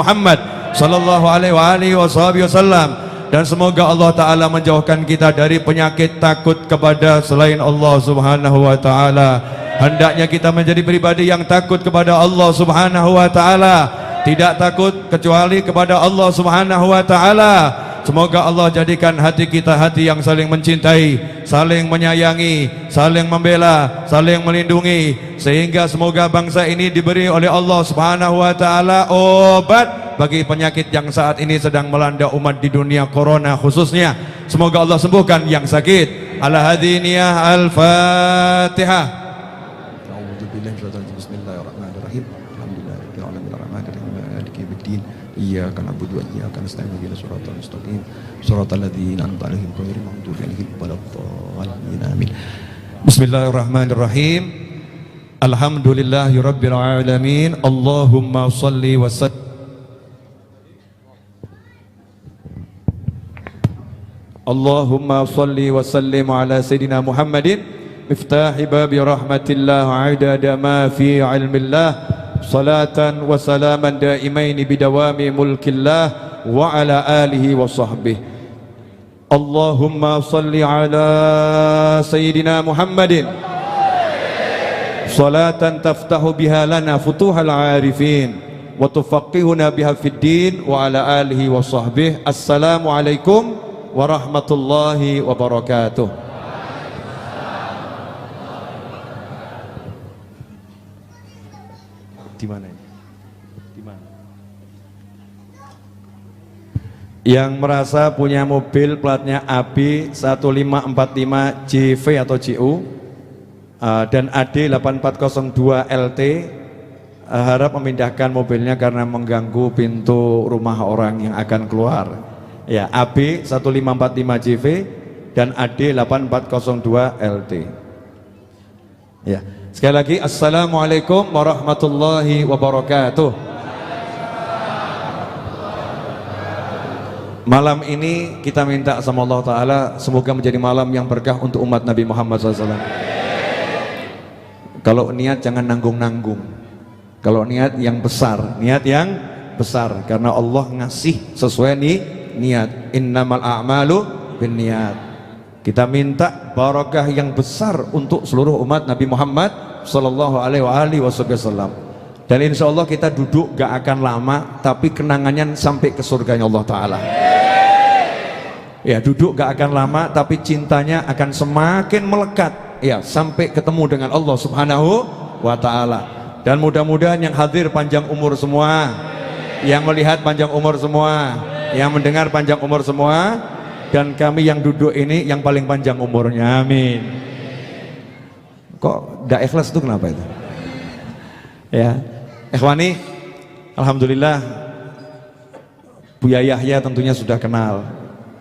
Muhammad sallallahu alaihi wasallam. Dan semoga Allah Ta'ala menjauhkan kita dari penyakit takut kepada selain Allah Subhanahu wa Ta'ala. Hendaknya kita menjadi pribadi yang takut kepada Allah Subhanahu wa Ta'ala, tidak takut kecuali kepada Allah Subhanahu wa Ta'ala. Semoga Allah jadikan hati kita hati yang saling mencintai, saling menyayangi, saling membela, saling melindungi, sehingga semoga bangsa ini diberi oleh Allah Subhanahu wa Ta'ala obat bagi penyakit yang saat ini sedang melanda umat di dunia, corona khususnya. Semoga Allah sembuhkan yang sakit. Ala hadiniyah al-Fatihah. Bismillahirrahmanirrahim. Alhamdulillahirabbil alamin arrahmanirrahim maliki yaumiddin. Iyyaka na'budu wa iyyaka nasta'in ihdinas siratal mustaqim siratal ladzina an'amta 'alaihim ghairil maghdubi 'alaihim waladdallin. Amin. Bismillahirrahmanirrahim. Alhamdulillahirabbil alamin. Allahumma shalli wa sallim. Allahumma salli wa sallim ala Sayyidina Muhammadin miftahi babi rahmatillah adada ma fi ilmillah salatan wa salaman daimaini bidawami mulkillah wa ala alihi wa sahbihi. Allahumma salli ala Sayyidina Muhammadin salatan taftahu biha lana futuhal arifin wa tufaqihuna biha fid din wa ala alihi wa sahbihi. Assalamu alaikum warahmatullahi wabarakatuh. Di mana ini? Di mana? Yang merasa punya mobil platnya AB 1545 JV atau JU dan AD 8402 LT harap memindahkan mobilnya karena mengganggu pintu rumah orang yang akan keluar. Ya, AB 1545 JV dan AD 8402 LT. Ya, sekali lagi assalamualaikum warahmatullahi wabarakatuh. Malam ini kita minta sama Allah Ta'ala semoga menjadi malam yang berkah untuk umat Nabi Muhammad SAW. Kalau niat jangan nanggung-nanggung. Kalau niat yang besar, niat yang besar, karena Allah ngasih sesuai niat. Innamal a'malu binniyat. Kita minta barakah yang besar untuk seluruh umat Nabi Muhammad sallallahu alaihi wasallam. Dan insya Allah kita duduk gak akan lama, tapi kenangannya sampai ke surganya Allah Ta'ala. Ya, duduk gak akan lama, tapi cintanya akan semakin melekat, ya, sampai ketemu dengan Allah Subhanahu wa Ta'ala. Dan mudah-mudahan yang hadir panjang umur semua, yang melihat panjang umur semua, yang mendengar panjang umur semua, dan kami yang duduk ini yang paling panjang umurnya. Amin. Kok gak ikhlas itu kenapa itu? Ya, ikhwani, alhamdulillah Buya Yahya tentunya sudah kenal.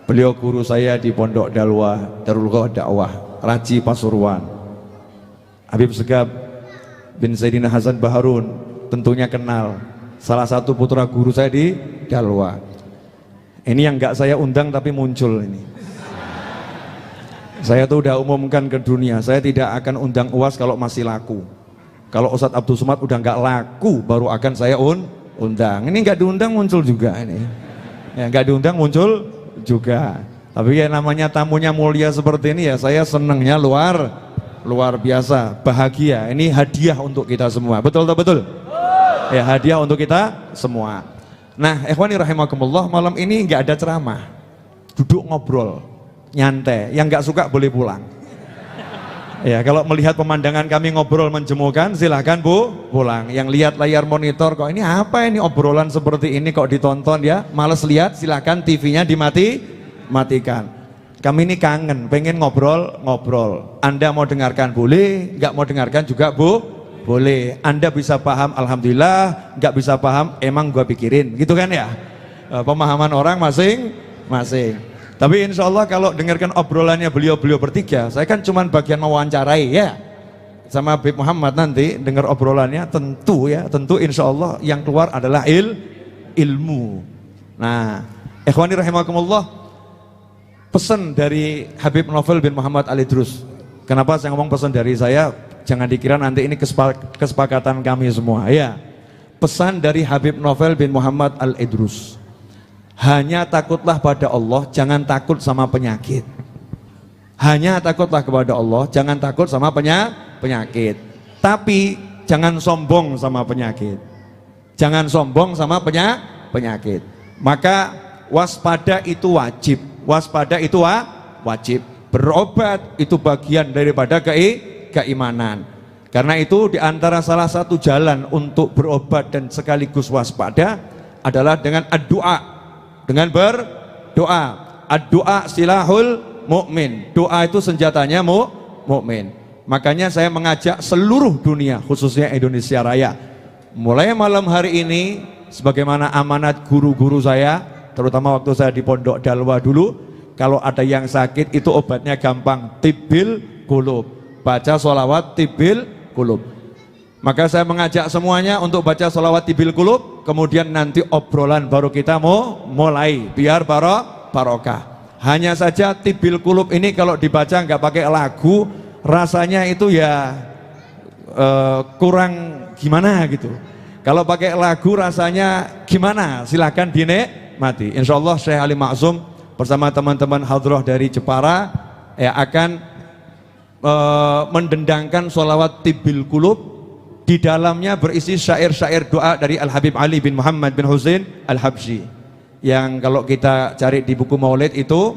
Beliau guru saya di Pondok Darul Dakwah Raji Pasuruan. Habib Segaf bin Sayyidina Hasan Baharun tentunya kenal, salah satu putra guru saya di Dalwa. Ini yang enggak saya undang tapi muncul ini. Saya tuh udah umumkan ke dunia, saya tidak akan undang UAS kalau masih laku. Kalau Ustadz Abdul Somad udah enggak laku, baru akan saya undang. Ini enggak diundang muncul juga ini. Ya, enggak diundang muncul juga. Tapi ya namanya tamunya mulia seperti ini ya, saya senangnya luar biasa, bahagia. Ini hadiah untuk kita semua. Betul tak betul? Ya, hadiah untuk kita semua. Nah, ikhwani rahimakumullah, malam ini nggak ada ceramah, duduk ngobrol, nyantai. Yang nggak suka boleh pulang. Ya, kalau melihat pemandangan kami ngobrol menjemukan, silahkan pulang. Yang lihat layar monitor, kok ini apa ini obrolan seperti ini kok ditonton ya, males lihat, silahkan TV-nya matikan. Kami ini kangen, pengen ngobrol. Anda mau dengarkan boleh, nggak mau dengarkan juga boleh. Anda bisa paham, alhamdulillah. Nggak bisa paham, emang gua pikirin, gitu kan ya. Pemahaman orang masing-masing. Tapi insya Allah kalau dengarkan obrolannya beliau bertiga, saya kan cuma bagian mewawancarai ya, sama Habib Muhammad nanti dengar obrolannya tentu insya Allah yang keluar adalah ilmu. Nah, ikhwani rahimakumullah, pesan dari Habib Novel bin Muhammad Ali Drus. Kenapa saya ngomong pesan dari saya? Jangan dikira nanti ini kesepakatan kami semua ya. pesan dari Habib Novel bin Muhammad Al-Idrus. Hanya takutlah pada Allah, jangan takut sama penyakit. Hanya takutlah kepada Allah, jangan takut sama penyakit. Tapi jangan sombong sama penyakit. Jangan sombong sama penyakit. Maka waspada itu wajib. Waspada itu wajib. Berobat itu bagian daripada keimanan. Karena itu diantara salah satu jalan untuk berobat dan sekaligus waspada adalah dengan ad-du'a, dengan berdoa. Ad-du'a silahul mukmin. Doa itu senjatanya mukmin. Makanya saya mengajak seluruh dunia, khususnya Indonesia Raya, mulai malam hari ini, sebagaimana amanat guru-guru saya, terutama waktu saya di Pondok Dalwa dulu, kalau ada yang sakit itu obatnya gampang, tibbil qulub, baca sholawat tibbil qulub. Maka saya mengajak semuanya untuk baca sholawat tibbil qulub, kemudian nanti obrolan baru kita mau mulai, biar barokah. Hanya saja tibbil qulub ini kalau dibaca nggak pakai lagu, rasanya itu ya kurang gimana gitu. Kalau pakai lagu rasanya gimana, silahkan dinikmati. Insya Allah Syekh Ali Maksum bersama teman-teman hadroh dari Jepara akan mendendangkan sholawat tibbil qulub. Di dalamnya berisi syair-syair doa dari Al-Habib Ali bin Muhammad bin Husain Al-Habsyi, yang kalau kita cari di buku maulid itu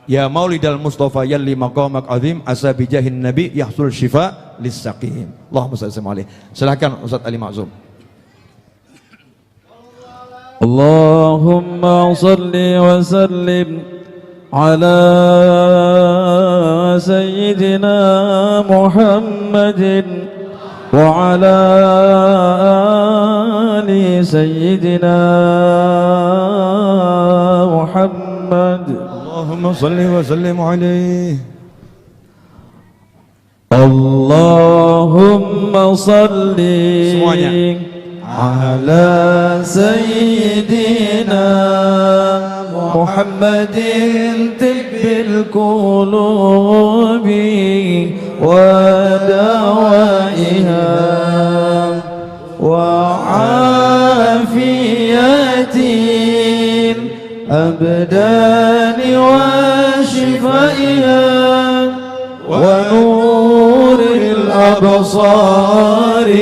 ya maulidal Mustafa yalli maqamak azim asa bijahin nabi yahsul syifa lis-saqim. Allahumma shalli alaihi. Silakan Ustaz Ali Maksum. Allahumma shalli wa sallim ala sayyidina Muhammadin wa ala ali sayyidina Muhammad. Allahumma shalli wa sallim alaihi. Allahumma salli semuanya ala sayyidina Muhammadin tibbil qulubi wa dawaiha wa afiyatin abdani wa shifaiha wa nuril absari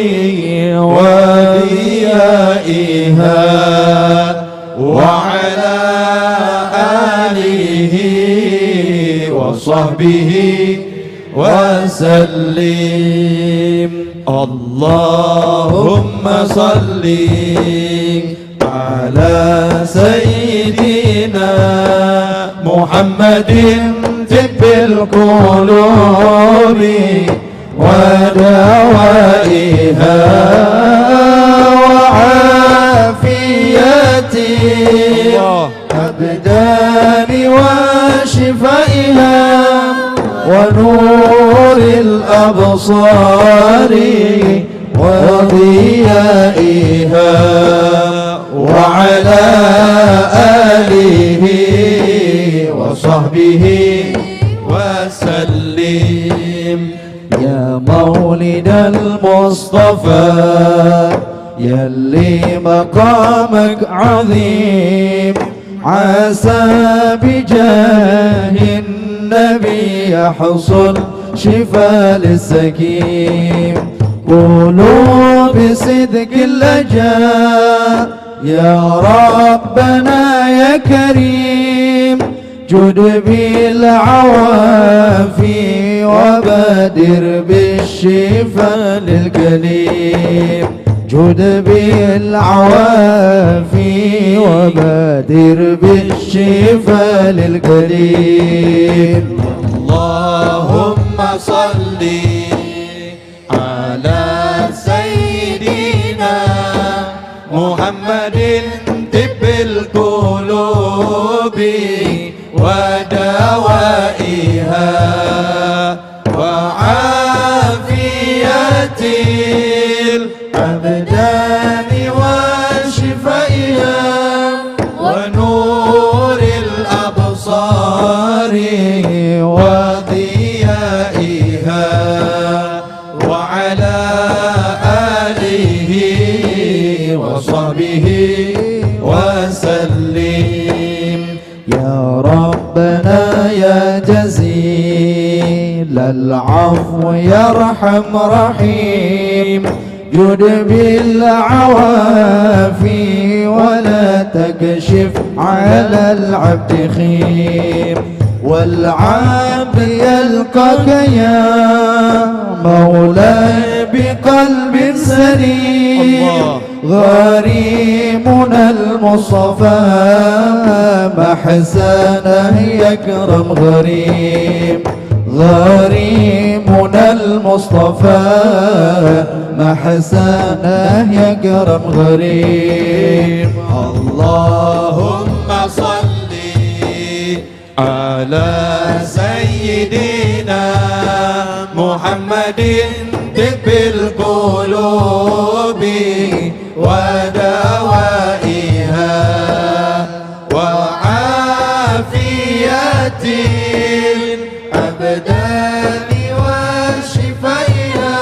wa diyaiha wa ala alihi wa sahbihi wa sallim. Allahumma salli ala sayyidina Muhammadin tibbil qulubi wa dawaiha wa afiyati abdani wa shifaiha wa nuril absari wa diyaiha wa ala alihi wa sahbihi wa sallim. Ya maulidal Mustafa yalli maqamak azim asa bijahin nabi yahsul shifa lis-sakim. قولوا بصدق اللجا يا ربنا يا كريم جد بالعوافي وبادر بالشفاء للكليم جد بالعوافي وبادر بالشفاء للكليم. اللهم صل على سيدنا محمد طب القلوب ودوائها وعافية الأبدان وشفائها ونور الأبصار وضيائها وعلى آله وسلم يا ربنا يا جزيل العفو يا ارحم رحيم جد بالعوافي ولا تكشف على العبد خيم والعبد يلقاك يا مولاي بقلب سليم غريمنا المصطفى محسنه يكرم غريم غريمنا المصطفى محسنه يكرم غريم اللهم صل على سيدنا محمد طب القلوب ودوائها وعافية الأبدان وشفائها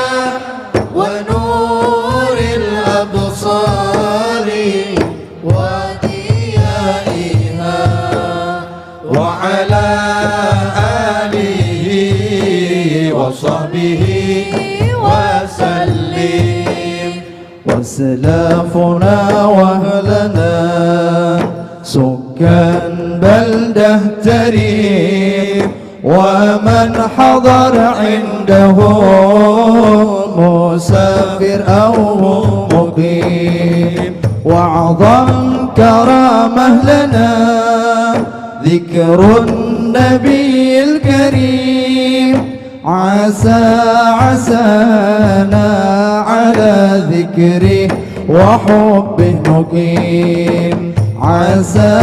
ونور الأبصار وضيائها وعلى آله وصحبه وسلم وسلافنا واهلنا سكان بلده تريم ومن حضر عنده مسافر أو مقيم وأعظم كرامة لنا ذكر النبي الكريم عسى عسانا على ذكره وحبه نقيم عسى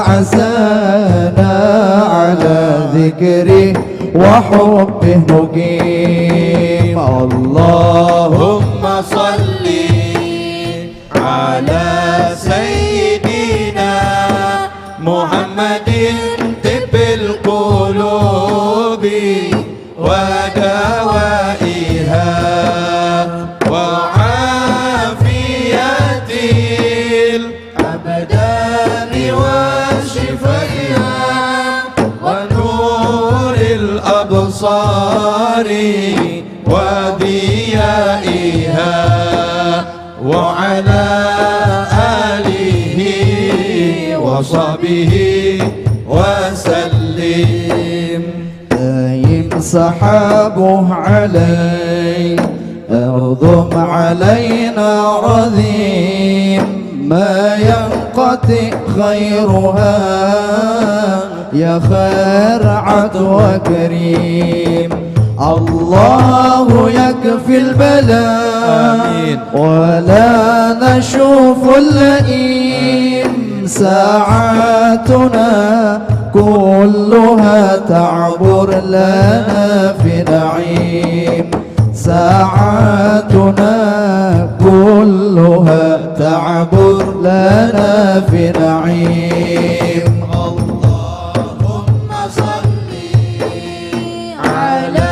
عسانا على ذكره وحبه نقيم اللهم صل على سيدنا محمد طب القلوب ودوائها وعافية الأبدان وشفائها ونور الأبصار وضيائها وعلى آله وصحبه وسلم دايم سحابه علي أرضم علينا رذيم ما ينقطع خيرها يا خيرعة وكريم الله يكفي البلاء آمين. ولا نشوف اللئيم ساعاتنا كلها تعبر لنا في نعيم ساعاتنا كلها تعبر لنا في نعيم اللهم صل على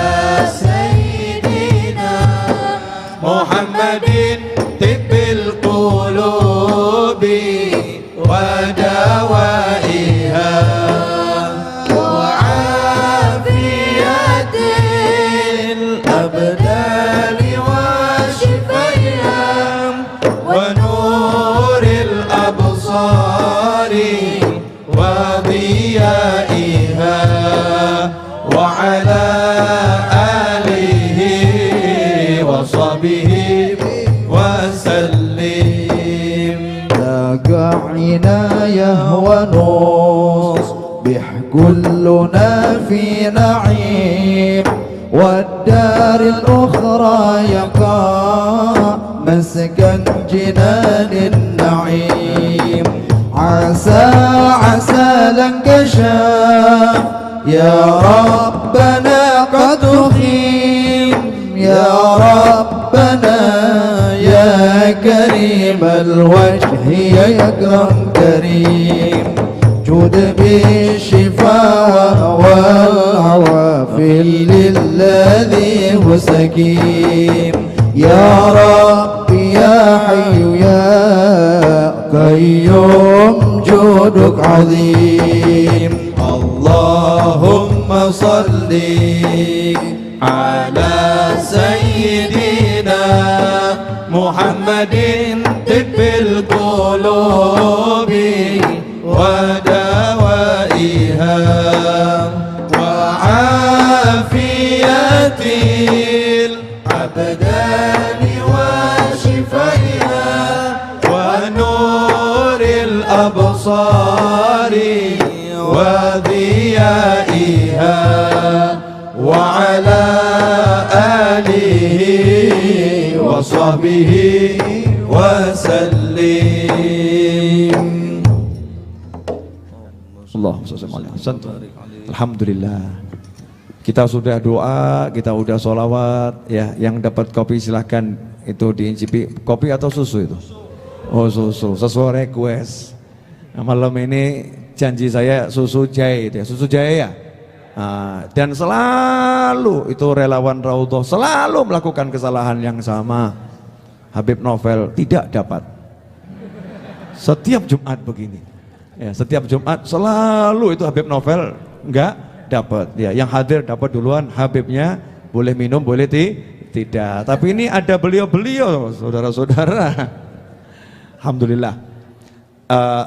سيدنا محمد طب القلوب ودوائها وعافية الأبدان وشفائها ونور الأبصار وضيائها وعلى آله وصحبه وسلم لك عناية ونصبح كلنا في نعيم والدار الأخرى يقع مسكن جنان النعيم عسى عسى لانكشاف يا ربنا قد أخيم يا ربنا يا كريم الوجه يا أكرم كريم جود بالشفاء والعوافي للذي هو سكيم يا رب يا حي يا Qayyum juduk azim. Allahumma salli ala sayyidina Muhammadin tibbil qulubi wa dawaiha wa afiyatil abdani wa shifaiha wa nuril absari wa dhiyaiha wa ala alihi wa sahbihi wa sallim. Alhamdulillah. Kita sudah doa, kita udah sholawat, ya. Yang dapat kopi silahkan itu diincipi. Kopi atau susu itu? Oh susu, sesuai request. Nah, malam ini janji saya susu jahe, ya. Susu jahe ya. Dan selalu itu relawan Raudhah selalu melakukan kesalahan yang sama. Habib Novel tidak dapat. Setiap Jumat begini. Ya, setiap Jumat selalu itu Habib Novel enggak dapat. Ya, yang hadir dapat duluan, Habibnya boleh minum, boleh tidak. Tapi ini ada beliau-beliau, saudara-saudara. Alhamdulillah.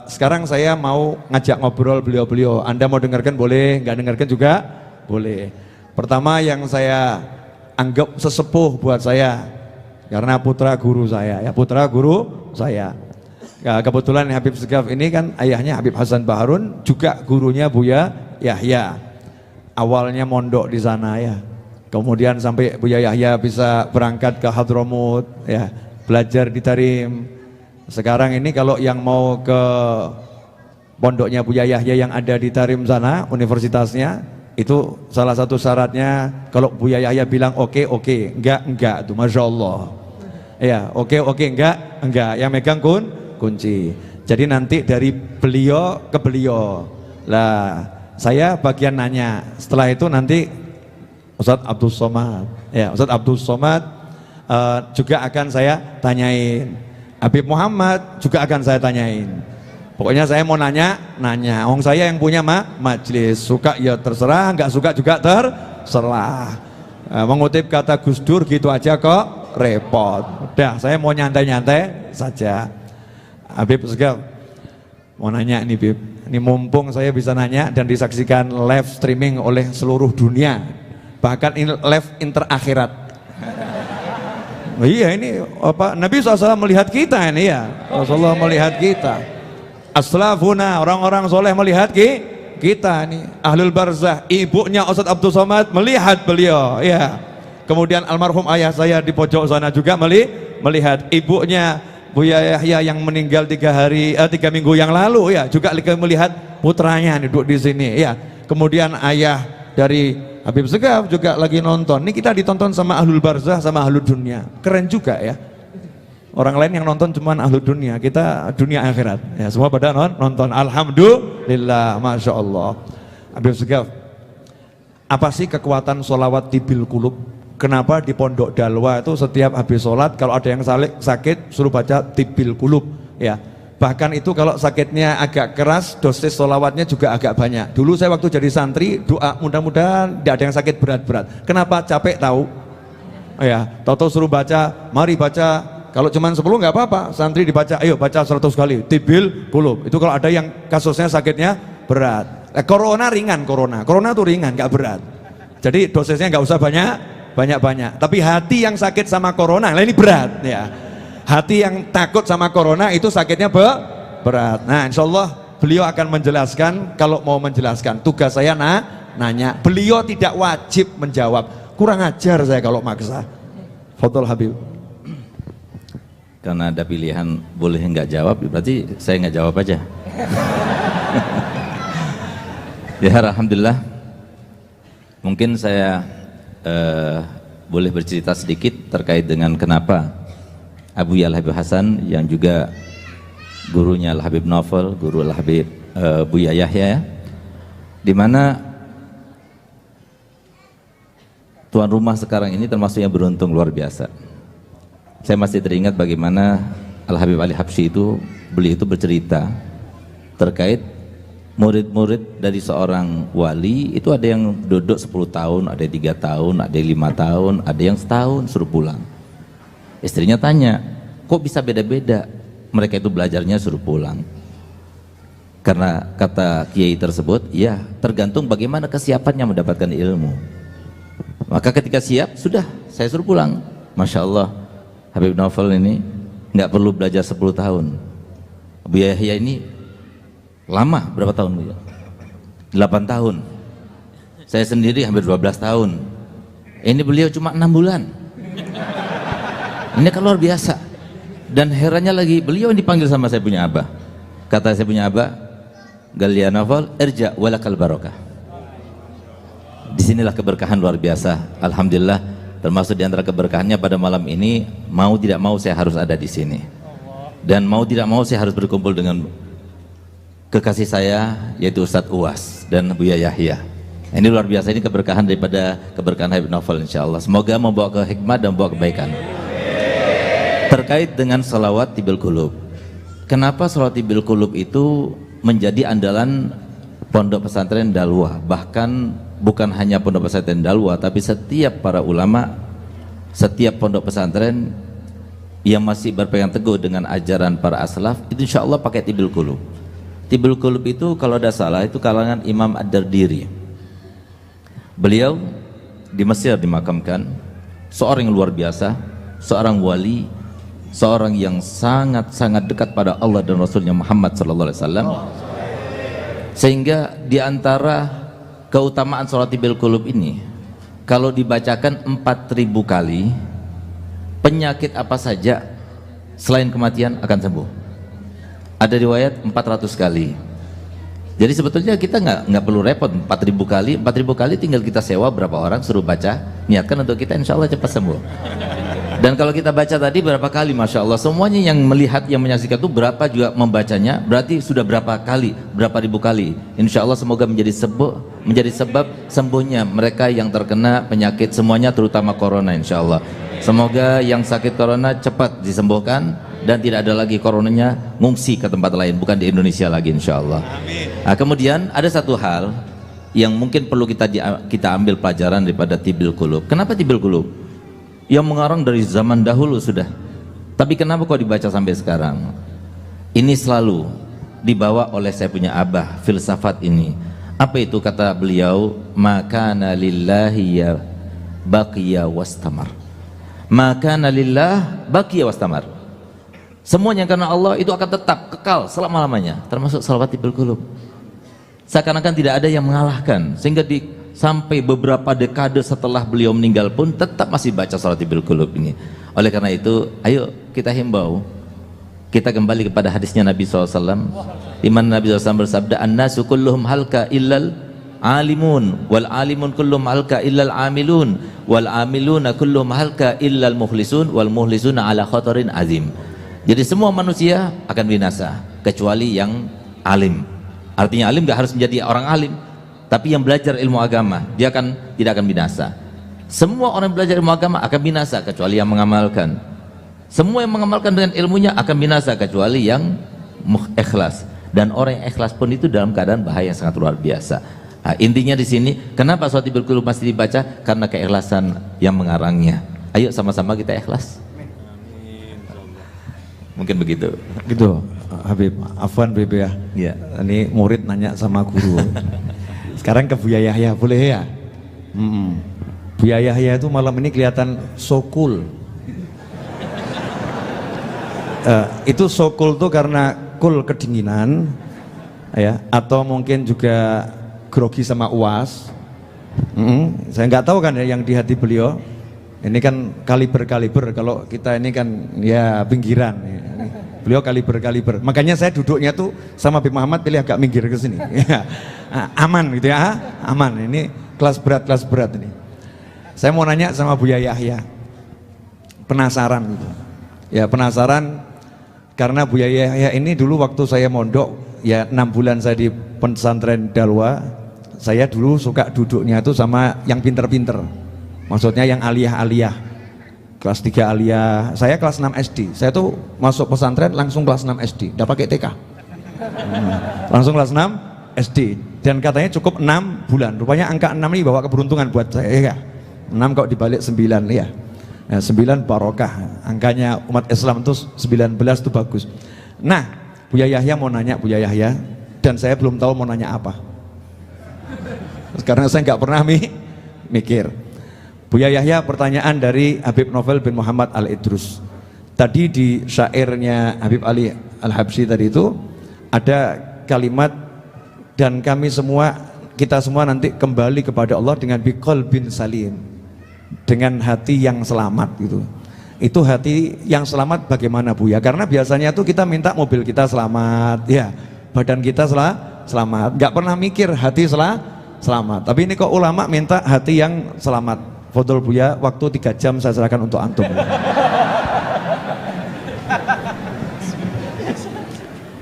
Sekarang saya mau ngajak ngobrol beliau-beliau. Anda mau dengarkan boleh, nggak dengarkan juga boleh. Pertama yang saya anggap sesepuh buat saya, karena putra guru saya, ya putra guru saya. Ya, kebetulan Habib Segaf ini kan ayahnya Habib Hasan Baharun, juga gurunya Buya Yahya. Awalnya mondok di sana ya. Kemudian sampai Buya Yahya bisa berangkat ke Hadramut, ya, belajar di Tarim. Sekarang ini kalau yang mau ke pondoknya Buya Yahya yang ada di Tarim sana, universitasnya, itu salah satu syaratnya kalau Buya Yahya bilang oke, enggak tuh, Masya Allah. Ya, oke, enggak, yang megang kunci. Jadi nanti dari beliau ke beliau. Lah, saya bagian nanya. Setelah itu nanti Ustadz Abdul Somad, ya Ustadz Abdul Somad juga akan saya tanyain. Habib Muhammad juga akan saya tanyain. Pokoknya saya mau nanya. Wong saya yang punya majlis, suka ya terserah, nggak suka juga terserah. Mengutip kata Gus Dur gitu aja kok repot. Udah, saya mau nyantai-nyantai saja. Habib Segaf mau nanya nih Bib. Ini mumpung saya bisa nanya dan disaksikan live streaming oleh seluruh dunia, bahkan live interakhirat. Oh iya, ini apa, Nabi SAW melihat kita ini ya. Rasulullah melihat kita. Aslafuna, orang-orang soleh melihat kita ini. Ahlul barzah, ibunya Ustadz Abdul Somad melihat beliau ya. Kemudian almarhum ayah saya di pojok sana juga melihat. Ibunya Buya Yahya yang meninggal 3 minggu yang lalu ya, juga melihat putranya nih duduk di sini ya. Kemudian ayah dari Habib Segaf juga lagi nonton. Ini kita ditonton sama ahlul barzah sama ahlul dunia. Keren juga ya. Orang lain yang nonton cuma ahlul dunia, kita dunia akhirat. Ya, semua pada nonton. Alhamdulillah, Masya Allah. Habib Segaf, apa sih kekuatan sholawat tibil kulub? Kenapa di Pondok Dalwa itu setiap habis sholat kalau ada yang sakit suruh baca tibil kulub ya. Bahkan itu kalau sakitnya agak keras, dosis sholawatnya juga agak banyak. Dulu saya waktu jadi santri doa mudah-mudahan tidak ada yang sakit berat-berat. Kenapa? Capek tahu ya. Toto suruh baca, mari baca. Kalau cuma 10 nggak apa-apa, santri dibaca, ayo baca 100 kali tibil kulub. Itu kalau ada yang kasusnya sakitnya berat. Corona ringan, corona tuh ringan, nggak berat. Jadi dosisnya nggak usah banyak. Tapi hati yang sakit sama corona, nah ini berat ya. Hati yang takut sama corona itu sakitnya berat. Nah, insya Allah beliau akan menjelaskan. Kalau mau menjelaskan, tugas saya nanya. Beliau tidak wajib menjawab. Kurang ajar saya kalau maksa. Fadhol Habib. Karena ada pilihan boleh nggak jawab, berarti saya nggak jawab aja. Ya, alhamdulillah. Mungkin saya boleh bercerita sedikit terkait dengan kenapa Abu Al Habib Hasan yang juga gurunya Al Habib Novel, guru Al Habib Buya Yahya, di mana tuan rumah sekarang ini termasuk yang beruntung luar biasa. Saya masih teringat bagaimana Al-Habib Ali Habsyi itu, beliau itu bercerita terkait murid-murid dari seorang wali itu ada yang duduk 10 tahun, ada yang 3 tahun, ada yang 5 tahun, ada yang setahun suruh pulang. Istrinya tanya, kok bisa beda-beda? Mereka itu belajarnya suruh pulang. Karena kata kiai tersebut, ya tergantung bagaimana kesiapannya mendapatkan ilmu. Maka ketika siap, sudah saya suruh pulang. Masya Allah, Habib Naufal ini nggak perlu belajar 10 tahun. Abu Yahya ini lama, berapa tahun? 8 tahun. Saya sendiri hampir 12 tahun. Ini beliau cuma 6 bulan. Ini kan luar biasa. Dan herannya lagi, beliau yang dipanggil sama saya punya abah. Kata saya punya abah, Galia Naufal, irja walakal barokah. Disinilah keberkahan luar biasa. Alhamdulillah, termasuk di antara keberkahannya pada malam ini, mau tidak mau saya harus ada di sini. Dan mau tidak mau saya harus berkumpul dengan kekasih saya, yaitu Ustadz Uwas dan Buya Yahya. Ini luar biasa, ini keberkahan daripada keberkahan Habib Naufal insyaallah. Semoga membawa ke hikmah dan membawa kebaikan. Terkait dengan salawat tibil qulub, kenapa salawat tibil qulub itu menjadi andalan pondok pesantren Dalwa? Bahkan bukan hanya pondok pesantren Dalwa, tapi setiap para ulama, setiap pondok pesantren yang masih berpegang teguh dengan ajaran para aslaf itu insya Allah pakai tibil qulub. Tibil qulub itu kalau ada salah itu kalangan Imam Ad-Dardiri. Beliau di Mesir dimakamkan, seorang yang luar biasa, seorang wali, seorang yang sangat-sangat dekat pada Allah dan Rasulnya Muhammad SAW. Sehingga di antara keutamaan salat tibil qulub ini, kalau dibacakan 4.000 kali, penyakit apa saja selain kematian akan sembuh. Ada riwayat 400 kali. Jadi sebetulnya kita nggak perlu repot 4.000 kali tinggal kita sewa berapa orang suruh baca, niatkan untuk kita, insya Allah cepat sembuh. Dan kalau kita baca tadi berapa kali, masya Allah, semuanya yang melihat, yang menyaksikan itu berapa juga membacanya, berarti sudah berapa kali, berapa ribu kali. Insya Allah semoga menjadi sebab sembuhnya mereka yang terkena penyakit semuanya, terutama corona insya Allah. Semoga yang sakit corona cepat disembuhkan dan tidak ada lagi coronanya ngungsi ke tempat lain, bukan di Indonesia lagi insya Allah. Nah, kemudian ada satu hal yang mungkin perlu kita ambil pelajaran daripada tibil qulub. Kenapa tibil qulub? Yang mengarang dari zaman dahulu sudah, tapi kenapa kok dibaca sampai sekarang? Ini selalu dibawa oleh saya punya abah, filsafat ini. Apa itu kata beliau? Makana lillahi ya baqiya wastamar. Makana lillah baqiya wastamar. Semuanya karena Allah itu akan tetap kekal selama-lamanya, termasuk salawat tibil qulub. Seakan-akan tidak ada yang mengalahkan, sehingga sampai beberapa dekade setelah beliau meninggal pun tetap masih baca salat tibil qulub ini. Oleh karena itu, ayo kita himbau, kita kembali kepada hadisnya Nabi SAW, di mana Nabi SAW bersabda, an-nasu kulluhum halka illal alimun, wal alimun kulluhum halka illal amilun, wal amiluna kulluhum halka illal mukhlisun, wal mukhlisuna ala khatarin azim. Jadi semua manusia akan binasa kecuali yang alim. Artinya alim gak harus menjadi orang alim, tapi yang belajar ilmu agama dia tidak akan binasa. Semua orang yang belajar ilmu agama akan binasa kecuali yang mengamalkan. Semua yang mengamalkan dengan ilmunya akan binasa kecuali yang ikhlas. Dan orang yang ikhlas pun itu dalam keadaan bahaya yang sangat luar biasa. Nah, intinya di sini, kenapa salat tibil qulub masih dibaca? Karena keikhlasan yang mengarangnya. Ayo sama-sama kita ikhlas. Mungkin begitu. Gitu, Habib. Afwan Bebe ya. Iya. Ini murid nanya sama guru. Sekarang ke Buya Yahya, boleh ya? Buya Yahya itu malam ini kelihatan so cool. Itu so cool tuh karena cool kedinginan, ya, atau mungkin juga grogi sama Uwas. Saya nggak tahu kan ya yang di hati beliau. Ini kan kaliber, kalau kita ini kan ya pinggiran. Beliau kaliber. Makanya saya duduknya tuh sama Habib Muhammad pilih agak minggir ke sini. Aman gitu ya, aman. Ini kelas berat ini. Saya mau nanya sama Buya Yahya. Penasaran gitu. Ya penasaran karena Buya Yahya ini dulu waktu saya mondok, ya 6 bulan saya di pesantren Dalwa, saya dulu suka duduknya itu sama yang pinter-pinter. Maksudnya yang aliyah-aliyah. kelas 3 aliyah. Saya kelas 6 SD. Saya tuh masuk pesantren langsung kelas 6 SD, udah pakai TK. Langsung kelas 6 SD. Dan katanya cukup 6 bulan. Rupanya angka 6 ini bawa keberuntungan buat saya ya. 6 kok dibalik 9 ya. Nah, 9 barokah. Angkanya umat Islam itu 19 itu bagus. Nah, Buya Yahya mau nanya, Buya Yahya, dan saya belum tahu mau nanya apa. Karena saya nggak pernah mikir. Buya Yahya, pertanyaan dari Habib Novel bin Muhammad Al-Idrus. Tadi di syairnya Habib Ali Al-Habsyi tadi itu ada kalimat, dan kami semua, kita semua nanti kembali kepada Allah dengan biqalbin salim, dengan hati yang selamat gitu. Itu hati yang selamat bagaimana Buya? Karena biasanya tuh kita minta mobil kita selamat, ya, badan kita selamat, nggak pernah mikir hati selamat. Tapi ini kok ulama minta hati yang selamat. Fadhol Buya, waktu 3 jam saya serahkan untuk antum.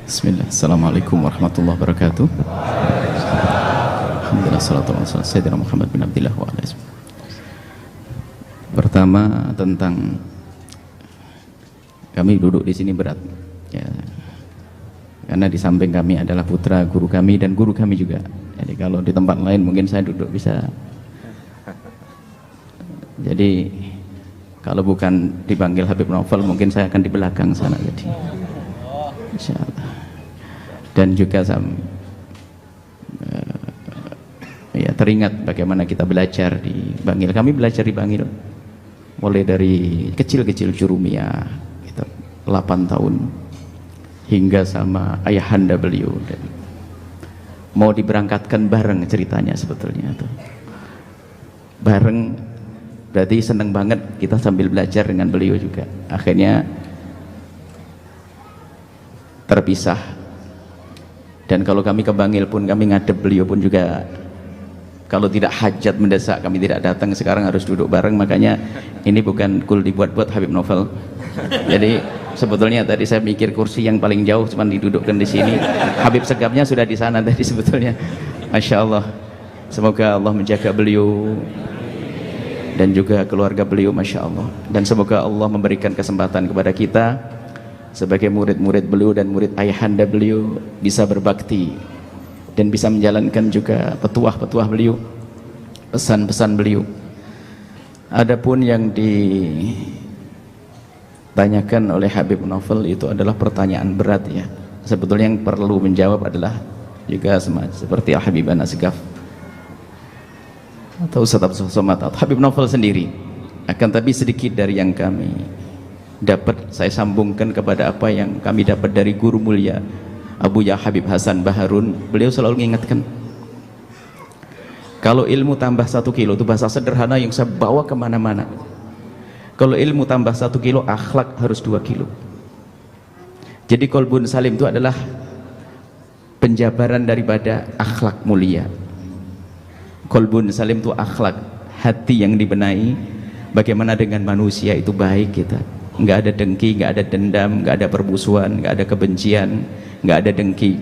Bismillah. Assalamualaikum warahmatullahi wabarakatuh. Alhamdulillah, salatu wassalamu ala sayyidina Muhammad bin Abdillah wa alihi. Pertama, tentang kami duduk di sini berat ya, karena di samping kami adalah putra guru kami dan guru kami juga. Jadi kalau di tempat lain mungkin saya duduk bisa. Jadi kalau bukan dipanggil Habib Novel mungkin saya akan di belakang sana. Jadi insyaallah. Dan juga ya teringat bagaimana kita belajar di Bangil. Kami belajar di Bangil mulai dari kecil-kecil Jurumiyah kita 8 tahun hingga sama ayahanda beliau, dan mau diberangkatkan bareng ceritanya sebetulnya tuh. Bareng berarti seneng banget kita sambil belajar dengan beliau juga. Akhirnya terpisah, dan kalau kami ke Bangil pun kami ngadep beliau pun juga, kalau tidak hajat mendesak kami tidak datang. Sekarang harus duduk bareng. Makanya ini bukan kul dibuat-buat Habib Novel. Jadi sebetulnya tadi saya mikir kursi yang paling jauh cuma didudukkan di sini. Habib Segapnya sudah di sana tadi sebetulnya. Masya Allah. Semoga Allah menjaga beliau dan juga keluarga beliau, Masya Allah. Dan semoga Allah memberikan kesempatan kepada kita sebagai murid-murid beliau dan murid ayahanda beliau bisa berbakti dan bisa menjalankan juga petuah-petuah beliau, pesan-pesan beliau. Adapun yang ditanyakan oleh Habib Novel itu adalah pertanyaan berat ya. Sebetulnya yang perlu menjawab adalah juga seperti Al-Habib An-Nasgaf atau Ustaz Abdul Somad atau Habib Novel sendiri. Akan tapi sedikit dari yang kami dapat saya sambungkan kepada apa yang kami dapat dari guru mulia Abu Ya Habib Hasan Baharun. Beliau selalu mengingatkan, kalau ilmu tambah 1 kilo, itu bahasa sederhana yang saya bawa kemana-mana. Kalau ilmu tambah 1 kilo, akhlak harus 2 kilo. Jadi qalbun salim itu adalah penjabaran daripada akhlak mulia. Qalbun salim itu akhlak, hati yang dibenahi. Bagaimana dengan manusia itu baik kita, nggak ada dengki, nggak ada dendam, nggak ada permusuhan, nggak ada kebencian, nggak ada dengki.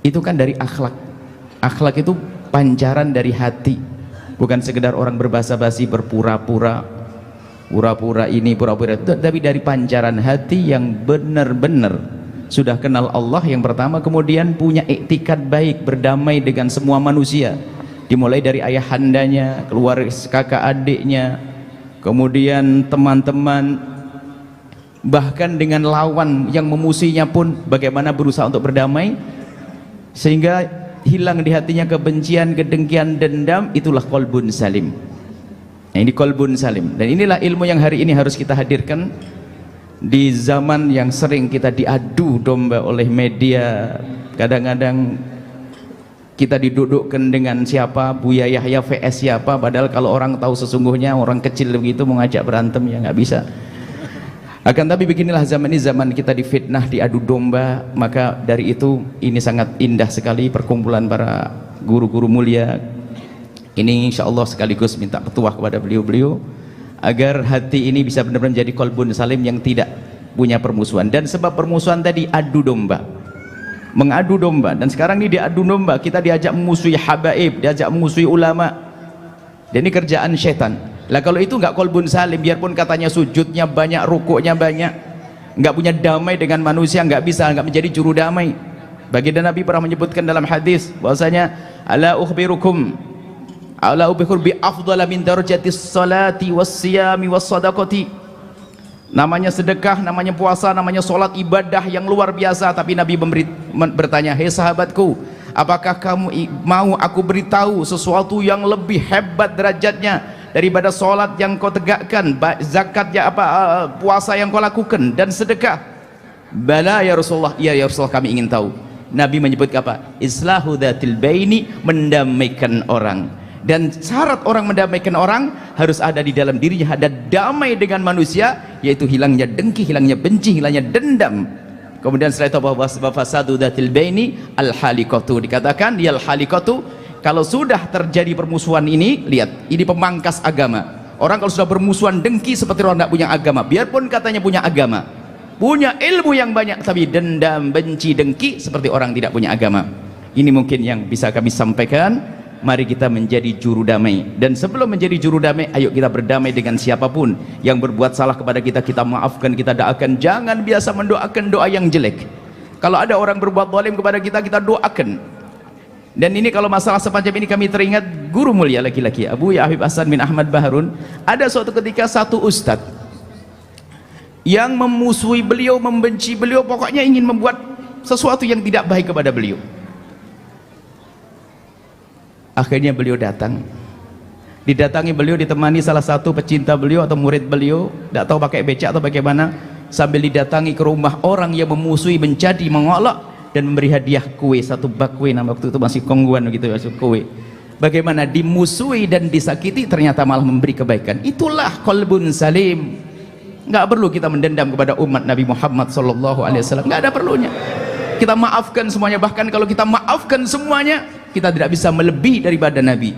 Itu kan dari akhlak. Akhlak itu pancaran dari hati, bukan sekedar orang berbasa-basi, berpura-pura, pura-pura ini, pura-pura itu, tapi dari pancaran hati yang benar-benar sudah kenal Allah yang pertama, kemudian punya iktikad baik, berdamai dengan semua manusia, dimulai dari ayahandanya, keluarga, kakak adiknya, kemudian teman-teman, bahkan dengan lawan yang memusuhinya pun bagaimana berusaha untuk berdamai, sehingga hilang di hatinya kebencian, kedengkian, dendam. Itulah qalbun salim. Nah, ini qalbun salim, dan inilah ilmu yang hari ini harus kita hadirkan di zaman yang sering kita diadu domba oleh media. Kadang-kadang kita didudukkan dengan siapa, Buya Yahya vs siapa, padahal kalau orang tahu sesungguhnya orang kecil begitu mengajak berantem ya nggak bisa. Akan tapi beginilah zaman ini, zaman kita difitnah, diadu domba. Maka dari itu ini sangat indah sekali perkumpulan para guru-guru mulia ini. Insya Allah sekaligus minta petuah kepada beliau-beliau agar hati ini bisa benar-benar menjadi qalbun salim yang tidak punya permusuhan. Dan sebab permusuhan tadi adu domba, mengadu domba, dan sekarang ini diadu domba, kita diajak memusuhi habaib, diajak memusuhi ulama, dan ini kerjaan setan. Lah kalau itu nggak qalbun salim, biarpun katanya sujudnya banyak, rukuknya banyak, nggak punya damai dengan manusia, nggak bisa, nggak menjadi juru damai. Baginda Nabi pernah menyebutkan dalam hadis bahwasanya ala ukhbirukum bi afdala min darajatis salati was siyami was sadaqati. Namanya sedekah, namanya puasa, namanya solat, ibadah yang luar biasa. Tapi Nabi bertanya, hei sahabatku, apakah kamu mau aku beritahu sesuatu yang lebih hebat derajatnya daripada solat yang kau tegakkan, zakat ya puasa yang kau lakukan, dan sedekah? Bala ya Rasulullah, iya ya Rasulullah, kami ingin tahu. Nabi menyebut apa? Islahu dzatil baini, mendamaikan orang. Dan syarat orang mendamaikan orang harus ada di dalam dirinya, ada damai dengan manusia, yaitu hilangnya dengki, hilangnya benci, hilangnya dendam. Kemudian setelah itu bahwa fasadu dzatil baini al halikatu, dikatakan dia al halikatu, kalau sudah terjadi permusuhan ini, lihat, ini pemangkas agama. Orang kalau sudah bermusuhan, dengki, seperti orang tidak punya agama, biarpun katanya punya agama, punya ilmu yang banyak, tapi dendam, benci, dengki, seperti orang tidak punya agama. Ini mungkin yang bisa kami sampaikan. Mari kita menjadi juru damai, dan sebelum menjadi juru damai, ayo kita berdamai dengan siapapun yang berbuat salah kepada kita, kita maafkan, kita doakan. Jangan biasa mendoakan doa yang jelek. Kalau ada orang berbuat zalim kepada kita, kita doakan. Dan ini kalau masalah semacam ini, kami teringat guru mulia laki-laki Abu Ya Habib Hasan bin Ahmad Baharun. Ada suatu ketika satu ustadz yang memusuhi beliau, membenci beliau, pokoknya ingin membuat sesuatu yang tidak baik kepada beliau. Akhirnya beliau datang, didatangi beliau, ditemani salah satu pecinta beliau atau murid beliau, tidak tahu pakai becak atau bagaimana, sambil didatangi ke rumah orang yang memusuhi, menjadi mengolok, dan memberi hadiah kue, satu bak kue. Nah, waktu itu masih kongguan gitu ya, kue. Bagaimana dimusuhi dan disakiti, ternyata malah memberi kebaikan. Itulah qalbun salim. Nggak perlu kita mendendam kepada umat Nabi Muhammad SAW, nggak ada perlunya. Kita maafkan semuanya. Bahkan kalau kita maafkan semuanya, kita tidak bisa melebihi daripada Nabi.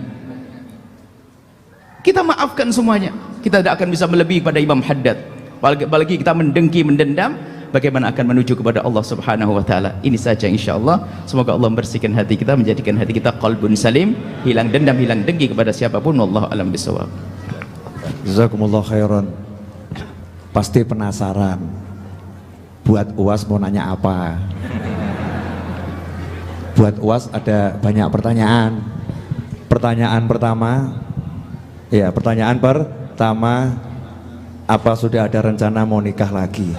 Kita maafkan semuanya, kita tidak akan bisa melebihi pada Imam Haddad. Apalagi kita mendengki, mendendam, bagaimana akan menuju kepada Allah Subhanahu wa taala. Ini saja insyaallah. Semoga Allah membersihkan hati kita, menjadikan hati kita qalbun salim, hilang dendam, hilang dengki kepada siapapun. Wallahu a'lam bishawab. Jazakumullah khairan. Pasti penasaran, buat UAS mau nanya apa? Buat UAS ada banyak pertanyaan. Pertanyaan pertama, apa sudah ada rencana mau nikah lagi?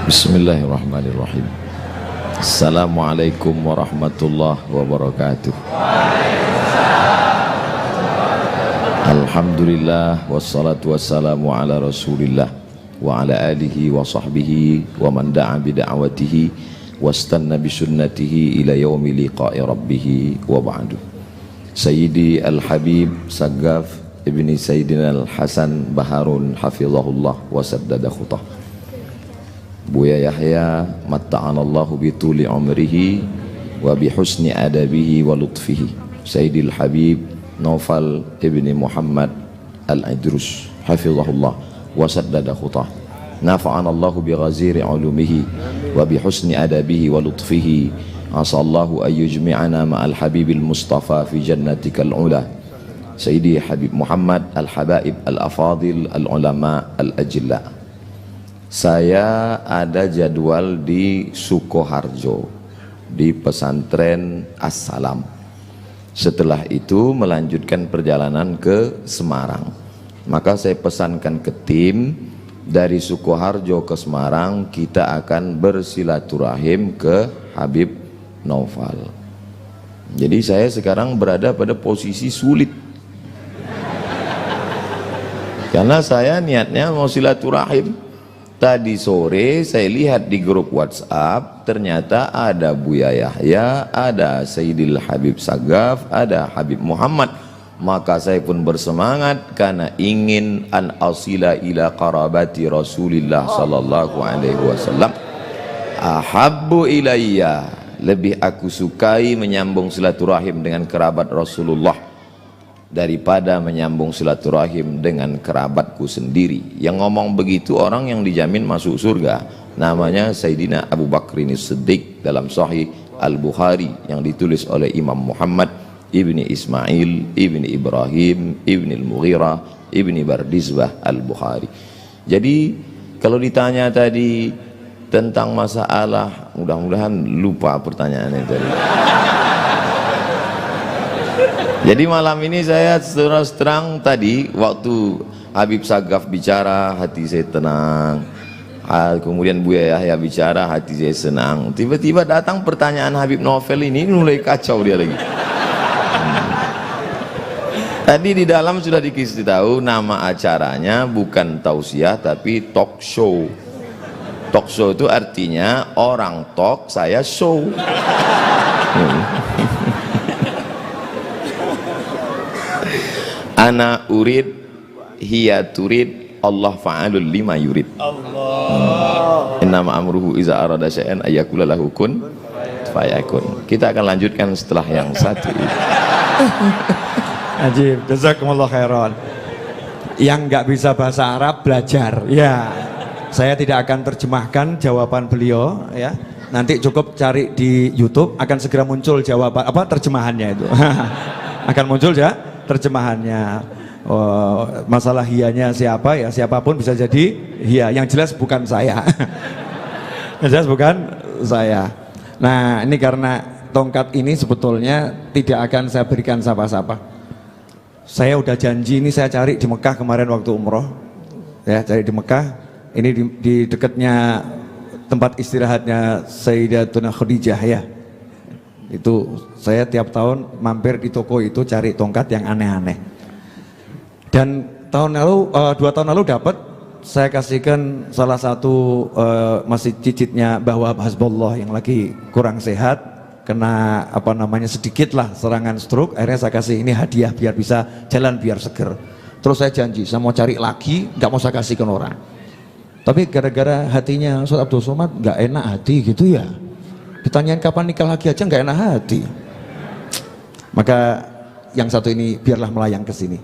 Bismillahirrahmanirrahim. Assalamualaikum warahmatullahi wabarakatuh. Alhamdulillah wassalatu wassalamu ala rasulillah wa ala alihi wa sahbihi wa man da'a bida'watihi wastanna bisunnatihi ila yaumi liqa'i rabbih wa ba'du. Sayyidi al-Habib Saggaf ibni Sayyidina al-Hasan Baharun hafizahullah wa saddada khutah. Buya Yahya matta'anallahu bituli umrihi wa bihusni adabihi wa lutfihi. Sayyidi al-Habib Naufal ibni Muhammad al-Idrus hafizahullah wa saddada khutah. Nafa'anallahu bi ghaziri ulumihi wa bi husni adabihi wa lutfihi. Asallahu an yujmi'ana ma'al habibil mustafa fi jannatikal ula. Sayyidi Habib Muhammad al-Habaib al-Afadil al-Ulama al-Ajilla. Saya ada jadwal di Sukoharjo, di pesantren As-Salam. Setelah itu melanjutkan perjalanan ke Semarang. Maka saya pesankan ke tim dari Sukoharjo ke Semarang, kita akan bersilaturahim ke Habib Naufal. Jadi saya sekarang berada pada posisi sulit, karena saya niatnya mau silaturahim. Tadi sore saya lihat di grup WhatsApp, ternyata ada Buya Yahya, ada Sayyidil Habib Saggaf, ada Habib Muhammad. Maka saya pun bersemangat karena ingin an asila ila qarabati Rasulillah sallallahu alaihi wasallam. Ahabbu ilayya, lebih aku sukai menyambung silaturahim dengan kerabat Rasulullah daripada menyambung silaturahim dengan kerabatku sendiri. Yang ngomong begitu orang yang dijamin masuk surga, namanya Sayyidina Abu Bakrin Siddiq dalam Sahih Al-Bukhari yang ditulis oleh Imam Muhammad ibni Ismail ibni Ibrahim ibni Al-Mughirah ibni Bardizbah Al-Bukhari. Jadi kalau ditanya tadi tentang masalah, mudah-mudahan lupa pertanyaannya tadi. Jadi malam ini saya terus terang tadi waktu Habib Sagaf bicara hati saya tenang, kemudian Buya Yahya bicara hati saya senang. Tiba-tiba datang pertanyaan Habib Novel ini mulai kacau dia lagi. Tadi di dalam sudah dikasih tahu nama acaranya bukan tausiah tapi talk show. Talk show itu artinya orang talk, saya show. Ana urid, hiya turid, Allah fa'alul lima yurid. Allah. Innama amruhu iza arada syai'an ayyakula lahu kun fayakun. Kita akan lanjutkan setelah yang satu ini. Ajib, jazakumullah khairan. Yang nggak bisa bahasa Arab belajar, ya. Saya tidak akan terjemahkan jawaban beliau, ya. Nanti cukup cari di YouTube, akan segera muncul jawaban terjemahannya itu. Akan muncul ya terjemahannya. Masalah hiyanya siapa ya, siapapun bisa jadi hiya. Yang jelas bukan saya. Yang jelas bukan saya. Nah, ini karena tongkat ini sebetulnya tidak akan saya berikan siapa-siapa. Saya udah janji ini saya cari di Mekah kemarin waktu umroh, ya cari di Mekah. Ini di dekatnya tempat istirahatnya Sayyidatuna Khadijah ya. Itu saya tiap tahun mampir di toko itu cari tongkat yang aneh-aneh. Dan tahun lalu 2 tahun lalu dapat, saya kasihkan salah satu masih cicitnya bahwa Hasbullah yang lagi kurang sehat. Kena sedikit lah serangan stroke, akhirnya saya kasih ini hadiah biar bisa jalan biar seger. Terus saya janji saya mau cari lagi, nggak mau saya kasihkan orang. Tapi gara-gara hatinya Ustaz Abdul Somad nggak enak hati gitu ya, ditanyain kapan nikah lagi aja nggak enak hati. Maka yang satu ini biarlah melayang ke sini.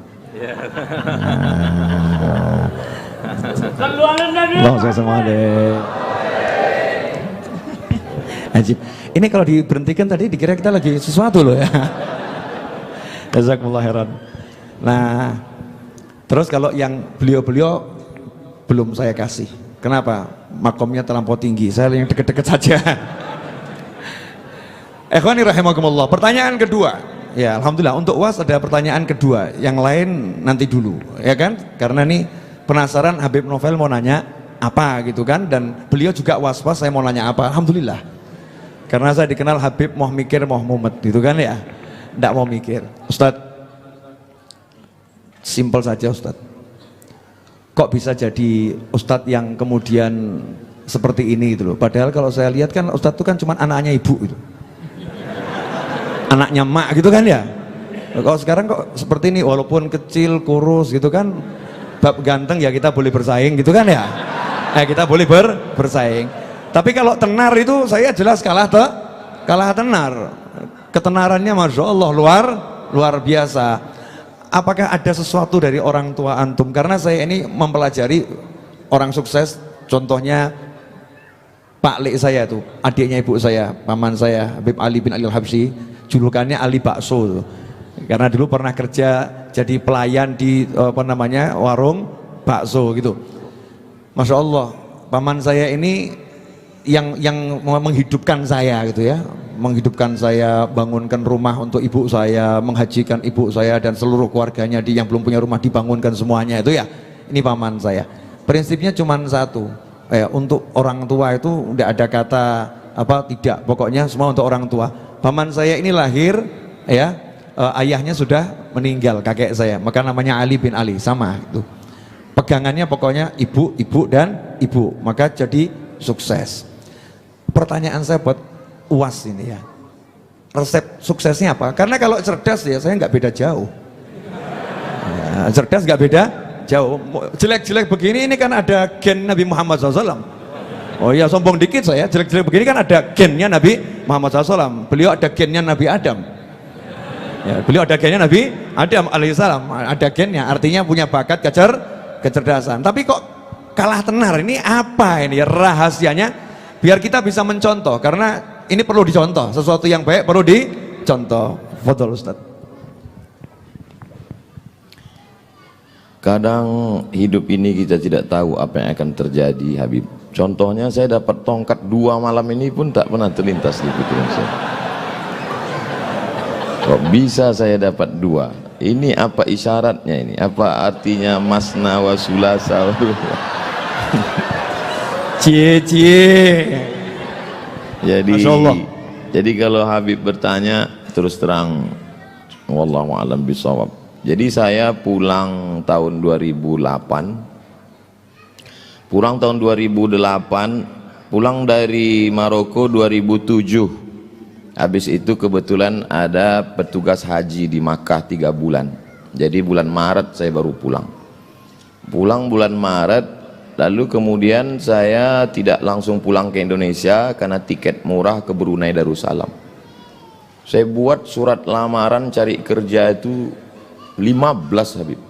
Ajib. Ini kalau diberhentikan tadi dikira kita lagi sesuatu loh ya. Jazakumullah khairan. Nah, terus kalau yang beliau-beliau belum saya kasih. Kenapa? Makomnya terlampau tinggi. Saya yang deket-deket saja. Ikhwani rahimakumullah. Pertanyaan kedua. Ya, alhamdulillah untuk UAS ada pertanyaan kedua. Yang lain nanti dulu, ya kan? Karena nih penasaran Habib Novel mau nanya apa gitu kan, dan beliau juga was-was saya mau nanya apa. Alhamdulillah. Karena saya dikenal Habib mau mikir mau mumet gitu kan ya, tidak mau mikir. Ustadz, simpel saja Ustadz, kok bisa jadi Ustadz yang kemudian seperti ini gitu loh. Padahal kalau saya lihat kan Ustadz itu kan cuma anaknya ibu gitu, anaknya mak gitu kan ya. Kalau sekarang kok seperti ini, walaupun kecil kurus gitu kan, bab ganteng ya kita boleh bersaing gitu kan ya. Kita boleh bersaing. Tapi kalau tenar itu saya jelas kalah tenar. Ketenarannya Masya Allah luar biasa. Apakah ada sesuatu dari orang tua antum? Karena saya ini mempelajari orang sukses. Contohnya Pak Lek saya itu, adiknya ibu saya, paman saya, Habib Ali bin Ali Al-Habsyi, julukannya Ali Bakso. Karena dulu pernah kerja jadi pelayan di warung bakso gitu. Masya Allah, paman saya ini yang menghidupkan saya gitu ya, menghidupkan saya, bangunkan rumah untuk ibu saya, menghajikan ibu saya dan seluruh keluarganya yang belum punya rumah dibangunkan semuanya itu ya. Ini paman saya. Prinsipnya cuma satu, untuk orang tua itu tidak ada kata tidak, pokoknya semua untuk orang tua. Paman saya ini lahir ya, ayahnya sudah meninggal, kakek saya, maka namanya Ali bin Ali, sama itu. Pegangannya pokoknya ibu dan ibu, maka jadi sukses. Pertanyaan saya buat UAS ini ya, resep suksesnya apa? Karena kalau cerdas ya saya nggak beda jauh ya, cerdas nggak beda jauh. Jelek-jelek begini ini kan ada gen Nabi Muhammad SAW. Oh iya, sombong dikit saya, jelek-jelek begini kan ada gennya Nabi Muhammad SAW. Beliau ada gennya Nabi Adam ya, beliau ada gennya Nabi Adam alaihissalam, ada gennya, artinya punya bakat kecerdasan. Tapi kok kalah tenar, ini apa ini rahasianya? Biar kita bisa mencontoh, karena ini perlu dicontoh, sesuatu yang baik perlu dicontoh. Fadhol Ustaz. Kadang hidup ini kita tidak tahu apa yang akan terjadi, Habib. Contohnya saya dapat tongkat 2 malam ini pun tak pernah terlintas di pikiran saya. Kok bisa saya dapat 2? Ini apa isyaratnya ini? Apa artinya masna wa sulasa? Cie. Masya Allah. Jadi kalau Habib bertanya terus terang, wallahu a'lam bishawab. Jadi saya pulang tahun 2008. Pulang tahun 2008, pulang dari Maroko 2007. Habis itu kebetulan ada petugas haji di Makkah 3 bulan. Jadi bulan Maret saya baru pulang. Pulang bulan Maret, lalu kemudian saya tidak langsung pulang ke Indonesia karena tiket murah ke Brunei Darussalam. Saya buat surat lamaran cari kerja itu 15, Habib.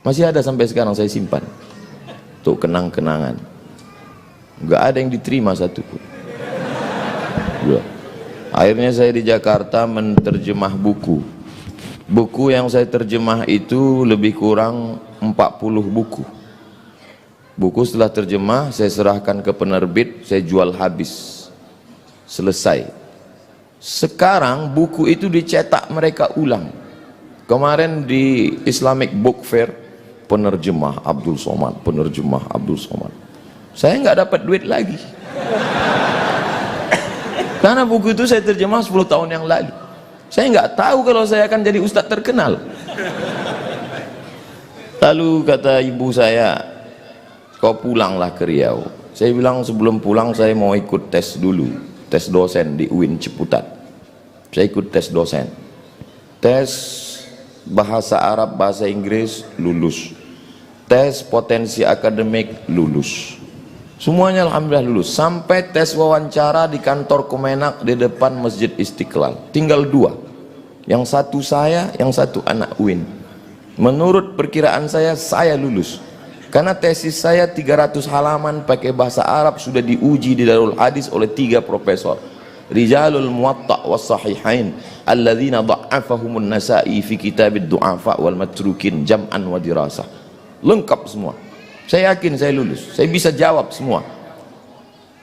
Masih ada sampai sekarang, saya simpan untuk kenang-kenangan. Nggak ada yang diterima satu pun. Akhirnya saya di Jakarta menerjemah buku. Buku yang saya terjemah itu lebih kurang 40 buku. Buku setelah terjemah saya serahkan ke penerbit, saya jual habis. Selesai. Sekarang buku itu dicetak mereka ulang. Kemarin di Islamic Book Fair, penerjemah Abdul Somad, penerjemah Abdul Somad. Saya nggak dapat duit lagi. Karena buku itu saya terjemah 10 tahun yang lalu. Saya nggak tahu kalau saya akan jadi ustadz terkenal. Lalu kata ibu saya, kau pulanglah ke Riau. Saya bilang sebelum pulang saya mau ikut tes dulu, tes dosen di UIN Ciputat. Saya ikut tes dosen, tes bahasa Arab, bahasa Inggris, lulus. Tes potensi akademik, lulus. Semuanya alhamdulillah lulus. Sampai tes wawancara di kantor Kemenak di depan Masjid Istiqlal. Tinggal 2. Yang satu saya, yang satu anak UIN. Menurut perkiraan saya lulus. Karena tesis saya 300 halaman pakai bahasa Arab, sudah diuji di Darul Hadis oleh 3 profesor. Rijalul Muwatta' was Sahihain alladzina dha'afahumun Nasa'i fi kitabid du'afa wal matrukin jam'an wa dirasah. Lengkap semua. Saya yakin saya lulus. Saya bisa jawab semua.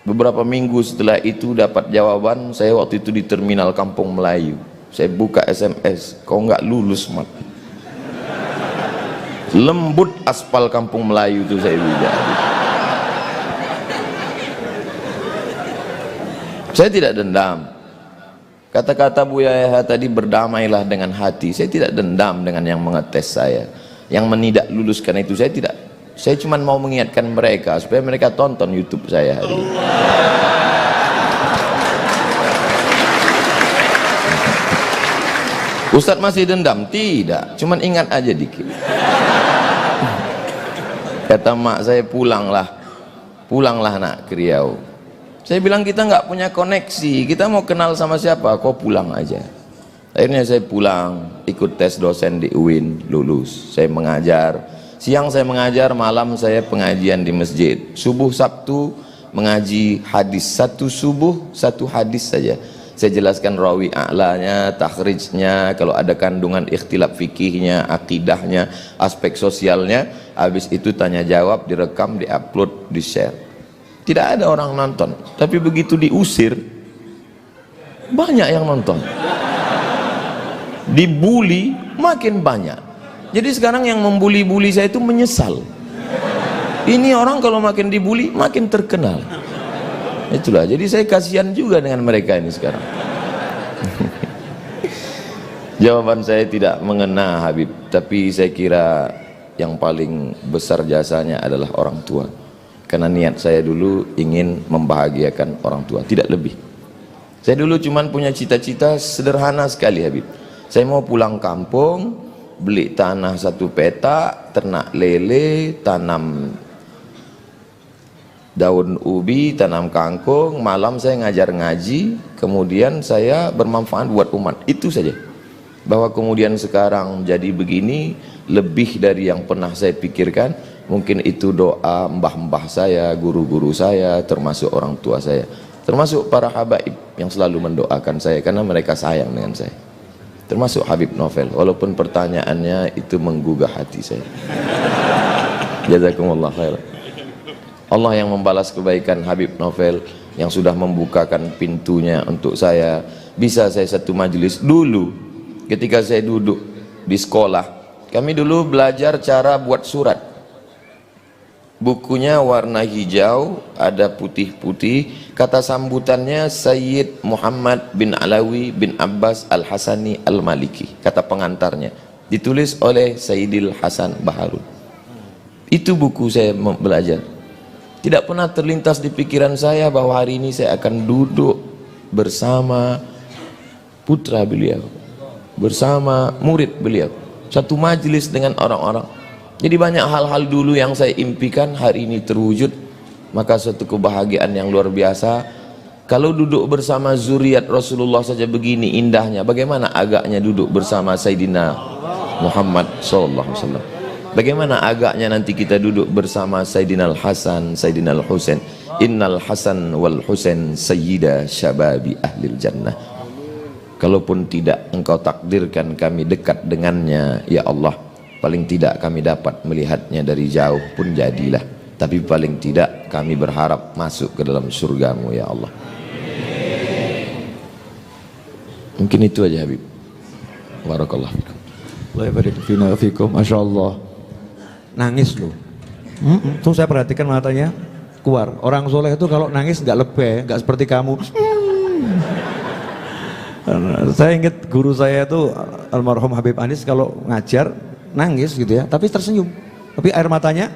Beberapa minggu setelah itu dapat jawaban. Saya waktu itu di terminal Kampung Melayu. Saya buka SMS, kau nggak lulus, Mat. Lembut aspal Kampung Melayu itu saya bilang. Saya tidak dendam. Kata-kata Buya Yahya tadi, berdamailah dengan hati. Saya tidak dendam dengan yang mengetes saya, yang menidak luluskan itu. Saya tidak. Saya cuma mau mengingatkan mereka supaya mereka tonton YouTube saya hari ini. Ustadz masih dendam? Tidak. Cuman ingat aja dikit. Kata mak saya, pulanglah nak ke Riau. Saya bilang kita nggak punya koneksi, kita mau kenal sama siapa? Kau pulang aja. Akhirnya saya pulang, ikut tes dosen di UIN, lulus. Saya mengajar, siang saya mengajar, malam saya pengajian di masjid. Subuh Sabtu mengaji hadis, 1 subuh 1 hadis saja. Saya jelaskan rawi a'lanya, takhrijnya, kalau ada kandungan ikhtilaf fikihnya, akidahnya, aspek sosialnya. Habis itu tanya jawab, direkam, diupload, di-share. Tidak ada orang nonton, tapi begitu diusir banyak yang nonton. Dibully makin banyak. Jadi sekarang yang membuli-buli saya itu menyesal. Ini orang kalau makin dibully makin terkenal. Itulah, jadi saya kasihan juga dengan mereka ini sekarang. Jawaban saya tidak mengena, Habib, tapi saya kira yang paling besar jasanya adalah orang tua. Karena niat saya dulu ingin membahagiakan orang tua, tidak lebih. Saya dulu cuman punya cita-cita sederhana sekali, Habib. Saya mau pulang kampung, beli tanah 1 petak, ternak lele, tanam daun ubi, tanam kangkung, malam saya ngajar ngaji, kemudian saya bermanfaat buat umat. Itu saja. Bahwa kemudian sekarang jadi begini lebih dari yang pernah saya pikirkan. Mungkin itu doa mbah-mbah saya, guru-guru saya, termasuk orang tua saya. termasuk para habaib yang selalu mendoakan saya karena mereka sayang dengan saya, termasuk Habib Novel, walaupun pertanyaannya itu menggugah hati saya. Jazakumullah khair. Allah yang membalas kebaikan Habib Novel yang sudah membukakan pintunya untuk saya, bisa saya satu majelis. Dulu ketika saya duduk di sekolah, kami dulu belajar cara buat surat. Bukunya warna hijau, ada putih-putih, kata sambutannya Sayyid Muhammad bin Alawi bin Abbas Al-Hasani Al-Maliki, kata pengantarnya ditulis oleh Sayyidil Hasan Baharun. Itu buku saya belajar. Tidak pernah terlintas di pikiran saya bahwa hari ini saya akan duduk bersama putra beliau, bersama murid beliau, satu majelis dengan orang-orang. Jadi banyak hal-hal dulu yang saya impikan hari ini terwujud, maka suatu kebahagiaan yang luar biasa. Kalau duduk bersama zuriat Rasulullah saja begini indahnya, bagaimana agaknya duduk bersama Sayyidina Muhammad SAW? Bagaimana agaknya nanti kita duduk bersama Sayyidina Al-Hasan, Sayyidina Al-Husain. Innal Hasan wal Husain sayyida syababi ahlil jannah. Kalaupun tidak engkau takdirkan kami dekat dengannya, ya Allah, paling tidak kami dapat melihatnya dari jauh pun jadilah, tapi paling tidak kami berharap masuk ke dalam surgamu ya Allah. Mungkin itu aja Habib. Barakallahu fikum. Allah barik fina fikum. Masya Allah. Nangis loh. Tuh saya perhatikan matanya keluar. Orang soleh itu kalau nangis nggak lebay, nggak seperti kamu. Saya ingat guru saya itu almarhum Habib Anis kalau ngajar nangis gitu ya, tapi tersenyum, tapi air matanya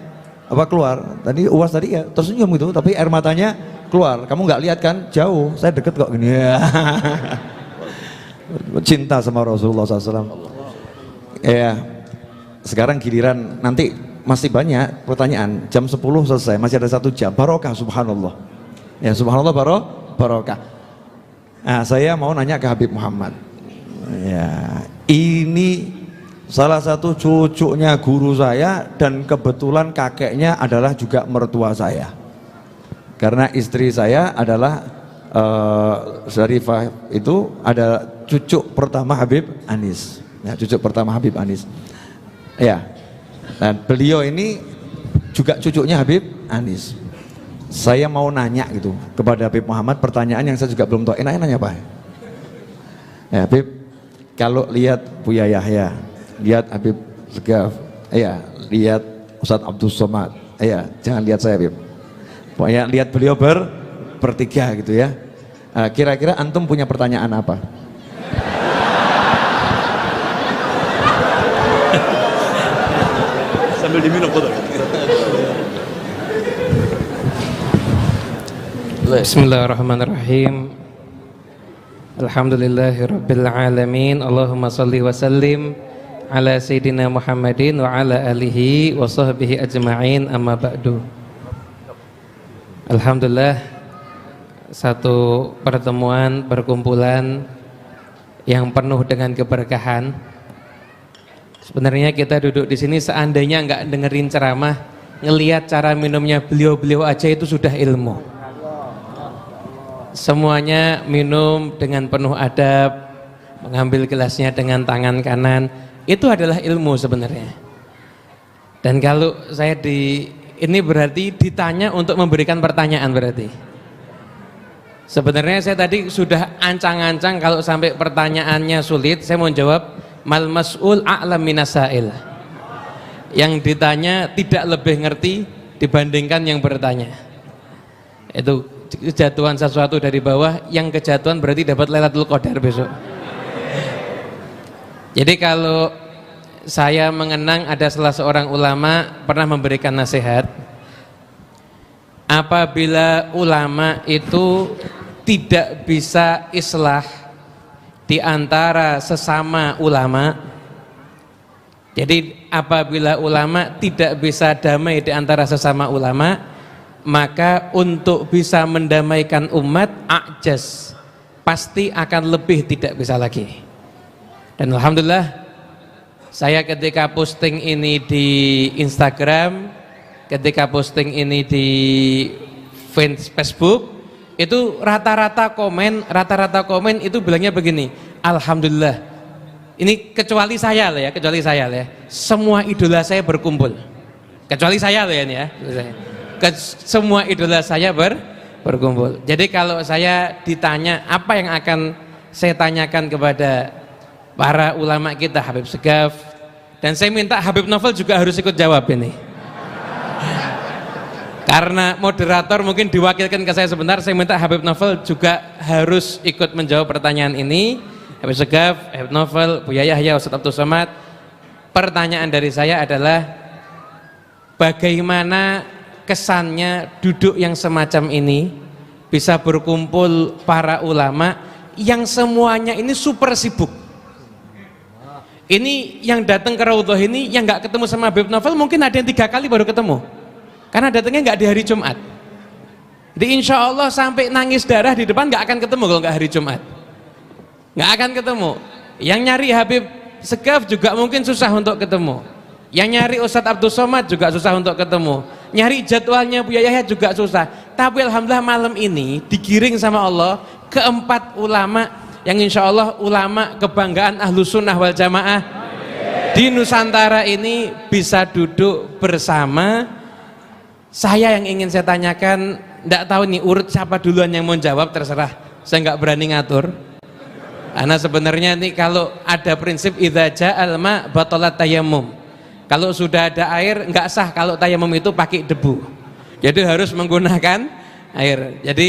apa keluar. Tadi UAS tadi ya tersenyum gitu, tapi air matanya keluar. Kamu nggak lihat kan, jauh, saya deket kok gini ya. Cinta sama Rasulullah SAW. Ya, sekarang giliran, nanti masih banyak pertanyaan. Jam 10 selesai, masih ada 1 jam. Barokah, subhanallah. Ya, subhanallah, barokah. Nah, saya mau nanya ke Habib Muhammad. Ya, ini salah satu cucunya guru saya dan kebetulan kakeknya adalah juga mertua saya. Karena istri saya adalah Syarifah itu ada cucu pertama Habib Anis. Ya, cucu pertama Habib Anis. Ya. Dan beliau ini juga cucunya Habib Anis. Saya mau nanya gitu kepada Habib Muhammad pertanyaan yang saya juga belum tahu. Enaknya nanya Pak. Ya, Habib, kalau lihat Buya Yahya, lihat Habib Segaf, ya, lihat Ustadz Abdul Somad, ya, jangan lihat saya Habib. Pokoknya lihat beliau bertiga gitu ya. Kira-kira antum punya pertanyaan apa? Sambil diminum foto. Bismillahirrahmanirrahim. Alhamdulillahirabbil alamin. Allahumma shalli wa sallim ala sayyidina Muhammadin wa ala alihi wa sahbihi ajma'in, amma ba'du. Alhamdulillah, satu pertemuan, perkumpulan yang penuh dengan keberkahan. Sebenarnya kita duduk di sini seandainya nggak dengerin ceramah, ngelihat cara minumnya beliau-beliau aja itu sudah ilmu. Semuanya minum dengan penuh adab, mengambil gelasnya dengan tangan kanan, itu adalah ilmu sebenarnya. Dan kalau saya ini berarti ditanya untuk memberikan pertanyaan berarti. Sebenarnya saya tadi sudah ancang-ancang kalau sampai pertanyaannya sulit, saya mau jawab mal mas'ul a'lam minasail. Yang ditanya tidak lebih ngerti dibandingkan yang bertanya. Itu kejatuhan sesuatu dari bawah, yang kejatuhan berarti dapat Lailatul Qadar besok. Jadi kalau saya mengenang ada salah seorang ulama pernah memberikan nasihat, apabila ulama itu tidak bisa islah di antara sesama ulama, jadi apabila ulama tidak bisa damai di antara sesama ulama, maka untuk bisa mendamaikan umat ajaz, pasti akan lebih tidak bisa lagi. Dan alhamdulillah, saya ketika posting ini di Instagram, ketika posting ini di Facebook, itu rata-rata komen itu bilangnya begini, alhamdulillah. Ini kecuali saya lah ya, semua idola saya berkumpul, kecuali saya loh ya, semua idola saya berkumpul. Jadi kalau saya ditanya apa yang akan saya tanyakan kepada para ulama kita, Habib Segaf, dan saya minta Habib Novel juga harus ikut jawab ini. Karena moderator mungkin diwakilkan ke saya sebentar, saya minta Habib Novel juga harus ikut menjawab pertanyaan ini. Habib Segaf, Habib Novel, Buya Yahya, Ustaz Abdul Somad. Pertanyaan dari saya adalah bagaimana kesannya duduk yang semacam ini, bisa berkumpul para ulama yang semuanya ini super sibuk. Ini yang datang ke Raudhah ini yang nggak ketemu sama Habib Novel mungkin ada yang 3 kali baru ketemu, karena datangnya nggak di hari Jumat. Jadi insya Allah sampai nangis darah di depan nggak akan ketemu kalau nggak hari Jumat, nggak akan ketemu. Yang nyari Habib Segaf juga mungkin susah untuk ketemu, yang nyari Ustadz Abdul Somad juga susah untuk ketemu, nyari jadwalnya Buya Yahya juga susah. Tapi alhamdulillah malam ini digiring sama Allah ke 4 ulama yang insya Allah ulama kebanggaan Ahlus Sunnah wal Jamaah di Nusantara ini bisa duduk bersama. Saya yang ingin saya tanyakan, tidak tahu nih urut siapa duluan yang mau jawab, terserah, saya nggak berani ngatur. Karena sebenarnya nih kalau ada prinsip idza ja'al ma batalat tayammum, kalau sudah ada air nggak sah kalau tayamum itu pakai debu, jadi harus menggunakan air. Jadi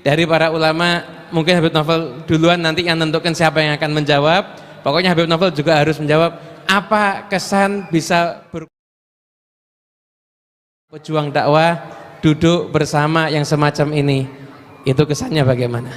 dari para ulama mungkin Habib Novel duluan nanti yang menentukan siapa yang akan menjawab. Pokoknya Habib Novel juga harus menjawab apa kesan bisa berjuang dakwah duduk bersama yang semacam ini, itu kesannya bagaimana?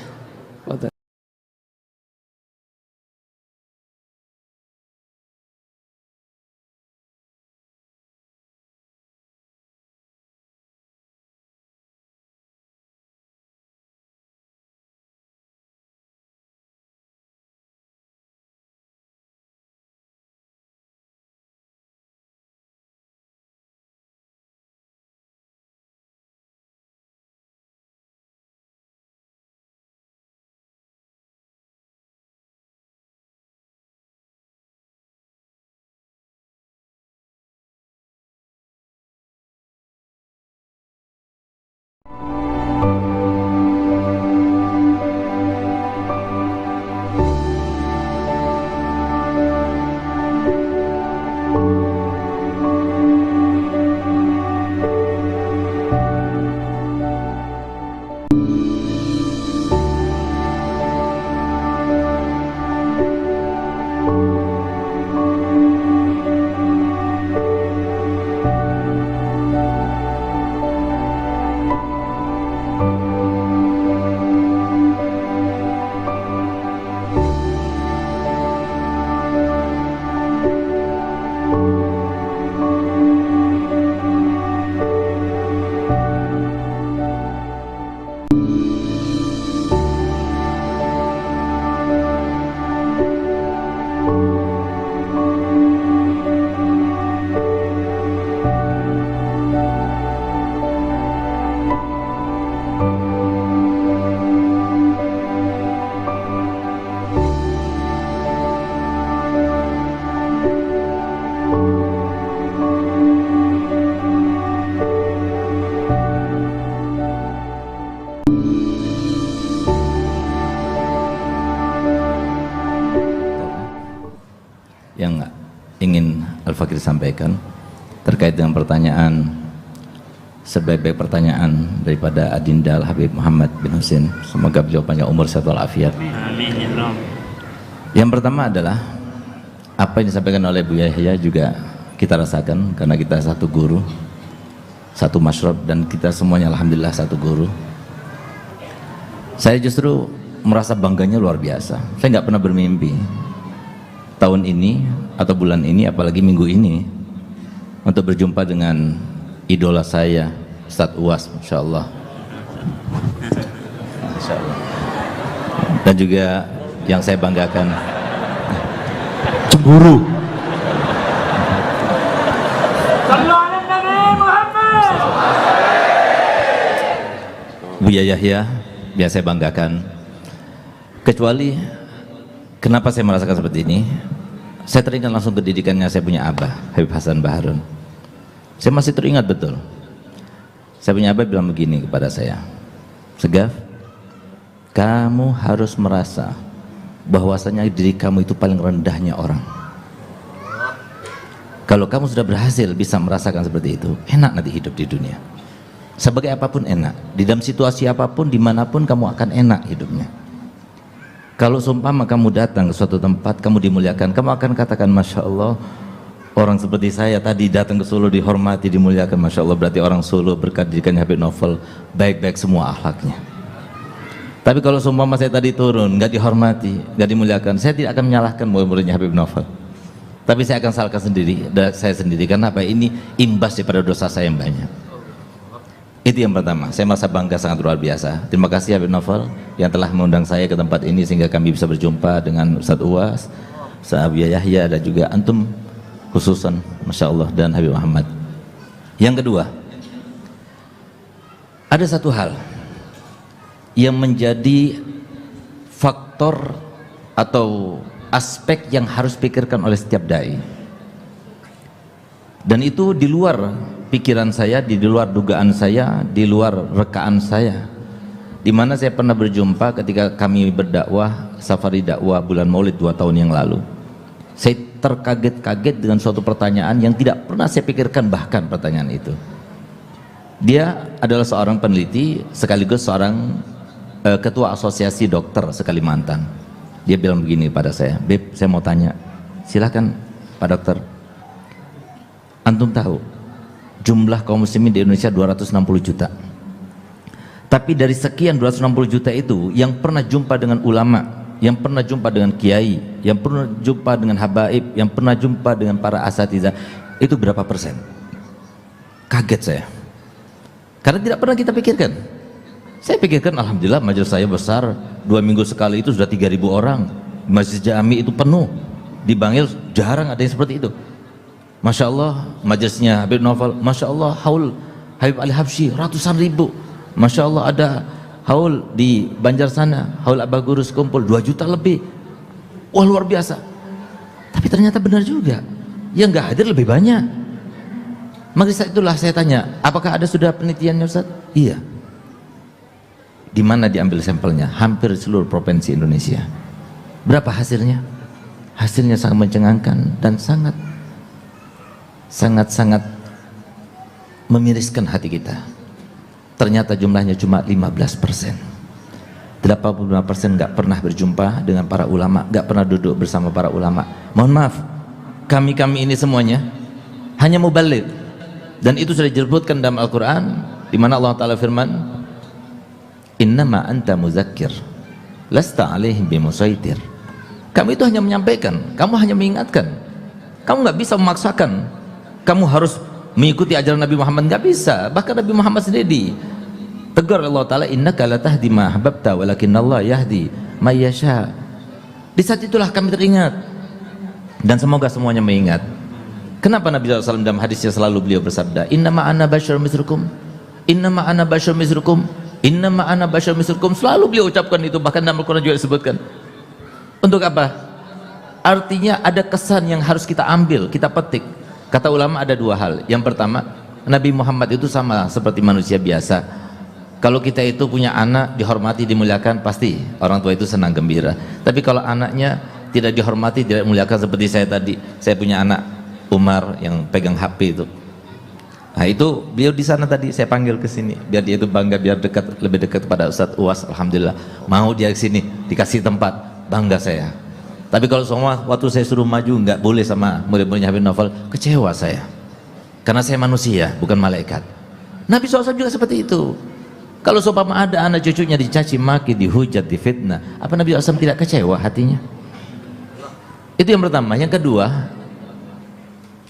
Yang ingin Al-Fakir sampaikan terkait dengan pertanyaan, sebaik-baik pertanyaan daripada Adinda Al-Habib Muhammad bin Husin, semoga beliau panjang umur sehat walafiat. Yang pertama adalah apa yang disampaikan oleh Buya Yahya juga kita rasakan, karena kita satu guru, satu masyrab, dan kita semuanya alhamdulillah satu guru. Saya justru merasa bangganya luar biasa. Saya nggak pernah bermimpi tahun ini atau bulan ini, apalagi minggu ini, untuk berjumpa dengan idola saya, Ustadz Uwas, Masya Allah. Masya Allah. Dan juga yang saya banggakan, cemburu. Buya Yahya biasa saya banggakan. Kecuali kenapa saya merasakan seperti ini, saya teringat langsung ke didikannya saya punya abah, Habib Hasan Baharun. Saya masih teringat betul. Saya punya abah bilang begini kepada saya, Segaf, kamu harus merasa bahwasanya diri kamu itu paling rendahnya orang. Kalau kamu sudah berhasil bisa merasakan seperti itu, enak nanti hidup di dunia. Sebagai apapun enak, di dalam situasi apapun, dimanapun kamu akan enak hidupnya. Kalau seumpama kamu datang ke suatu tempat, kamu dimuliakan, kamu akan katakan, Masya Allah, orang seperti saya tadi datang ke Solo dihormati, dimuliakan, Masya Allah, berarti orang Solo berkat didikannya Habib Novel, baik-baik semua akhlaknya. Tapi kalau seumpama saya tadi turun, nggak dihormati, nggak dimuliakan, saya tidak akan menyalahkan murid-muridnya Habib Novel. Tapi saya akan salahkan sendiri, saya sendiri, karena apa? Ini imbas daripada dosa saya yang banyak. Itu yang pertama, saya merasa bangga sangat luar biasa. Terima kasih Habib Novel yang telah mengundang saya ke tempat ini sehingga kami bisa berjumpa dengan Ustadz Uwas, Ustadz Abu Yahya, dan juga antum khususan, Masya Allah, dan Habib Muhammad. Yang kedua, ada satu hal yang menjadi faktor atau aspek yang harus pikirkan oleh setiap dai, dan itu di luar pikiran saya, di luar dugaan saya, di luar rekaan saya, di mana saya pernah berjumpa ketika kami berdakwah safari dakwah bulan Maulid 2 tahun yang lalu. Saya terkaget-kaget dengan suatu pertanyaan yang tidak pernah saya pikirkan, bahkan pertanyaan itu. Dia adalah seorang peneliti sekaligus seorang ketua asosiasi dokter se-Kalimantan. Dia bilang begini pada saya, Beb, saya mau tanya, silakan Pak Dokter, antum tahu jumlah kaum muslimin di Indonesia 260 juta, tapi dari sekian 260 juta itu yang pernah jumpa dengan ulama, yang pernah jumpa dengan kiai, yang pernah jumpa dengan habaib, yang pernah jumpa dengan para asatidzah, itu berapa persen? Kaget saya, karena tidak pernah kita pikirkan. Saya pikirkan alhamdulillah majelis saya besar, 2 minggu sekali itu sudah 3.000 orang, Masjid Jami itu penuh, di Bangil jarang ada yang seperti itu. Masya Allah, majelisnya Habib Novel, Masya Allah, haul Habib Ali Habsyi ratusan ribu, Masya Allah, ada haul di Banjar sana, haul Abah Gurus kumpul 2 juta lebih. Wah, luar biasa. Tapi ternyata benar juga, yang nggak hadir lebih banyak. Maka saat itulah saya tanya, apakah ada sudah penelitiannya Ustaz? Iya. Di mana diambil sampelnya? Hampir seluruh provinsi Indonesia. Berapa hasilnya? Hasilnya sangat mencengangkan dan sangat memiriskan hati kita. Ternyata jumlahnya cuma 15%. 85% nggak pernah berjumpa dengan para ulama, nggak pernah duduk bersama para ulama. Mohon maaf, kami ini semuanya hanya mubaligh, dan itu sudah disebutkan dalam Al-Quran, di mana Allah Ta'ala firman, innama anta muzakkir lasta alaihim bimusaitir. Kamu itu hanya menyampaikan, kamu hanya mengingatkan, kamu nggak bisa memaksakan kamu harus mengikuti ajaran Nabi Muhammad, nggak bisa. Bahkan Nabi Muhammad sendiri tegur Allah Ta'ala, innaka la tahdi ma ahbabta walakinnallaha yahdi may yasha. Di saat itulah kami teringat, dan semoga semuanya mengingat. Kenapa Nabi SAW dalam hadisnya selalu beliau bersabda, innama ana basyarun mislukum, innama ana basyarun mislukum, innama ana basyarun mislukum. Selalu beliau ucapkan itu, bahkan dalam Al-Quran juga disebutkan. Untuk apa? Artinya ada kesan yang harus kita ambil, kita petik. Kata ulama ada 2 hal. Yang pertama, Nabi Muhammad itu sama seperti manusia biasa. Kalau kita itu punya anak, dihormati, dimuliakan, pasti orang tua itu senang gembira. Tapi kalau anaknya tidak dihormati, tidak dimuliakan, seperti saya tadi, saya punya anak Umar yang pegang HP itu. Nah itu beliau di sana tadi, saya panggil ke sini biar dia itu bangga, biar dekat, lebih dekat kepada Ustadz Uwas. Alhamdulillah mau dia ke sini, dikasih tempat, bangga saya. Tapi kalau semua waktu saya suruh maju nggak boleh sama murid-muridnya Habib Novel, kecewa saya, karena saya manusia bukan malaikat. Nabi SAW juga seperti itu. Kalau seumpama ada anak cucunya dicaci maki, dihujat, difitnah, apa Nabi SAW tidak kecewa hatinya? Itu yang pertama. Yang kedua,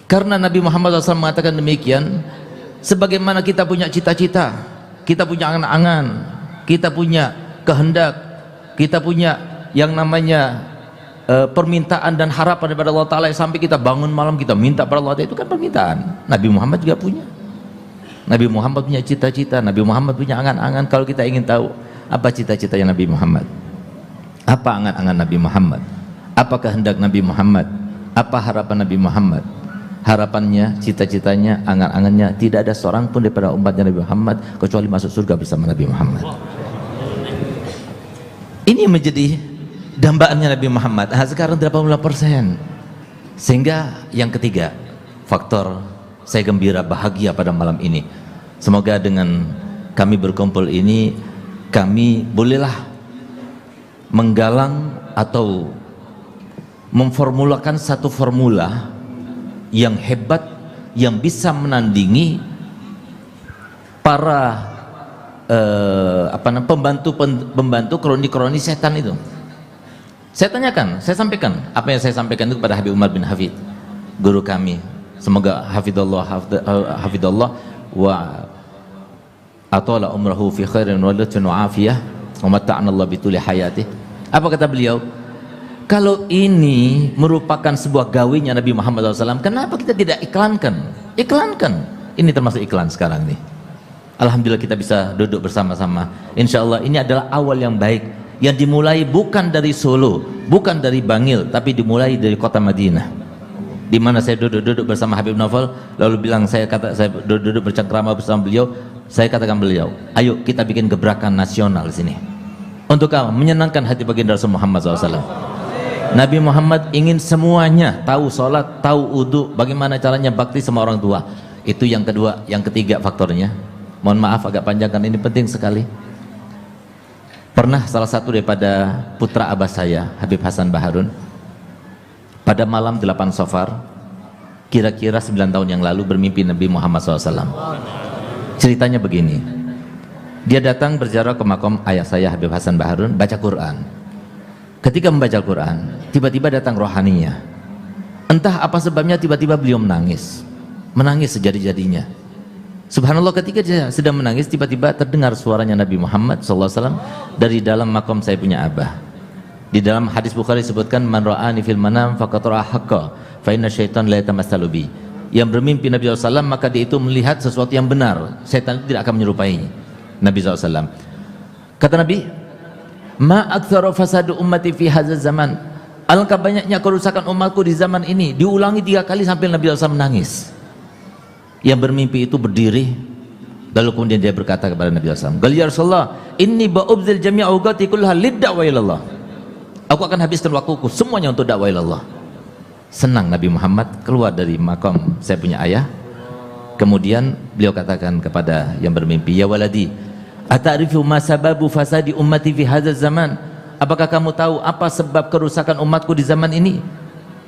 karena Nabi Muhammad SAW mengatakan demikian, sebagaimana kita punya cita-cita, kita punya angan-angan, kita punya kehendak, kita punya yang namanya permintaan dan harapan daripada Allah Ta'ala, sampai kita bangun malam kita minta pada Allah Ta'ala, itu kan permintaan. Nabi Muhammad juga punya. Nabi Muhammad punya cita-cita, Nabi Muhammad punya angan-angan. Kalau kita ingin tahu Apa cita-citanya Nabi Muhammad? Apa angan-angan Nabi Muhammad? Apa kehendak Nabi Muhammad? Apa harapan Nabi Muhammad? Harapannya, cita-citanya, angan-angannya, tidak ada seorang pun daripada umatnya Nabi Muhammad kecuali masuk surga bersama Nabi Muhammad. Ini menjadi dambaannya Nabi Muhammad. Sekarang 80%. Sehingga yang ketiga, faktor saya gembira, bahagia pada malam ini. Semoga dengan kami berkumpul ini, kami bolehlah menggalang atau memformulakan satu formula yang hebat, yang bisa menandingi para pembantu kroni-kroni setan itu. Saya tanyakan, saya sampaikan apa yang saya sampaikan itu kepada Habib Umar bin Hafid, guru kami. Semoga hafidallah wa atala umrahu fi khairin wa lutfin wa afiyah wa mata'ana Allah bituli hayatih. Apa kata beliau? Kalau ini merupakan sebuah gawinya Nabi Muhammad SAW, kenapa kita tidak iklankan? Iklankan. Ini termasuk iklan sekarang nih. Alhamdulillah kita bisa duduk bersama-sama. Insya Allah ini adalah awal yang baik, yang dimulai bukan dari Solo, bukan dari Bangil, tapi dimulai dari kota Madinah, di mana saya duduk bersama Habib Novel, lalu bilang saya duduk bercengkrama bersama beliau. Saya katakan beliau, ayo kita bikin gebrakan nasional di sini. Untuk apa? Menyenangkan hati baginda Rasul Muhammad SAW. Nabi Muhammad ingin semuanya tahu sholat, tahu wudu, bagaimana caranya bakti sama orang tua. Itu yang kedua. Yang ketiga faktornya, mohon maaf agak panjang kan ini penting sekali. Pernah salah satu daripada putra abah saya, Habib Hasan Baharun, pada malam 8 Safar, kira-kira 9 tahun yang lalu bermimpi Nabi Muhammad SAW. Ceritanya begini, dia datang berziarah ke makam ayah saya Habib Hasan Baharun, baca Quran. Ketika membaca Quran, tiba-tiba datang rohaninya. Entah apa sebabnya, tiba-tiba beliau menangis sejadi-jadinya. Subhanallah, ketika dia sedang menangis, tiba-tiba terdengar suaranya Nabi Muhammad SAW dari dalam makam saya punya abah. Di dalam hadis Bukhari disebutkan, man ra'ani fil manam faqad ra'a haqqa fa inna syaitan la yatamassalu bi. Yang bermimpi Nabi SAW, maka dia itu melihat sesuatu yang benar. Setan itu tidak akan menyerupai Nabi SAW. Kata Nabi, ma aktsara fasadu ummati fi hadzal zaman. Alangkah banyaknya kerusakan umatku di zaman ini. Diulangi 3 kali sampai Nabi SAW menangis. Yang bermimpi itu berdiri, lalu kemudian dia berkata kepada Nabi SAW, qala ya Rasulullah, inni ba'ubdzil jami'a awqati kullaha lid-da'wa ilallah. Aku akan habiskan waktuku semuanya untuk dakwah ilallah. Senang Nabi Muhammad keluar dari makam saya punya ayah. Kemudian beliau katakan kepada yang bermimpi, ya waladi, ata'rifu ma sababu fasadi ummati fi hadzal zaman? Apakah kamu tahu apa sebab kerusakan umatku di zaman ini?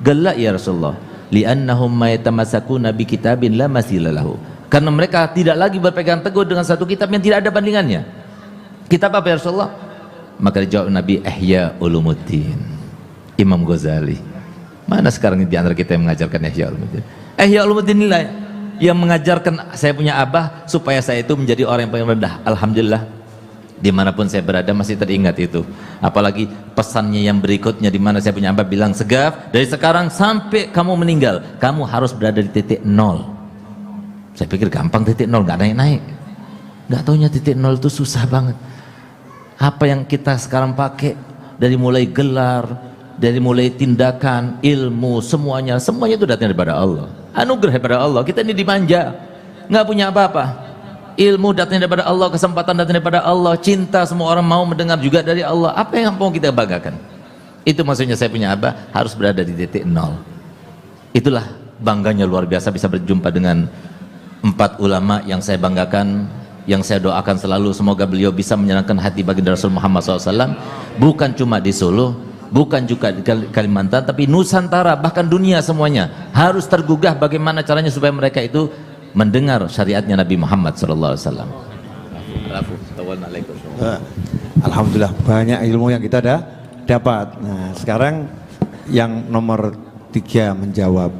Qala ya Rasulullah, li'annahum ma yatamassakuna bi kitabin la masila lahu. Karena mereka tidak lagi berpegang teguh dengan satu kitab yang tidak ada bandingannya. Kitab apa ya Rasulullah? Maka dijawab Nabi, Ihya Ulumuddin, Imam Ghazali. Mana sekarang di antara kita yang mengajarkan Ihya Ulumuddin? Ihya Ulumuddin inilah yang mengajarkan saya punya abah supaya saya itu menjadi orang yang paling rendah. Alhamdulillah, dimanapun saya berada masih teringat itu. Apalagi pesannya yang berikutnya, di mana saya punya abah bilang, Segaf, dari sekarang sampai kamu meninggal, kamu harus berada di titik 0. Saya pikir gampang titik 0, nggak naik-naik. Nggak taunya titik 0 itu susah banget. Apa yang kita sekarang pakai, dari mulai gelar, dari mulai tindakan, ilmu, semuanya itu datang daripada Allah. Anugerah daripada Allah. Kita ini dimanja, nggak punya apa-apa. Ilmu datang daripada Allah, kesempatan datang daripada Allah, cinta semua orang mau mendengar juga dari Allah. Apa yang mau kita banggakan? Itu maksudnya saya punya abah harus berada di titik 0. Itulah bangganya luar biasa bisa berjumpa dengan 4 ulama yang saya banggakan, yang saya doakan selalu semoga beliau bisa menyenangkan hati baginda Rasul Muhammad SAW, bukan cuma di Solo, bukan juga di Kalimantan, tapi Nusantara, bahkan dunia semuanya harus tergugah bagaimana caranya supaya mereka itu mendengar syariatnya Nabi Muhammad SAW. Alhamdulillah banyak ilmu yang kita dapat. Nah sekarang yang nomor 3 menjawab,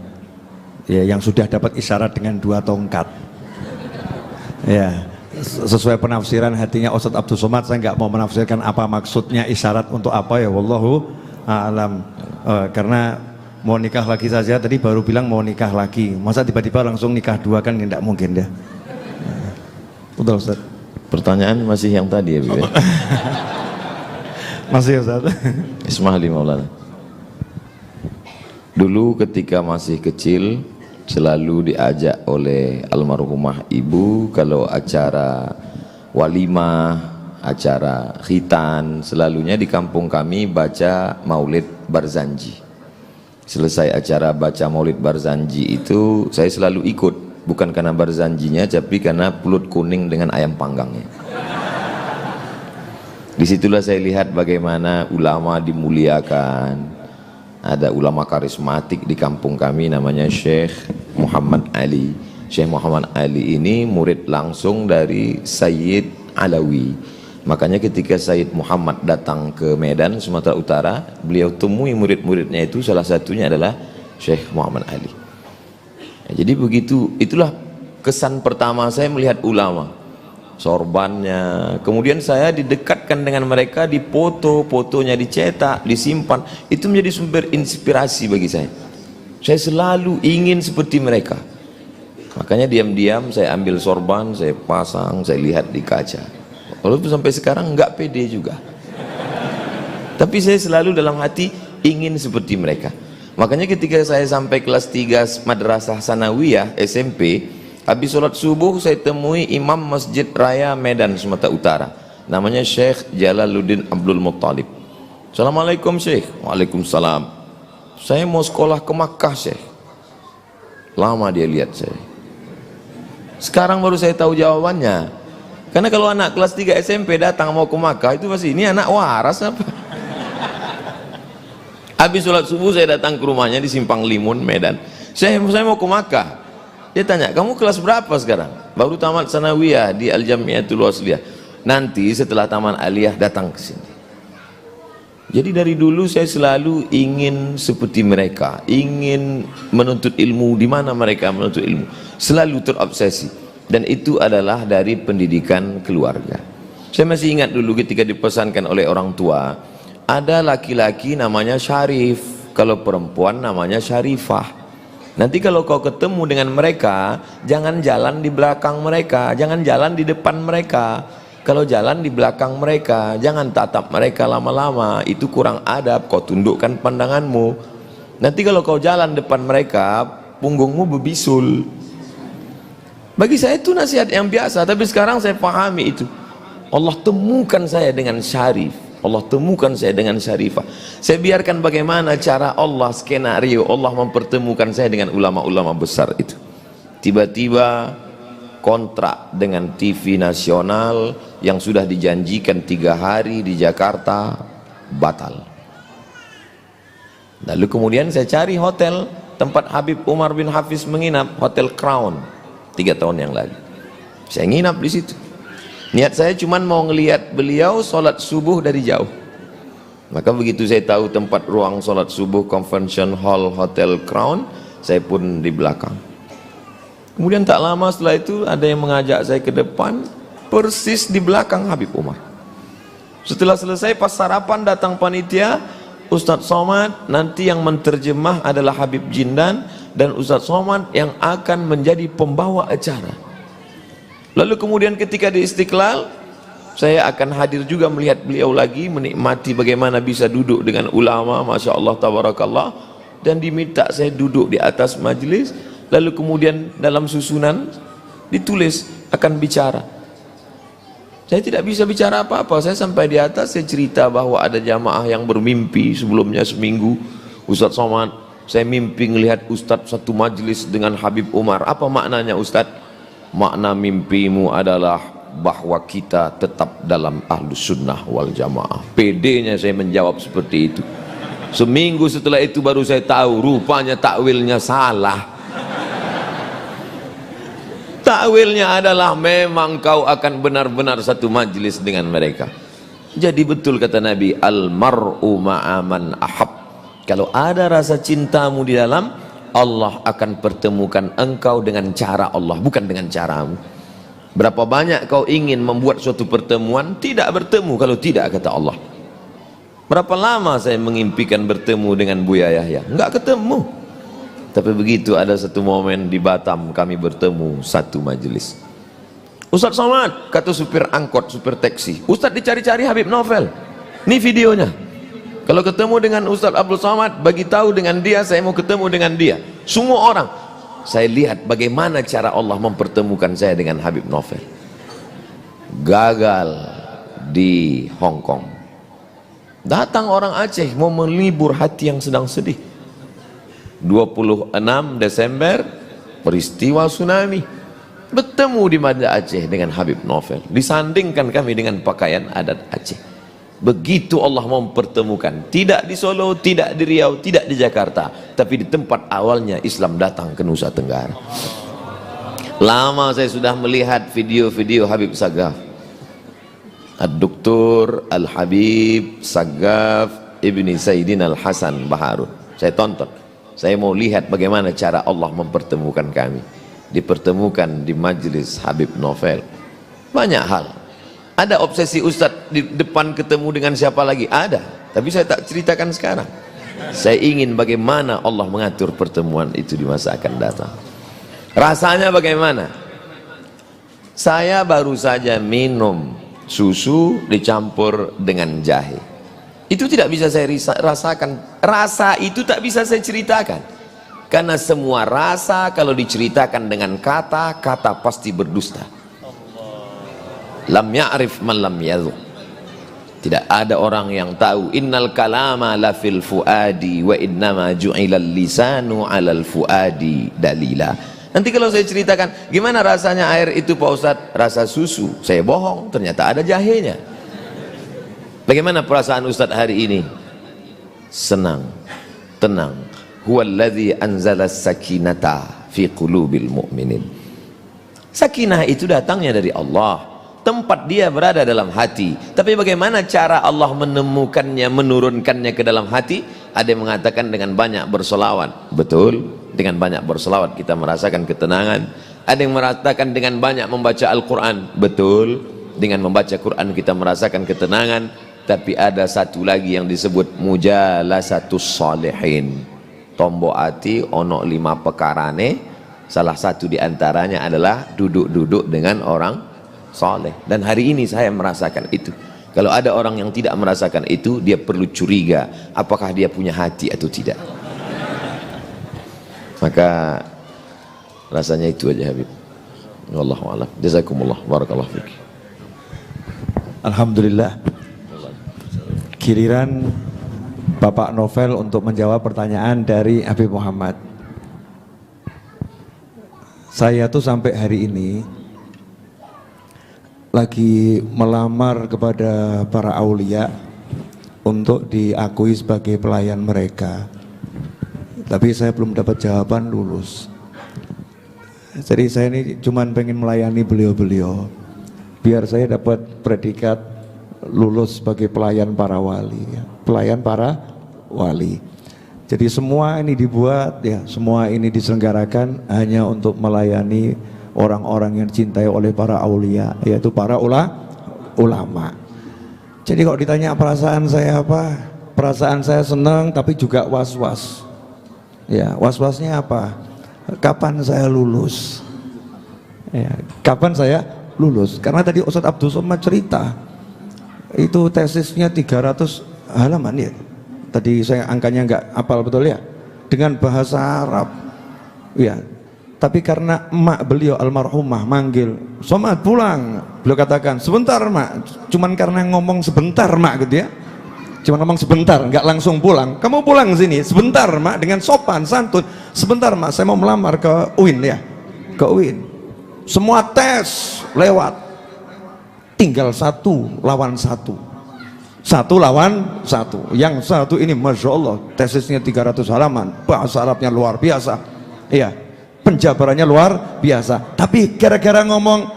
ya, yang sudah dapat isyarat dengan 2 tongkat, ya, sesuai penafsiran hatinya Ustadz Abdul Somad. Saya nggak mau menafsirkan apa maksudnya isyarat untuk apa, ya wallahu a'lam. Karena mau nikah lagi saja, tadi baru bilang mau nikah lagi, masa tiba-tiba langsung nikah 2, kan tidak mungkin ya. Betul Ustadz. Pertanyaan masih yang tadi ya, Bu? Masih Ustaz. Ismahli Maulana. Dulu ketika masih kecil selalu diajak oleh almarhumah ibu kalau acara walimah, acara khitan, selalunya di kampung kami baca Maulid Barzanji. Selesai acara baca Maulid Barzanji itu saya selalu ikut, bukan karena Barzanjinya tapi karena pulut kuning dengan ayam panggangnya. Disitulah saya lihat bagaimana ulama dimuliakan. Ada ulama karismatik di kampung kami namanya Syekh Muhammad Ali. Syekh Muhammad Ali ini murid langsung dari Sayyid Alawi. Makanya ketika Sayyid Muhammad datang ke Medan, Sumatera Utara, beliau temui murid-muridnya itu, salah satunya adalah Syekh Muhammad Ali. Jadi begitu, itulah kesan pertama saya melihat ulama. Sorbannya, kemudian saya didekatkan dengan mereka, dipoto, fotonya dicetak, disimpan, itu menjadi sumber inspirasi bagi saya. Saya selalu ingin seperti mereka. Makanya diam-diam saya ambil sorban, saya pasang, saya lihat di kaca. Walaupun sampai sekarang nggak pede juga. Tapi saya selalu dalam hati ingin seperti mereka. Makanya ketika saya sampai kelas 3 Madrasah Sanawiyah SMP, habis sholat subuh saya temui Imam Masjid Raya Medan Sumatera Utara, namanya Syekh Jalaluddin Abdul Muttalib. Assalamualaikum Syekh. Waalaikumsalam. Saya mau sekolah ke Makkah Syekh. Lama dia lihat saya. Sekarang baru saya tahu jawabannya. Karena kalau anak kelas 3 SMP datang mau ke Makkah itu pasti ini anak waras apa? Habis sholat subuh saya datang ke rumahnya di Simpang Limun Medan. Saya mau ke Makkah. Dia tanya, kamu kelas berapa sekarang? Baru tamat sanawiyah di Al-Jamiatul Wasliyah. Nanti setelah taman aliyah datang ke sini. Jadi dari dulu saya selalu ingin seperti mereka, ingin menuntut ilmu di mana mereka menuntut ilmu. Selalu terobsesi. Dan itu adalah dari pendidikan keluarga. Saya masih ingat dulu ketika dipesankan oleh orang tua, ada laki-laki namanya Syarif, kalau perempuan namanya Syarifah. Nanti kalau kau ketemu dengan mereka, jangan jalan di belakang mereka, jangan jalan di depan mereka. Kalau jalan di belakang mereka, jangan tatap mereka lama-lama, itu kurang adab, kau tundukkan pandanganmu. Nanti kalau kau jalan depan mereka, punggungmu berbisul. Bagi saya itu nasihat yang biasa, tapi sekarang saya pahami itu. Allah temukan saya dengan Syarif. Allah temukan saya dengan Syarifah. Saya biarkan bagaimana cara Allah, skenario Allah mempertemukan saya dengan ulama-ulama besar itu. Tiba-tiba kontrak dengan TV nasional yang sudah dijanjikan 3 hari di Jakarta batal. Lalu kemudian saya cari hotel tempat Habib Umar bin Hafiz menginap, Hotel Crown, 3 tahun yang lalu. Saya nginap di situ. Niat saya cuma mau ngelihat beliau sholat subuh dari jauh. Maka begitu saya tahu tempat ruang sholat subuh Convention Hall Hotel Crown, saya pun di belakang. Kemudian tak lama setelah itu ada yang mengajak saya ke depan, persis di belakang Habib Umar. Setelah selesai pas sarapan datang panitia, Ustadz Somad, nanti yang menterjemah adalah Habib Jindan, dan Ustadz Somad yang akan menjadi pembawa acara. Lalu kemudian ketika di Istiqlal, saya akan hadir juga melihat beliau lagi, menikmati bagaimana bisa duduk dengan ulama, Masya Allah, Tabarakallah, dan diminta saya duduk di atas majelis. Lalu kemudian dalam susunan ditulis akan bicara. Saya tidak bisa bicara apa-apa. Saya sampai di atas, saya cerita bahwa ada jamaah yang bermimpi sebelumnya seminggu, Ustadz Somad, saya mimpi melihat Ustadz satu majelis dengan Habib Umar. Apa maknanya Ustadz? Makna mimpimu adalah bahwa kita tetap dalam Ahlus Sunnah wal Jamaah. Pedenya saya menjawab seperti itu. Seminggu setelah itu baru saya tahu rupanya takwilnya salah. Takwilnya adalah memang kau akan benar-benar satu majelis dengan mereka. Jadi betul kata Nabi, al-mar'u ma'aman ahab. Kalau ada rasa cintamu di dalam, Allah akan pertemukan engkau dengan cara Allah, bukan dengan caramu. Berapa banyak kau ingin membuat suatu pertemuan, tidak bertemu kalau tidak kata Allah. Berapa lama saya mengimpikan bertemu dengan Buya Yahya, enggak ketemu. Tapi begitu ada satu momen di Batam kami bertemu satu majelis. Ustadz Somad, kata supir angkot, supir taksi, Ustadz dicari-cari Habib Novel. Ini videonya. Kalau ketemu dengan Ustadz Abdul Somad, bagi tahu dengan dia, saya mau ketemu dengan dia. Semua orang, saya lihat bagaimana cara Allah mempertemukan saya dengan Habib Novel. Gagal di Hong Kong. Datang orang Aceh mau melibur hati yang sedang sedih. 26 Desember, peristiwa tsunami. Bertemu di Banda Aceh dengan Habib Novel, disandingkan kami dengan pakaian adat Aceh. Begitu Allah mempertemukan, tidak di Solo, tidak di Riau, tidak di Jakarta, tapi di tempat awalnya Islam datang ke Nusa Tenggara. Lama saya sudah melihat video-video Habib Sagaf, Ad-Doktor Al-Habib Sagaf Ibni Sayyidina Al-Hasan Baharun. Saya tonton, saya mau lihat bagaimana cara Allah mempertemukan kami. Dipertemukan di majelis Habib Novel. Banyak hal. Ada obsesi Ustadz di depan ketemu dengan siapa lagi? Ada, tapi saya tak ceritakan sekarang. Saya ingin bagaimana Allah mengatur pertemuan itu di masa akan datang. Rasanya bagaimana? Saya baru saja minum susu dicampur dengan jahe. Itu tidak bisa saya rasakan. Rasa itu tak bisa saya ceritakan. Karena semua rasa kalau diceritakan dengan kata pasti berdusta. Lam ya'rif man lam yadhuq. Tidak ada orang yang tahu. Innal kalama la fil fuadi wa innama ju'ilal lisanu 'alal fuadi dalila. Nanti kalau saya ceritakan gimana rasanya air itu Pak Ustadz, rasa susu, saya bohong, ternyata ada jahenya. Bagaimana perasaan Ustadz hari ini? Senang, tenang. Huwallazi anzala sakinata fi qulubil mu'minin. Sakinah itu datangnya dari Allah, tempat dia berada dalam hati. Tapi bagaimana cara Allah menemukannya, menurunkannya ke dalam hati? Ada yang mengatakan dengan banyak bersolawat. Betul, dengan banyak bersolawat kita merasakan ketenangan. Ada yang mengatakan dengan banyak membaca Al-Quran. Betul, dengan membaca Quran kita merasakan ketenangan. Tapi ada satu lagi yang disebut mujalasatus salihin. Tombok hati ono 5 pekarane, salah satu diantaranya adalah duduk-duduk dengan orang soleh. Dan hari ini saya merasakan itu. Kalau ada orang yang tidak merasakan itu, dia perlu curiga apakah dia punya hati atau tidak. Maka rasanya itu aja Habib. Wallahu a'lam. Jazakumullah, barakallahu fiik. Alhamdulillah. Giliran Bapak Novel untuk menjawab pertanyaan dari Habib Muhammad. Saya tuh sampai hari ini lagi melamar kepada para aulia untuk diakui sebagai pelayan mereka. Tapi saya belum dapat jawaban lulus. Jadi saya ini cuman pengen melayani beliau-beliau biar saya dapat predikat lulus sebagai pelayan para wali, pelayan para wali. Jadi semua ini dibuat ya, semua ini diselenggarakan hanya untuk melayani orang-orang yang dicintai oleh para aulia, yaitu para ulama. Jadi kalau ditanya perasaan saya apa? Perasaan saya senang tapi juga was-was. Ya, was-wasnya apa? Kapan saya lulus? Ya, kapan saya lulus? Karena tadi Ustadz Abdul Somad cerita itu tesisnya 300 halaman ya. Tadi saya angkanya nggak hafal betul ya, dengan bahasa Arab ya. Tapi karena emak beliau almarhumah manggil, Somad pulang, beliau katakan sebentar mak, cuman karena ngomong sebentar mak gitu ya, cuman ngomong sebentar, nggak langsung pulang. Kamu pulang sini sebentar mak, dengan sopan santun. Sebentar mak, saya mau melamar ke UIN ya, ke UIN. Semua tes lewat, tinggal 1 lawan 1. 1 lawan 1. Yang satu ini Masya Allah tesisnya 300 halaman, bahasa Arabnya luar biasa, iya, penjabarannya luar biasa. Tapi gara-gara ngomong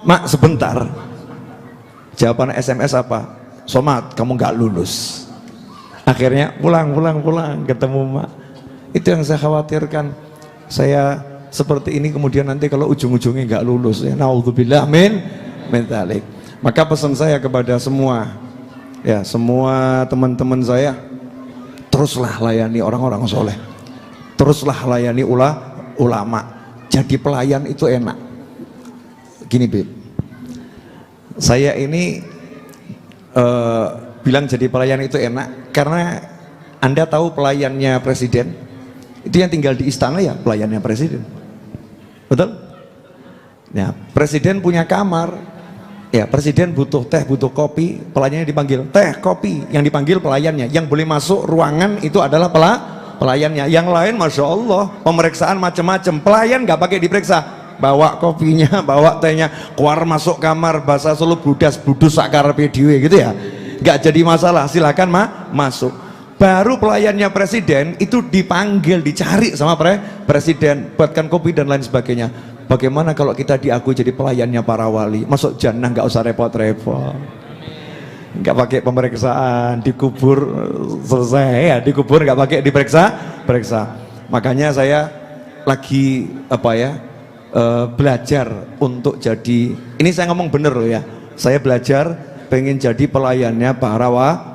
mak sebentar, jawaban SMS apa? Somad kamu nggak lulus. Akhirnya pulang ketemu mak. Itu yang saya khawatirkan. Saya seperti ini kemudian nanti kalau ujung-ujungnya nggak lulus ya, naudzubillah min dzalik. Maka pesan saya kepada semua ya, semua teman-teman saya, teruslah layani orang-orang soleh, teruslah layani ulama. Jadi pelayan itu enak. Gini Bib, Saya ini bilang jadi pelayan itu enak karena Anda tahu pelayannya presiden itu yang tinggal di istana ya pelayannya presiden, betul? Ya, presiden punya kamar, ya presiden butuh teh, butuh kopi, pelayannya dipanggil teh, kopi, yang dipanggil pelayannya, yang boleh masuk ruangan itu adalah pelayannya, yang lain masya Allah pemeriksaan macam-macam, pelayan nggak pakai diperiksa, bawa kopinya, bawa tehnya, keluar masuk kamar, bahasa Solo budas budus sakar PDW gitu ya, nggak jadi masalah, silakan masuk. Baru pelayannya presiden itu dipanggil, dicari sama presiden, buatkan kopi dan lain sebagainya. Bagaimana kalau kita diakui jadi pelayannya para wali, masuk jannah nggak usah repot-repot, nggak pakai pemeriksaan, dikubur selesai ya, dikubur nggak pakai periksa. Makanya saya lagi belajar untuk jadi, ini saya ngomong bener loh ya, saya belajar pengen jadi pelayannya para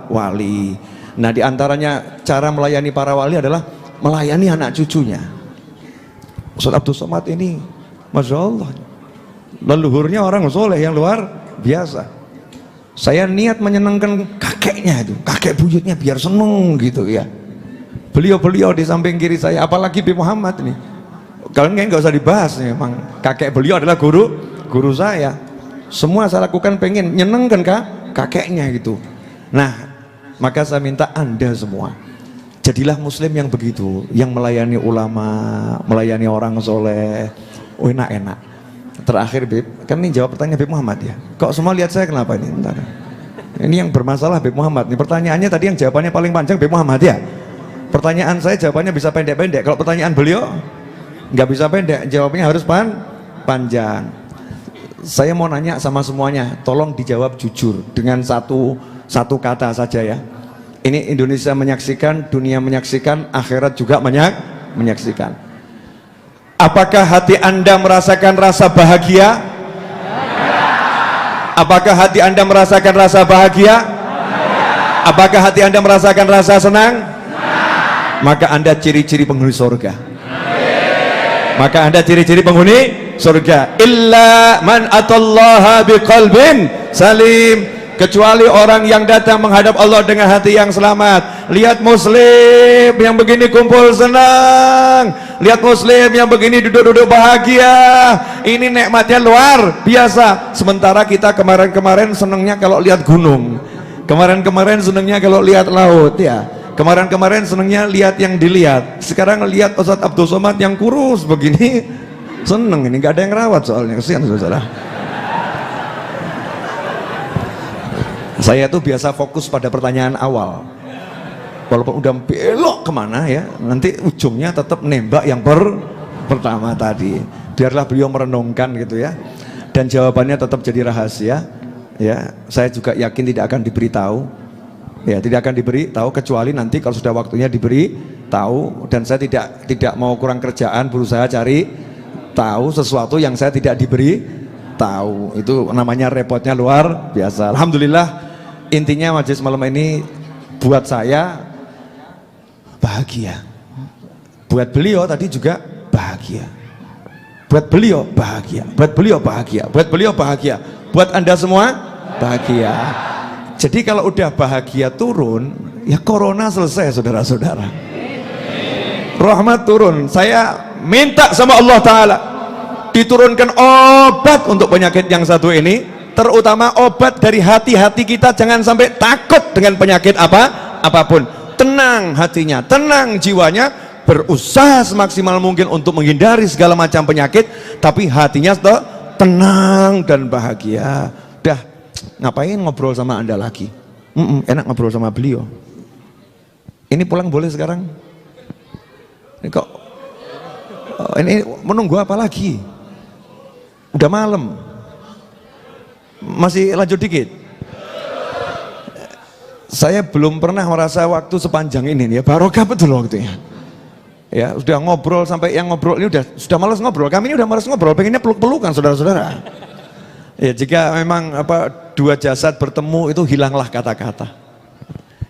wali. Nah diantaranya cara melayani para wali adalah melayani anak cucunya. Ustaz Abdul Somad ini masya Allah leluhurnya orang soleh yang luar biasa. Saya niat menyenangkan kakeknya itu, kakek buyutnya biar seneng gitu ya. Beliau di samping kiri saya, apalagi Bi Muhammad ini, kalian nggak usah dibahas nih, memang kakek beliau adalah guru saya. Semua saya lakukan pengen nyenengkan kakeknya gitu. Nah maka saya minta Anda semua jadilah muslim yang begitu, yang melayani ulama, melayani orang soleh. Enak-enak. Terakhir Beb, kan ini jawab pertanyaan Beb Muhammad ya. Kok semua lihat saya kenapa ini? Bentar. Ini yang bermasalah Beb Muhammad. Ini pertanyaannya tadi yang jawabannya paling panjang Beb Muhammad ya. Pertanyaan saya jawabannya bisa pendek-pendek. Kalau pertanyaan beliau nggak bisa pendek, jawabnya harus panjang. Saya mau nanya sama semuanya, tolong dijawab jujur dengan satu kata saja ya. Ini Indonesia menyaksikan, dunia menyaksikan, akhirat juga menyaksikan. Apakah hati Anda merasakan rasa bahagia? Apakah hati Anda merasakan rasa bahagia? Apakah hati Anda merasakan rasa senang? Maka Anda ciri-ciri penghuni surga. Maka Anda ciri-ciri penghuni surga. Illa man atallaha biqalbin salim. Kecuali orang yang datang menghadap Allah dengan hati yang selamat. Lihat muslim yang begini kumpul senang, lihat muslim yang begini duduk-duduk bahagia. Ini nikmatnya luar biasa. Sementara kita kemarin-kemarin senangnya kalau lihat gunung, kemarin-kemarin senangnya kalau lihat laut ya, kemarin-kemarin senangnya lihat yang dilihat. Sekarang lihat Ustaz Abdul Somad yang kurus begini seneng, ini nggak ada yang rawat soalnya, kesian saudara. Saya tuh biasa fokus pada pertanyaan awal, walaupun udah belok kemana ya, nanti ujungnya tetap nembak yang pertama tadi. Biarlah beliau merenungkan gitu ya, dan jawabannya tetap jadi rahasia ya. Saya juga yakin tidak akan diberitahu ya, tidak akan diberitahu kecuali nanti kalau sudah waktunya diberi tahu. Dan saya tidak mau kurang kerjaan, berusaha cari tahu sesuatu yang saya tidak diberi tahu. Itu namanya repotnya luar biasa. Alhamdulillah, intinya majelis malam ini buat saya bahagia, buat beliau tadi juga bahagia, buat beliau bahagia, buat beliau bahagia, buat beliau bahagia, buat Anda semua bahagia. Jadi kalau udah bahagia turun ya corona selesai saudara-saudara, rahmat turun. Saya minta sama Allah Ta'ala diturunkan obat untuk penyakit yang satu ini, terutama obat dari hati-hati kita. Jangan sampai takut dengan penyakit apapun. Tenang hatinya, tenang jiwanya, berusaha semaksimal mungkin untuk menghindari segala macam penyakit, tapi hatinya tenang dan bahagia. Dah, ngapain ngobrol sama Anda lagi? Enak ngobrol sama beliau. Ini pulang boleh sekarang? Ini kok ini menunggu apa lagi? Udah malam. Masih lanjut dikit. Saya belum pernah merasa waktu sepanjang ini ya, barokah betul waktunya. Ya, sudah ngobrol sampai yang ngobrol ini sudah malas ngobrol. Kami ini udah malas ngobrol, pengennya peluk-pelukan saudara-saudara. Ya, jika memang dua jasad bertemu itu hilanglah kata-kata.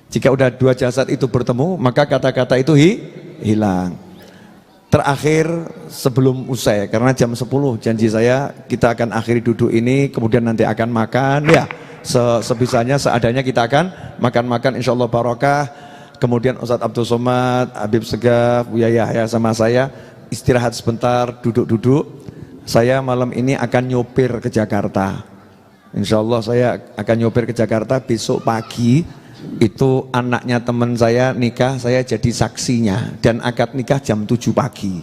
Jika udah dua jasad itu bertemu, maka kata-kata itu hilang. terakhir sebelum usai, karena jam 10 janji saya kita akan akhiri duduk ini, kemudian nanti akan makan ya, sebisanya seadanya kita akan makan-makan insyaallah barokah. Kemudian Ustadz Abdul Somad, Habib Segaf, Buya Yahya sama saya istirahat sebentar, duduk-duduk. Saya malam ini akan nyopir ke Jakarta, insyaallah saya akan nyopir ke Jakarta. Besok pagi itu anaknya teman saya nikah, saya jadi saksinya, dan akad nikah jam 7 pagi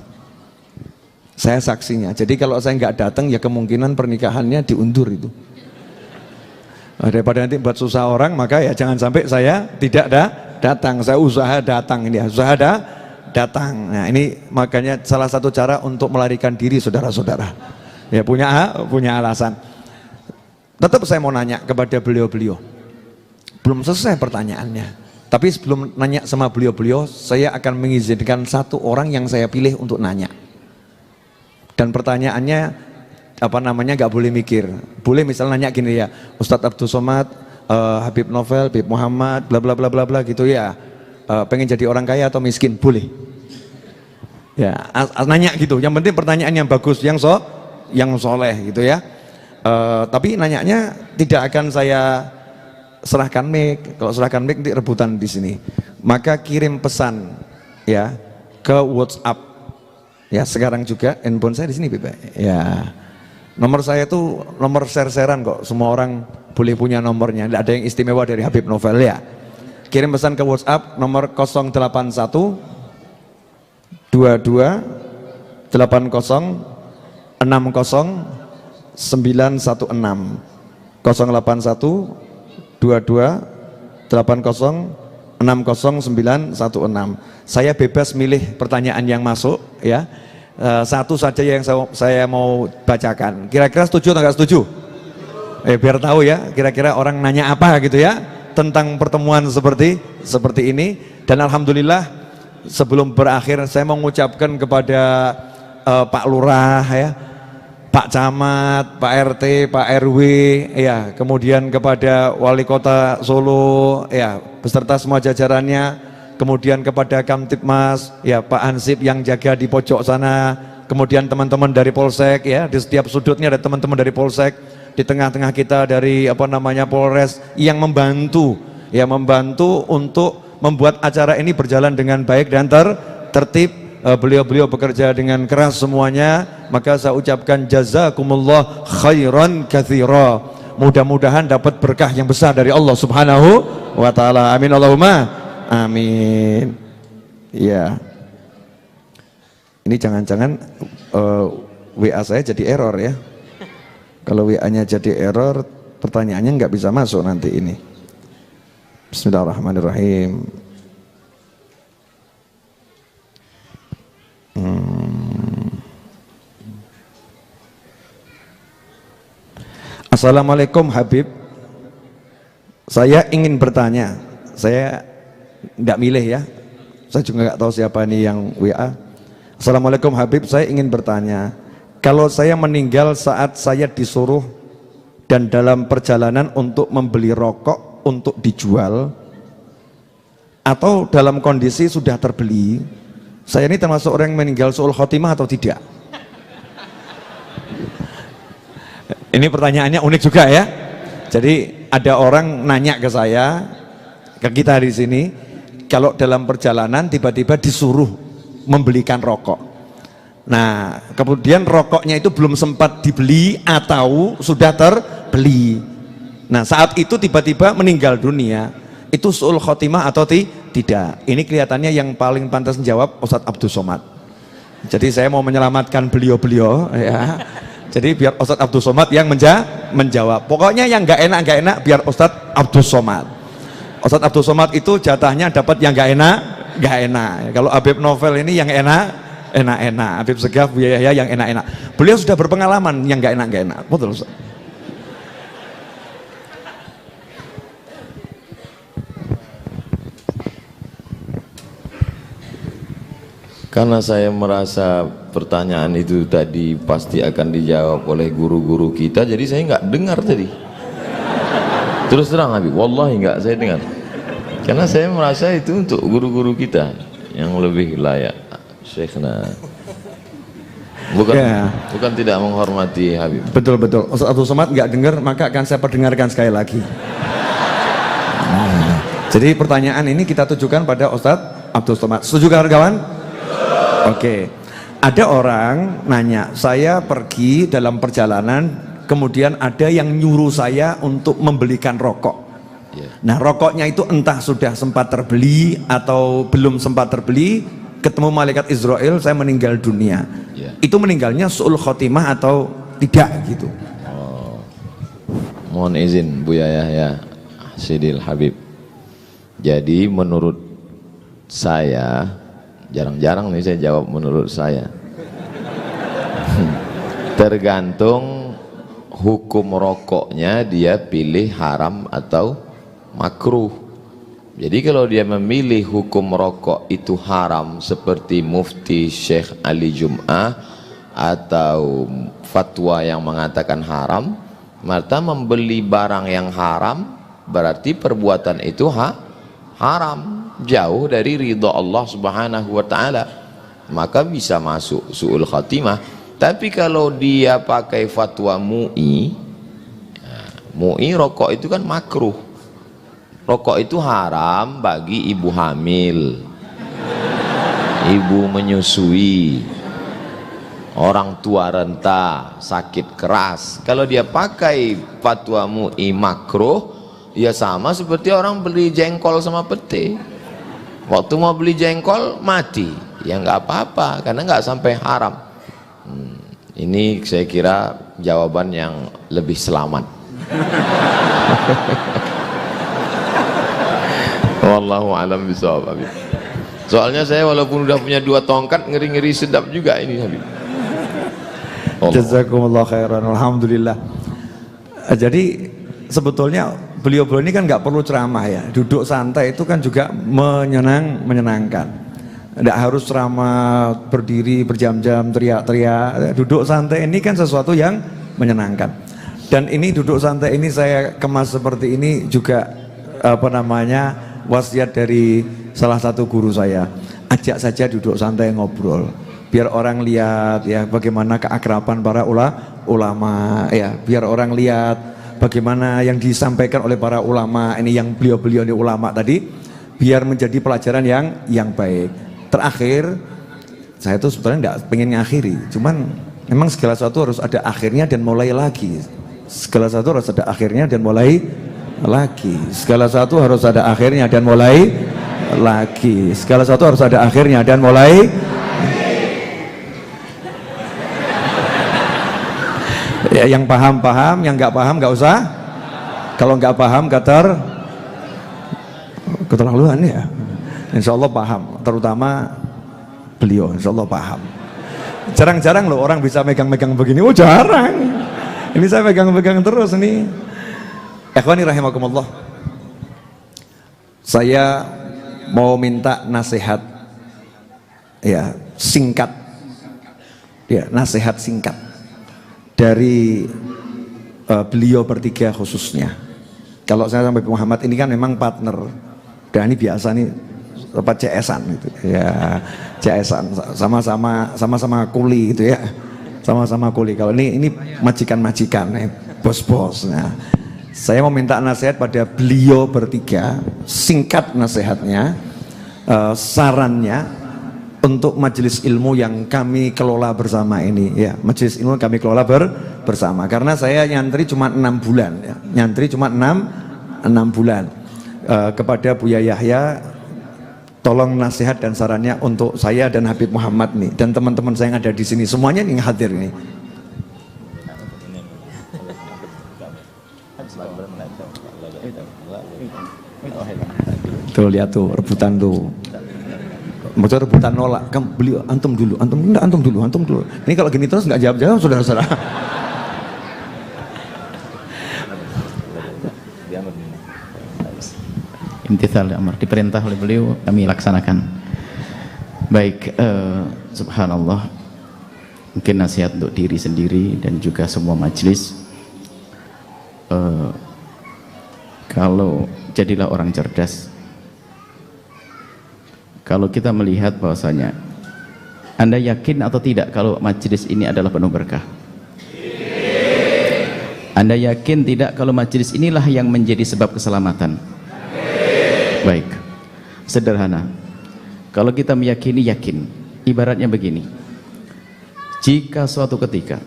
saya saksinya. Jadi kalau saya nggak datang ya kemungkinan pernikahannya diundur itu. Daripada nanti buat susah orang, maka ya jangan sampai saya tidak datang. Saya usaha datang ini ya, usaha datang. Nah ini makanya salah satu cara untuk melarikan diri saudara-saudara ya, punya alasan. Tetap saya mau nanya kepada beliau-beliau, belum selesai pertanyaannya, tapi sebelum nanya sama beliau-beliau, saya akan mengizinkan satu orang yang saya pilih untuk nanya. Dan pertanyaannya nggak boleh mikir. Boleh misalnya nanya gini ya, Ustadz Abdul Somad, Habib Novel, Habib Muhammad, bla bla bla bla bla gitu ya, pengen jadi orang kaya atau miskin? Boleh. Ya, nanya gitu. Yang penting pertanyaan yang bagus, yang soleh gitu ya. Tapi nanyanya tidak akan saya serahkan mic. Kalau serahkan mic nanti rebutan di sini. Maka kirim pesan ya ke WhatsApp. Ya sekarang juga handphone saya di sini, Bapak. Ya. Nomor saya itu nomor share-sharean kok. Semua orang boleh punya nomornya. Tidak ada yang istimewa dari Habib Novel ya. Kirim pesan ke WhatsApp nomor 081 22 80 60 916 081 22 80 60 916. Saya bebas milih pertanyaan yang masuk ya. Satu saja yang saya mau bacakan. Kira-kira setuju atau nggak setuju? Biar tahu ya kira-kira orang nanya apa gitu ya tentang pertemuan seperti ini. Dan alhamdulillah sebelum berakhir saya mau mengucapkan kepada Pak Lurah ya, Pak Camat, Pak RT, Pak RW, ya, kemudian kepada Wali Kota Solo, ya, beserta semua jajarannya, kemudian kepada Kamtibmas, ya, Pak Hansip yang jaga di pojok sana, kemudian teman-teman dari Polsek, ya, di setiap sudutnya ada teman-teman dari Polsek, di tengah-tengah kita dari Polres yang membantu, ya, membantu untuk membuat acara ini berjalan dengan baik dan tertib. Beliau-beliau bekerja dengan keras semuanya, maka saya ucapkan jazakumullah khairan katsira. Mudah-mudahan dapat berkah yang besar dari Allah Subhanahu wa taala. Amin Allahumma amin. Ya. Ini jangan-jangan WA saya jadi error ya. Kalau WA-nya jadi error, pertanyaannya nggak bisa masuk nanti ini. Bismillahirrahmanirrahim. Assalamualaikum Habib, saya ingin bertanya, saya tidak milih ya, saya juga nggak tahu siapa ini yang WA. Assalamualaikum Habib, saya ingin bertanya, kalau saya meninggal saat saya disuruh dan dalam perjalanan untuk membeli rokok untuk dijual, atau dalam kondisi sudah terbeli, saya ini termasuk orang yang meninggal su'ul khotimah atau tidak? Ini pertanyaannya unik juga ya. Jadi ada orang nanya ke saya, ke kita di sini, kalau dalam perjalanan tiba-tiba disuruh membelikan rokok. Nah, kemudian rokoknya itu belum sempat dibeli atau sudah terbeli. Nah, saat itu tiba-tiba meninggal dunia. Itu su'ul khotimah atau tidak? Ini kelihatannya yang paling pantas menjawab Ustadz Abdul Somad. Jadi saya mau menyelamatkan beliau-beliau ya. Jadi biar Ustadz Abdul Somad yang menjawab. Pokoknya yang nggak enak biar Ustadz Abdul Somad. Ustadz Abdul Somad itu jatahnya dapat yang nggak enak. Kalau Habib Novel ini yang enak. Habib Segaf, Buya Yahya yang enak. Beliau sudah berpengalaman yang nggak enak. Betul Ustaz. Karena saya merasa pertanyaan itu tadi pasti akan dijawab oleh guru-guru kita, jadi saya nggak dengar tadi. Terus terang Habib, wallahi nggak saya dengar. Karena saya merasa itu untuk guru-guru kita yang lebih layak. Syekhna. Bukan, Ya. bukan tidak menghormati Habib. Betul betul. Ustaz Abdul Somad nggak dengar, maka akan saya perdengarkan sekali lagi. Nah, jadi pertanyaan ini kita tujukan pada Ustaz Abdul Somad. Setuju kawan-kawan? Oke. Ada orang nanya, saya pergi dalam perjalanan, kemudian ada yang nyuruh saya untuk membelikan rokok. Nah, rokoknya itu entah sudah sempat terbeli atau belum sempat terbeli, ketemu malaikat Israel, saya meninggal dunia. Itu meninggalnya su'ul khotimah atau tidak gitu. Mohon izin Buya Yahya Sidil Habib. Jadi menurut saya, jarang-jarang nih saya jawab menurut saya. Tergantung hukum rokoknya, dia pilih haram atau makruh. Jadi kalau dia memilih hukum rokok itu haram seperti Mufti Syekh Ali Jum'ah atau fatwa yang mengatakan haram, maka membeli barang yang haram berarti perbuatan itu haram, jauh dari ridha Allah Subhanahu wa taala, maka bisa masuk su'ul khatimah. Tapi kalau dia pakai fatwa MUI, MUI rokok itu kan makruh. Rokok itu haram bagi ibu hamil, ibu menyusui, orang tua renta, sakit keras. Kalau dia pakai fatwa MUI makruh, ya sama seperti orang beli jengkol sama pete. Waktu mau beli jengkol mati, ya nggak apa-apa karena nggak sampai haram. Ini saya kira jawaban yang lebih selamat. Wallahu alam bisawab, Habib. Soalnya saya walaupun udah punya 2 tongkat, ngeri-ngeri sedap juga ini, Habib. Jazakumullah khairan, alhamdulillah. Jadi sebetulnya beliau-beliau ini kan nggak perlu ceramah ya, duduk santai itu kan juga menyenangkan. Tidak harus ceramah berdiri berjam-jam teriak-teriak, duduk santai ini kan sesuatu yang menyenangkan. Dan ini duduk santai ini saya kemas seperti ini juga wasiat dari salah satu guru saya, ajak saja duduk santai ngobrol, biar orang lihat ya bagaimana keakraban para ulama ya, biar orang lihat bagaimana yang disampaikan oleh para ulama ini, yang beliau-beliau ini ulama tadi, biar menjadi pelajaran yang baik. Terakhir, saya tuh sebetulnya tidak pengen ngakhiri, cuman memang segala sesuatu harus ada akhirnya dan mulai lagi. Segala sesuatu harus ada akhirnya dan mulai lagi. Segala sesuatu harus ada akhirnya dan mulai lagi. Segala sesuatu harus ada akhirnya dan mulai. Ya, yang paham, yang nggak paham nggak usah. Kalau nggak paham keterlaluan ya. Insya Allah paham, terutama beliau. Insya Allah paham. Jarang-jarang loh orang bisa megang-megang begini. Oh jarang. Ini saya pegang-pegang terus nih. Ikhwani rahimakumullah, saya mau minta nasihat ya singkat, ya nasihat singkat dari beliau bertiga khususnya. Kalau saya sampai Muhammad ini kan memang partner, dan ini biasa nih CS-an gitu ya, CS-an sama-sama kuli gitu ya, sama-sama kuli. Kalau ini majikan-majikan, bos-bos. Nah, saya mau minta nasihat pada beliau bertiga, singkat nasihatnya, sarannya untuk majelis ilmu yang kami kelola bersama ini ya, majelis ilmu kami kelola bersama. Karena saya nyantri cuma 6 bulan ya, nyantri cuma 6 bulan. Kepada Buya Yahya, tolong nasihat dan sarannya untuk saya dan Habib Muhammad nih, dan teman-teman saya yang ada di sini semuanya nih hadir nih. Tuh lihat tuh rebutan tuh, maksudnya rebutan nolak. Kamu beli antum dulu. Ini kalau gini terus nggak jawab saudara-saudara. Imtithal amr, diperintah oleh beliau kami laksanakan. Baik, subhanallah, mungkin nasihat untuk diri sendiri dan juga semua majelis. Kalau jadilah orang cerdas. Kalau kita melihat bahwasanya Anda yakin atau tidak kalau majelis ini adalah penuh berkah? Anda yakin tidak kalau majelis inilah yang menjadi sebab keselamatan? Baik, sederhana. Kalau kita meyakini, yakin. Ibaratnya begini, jika suatu ketika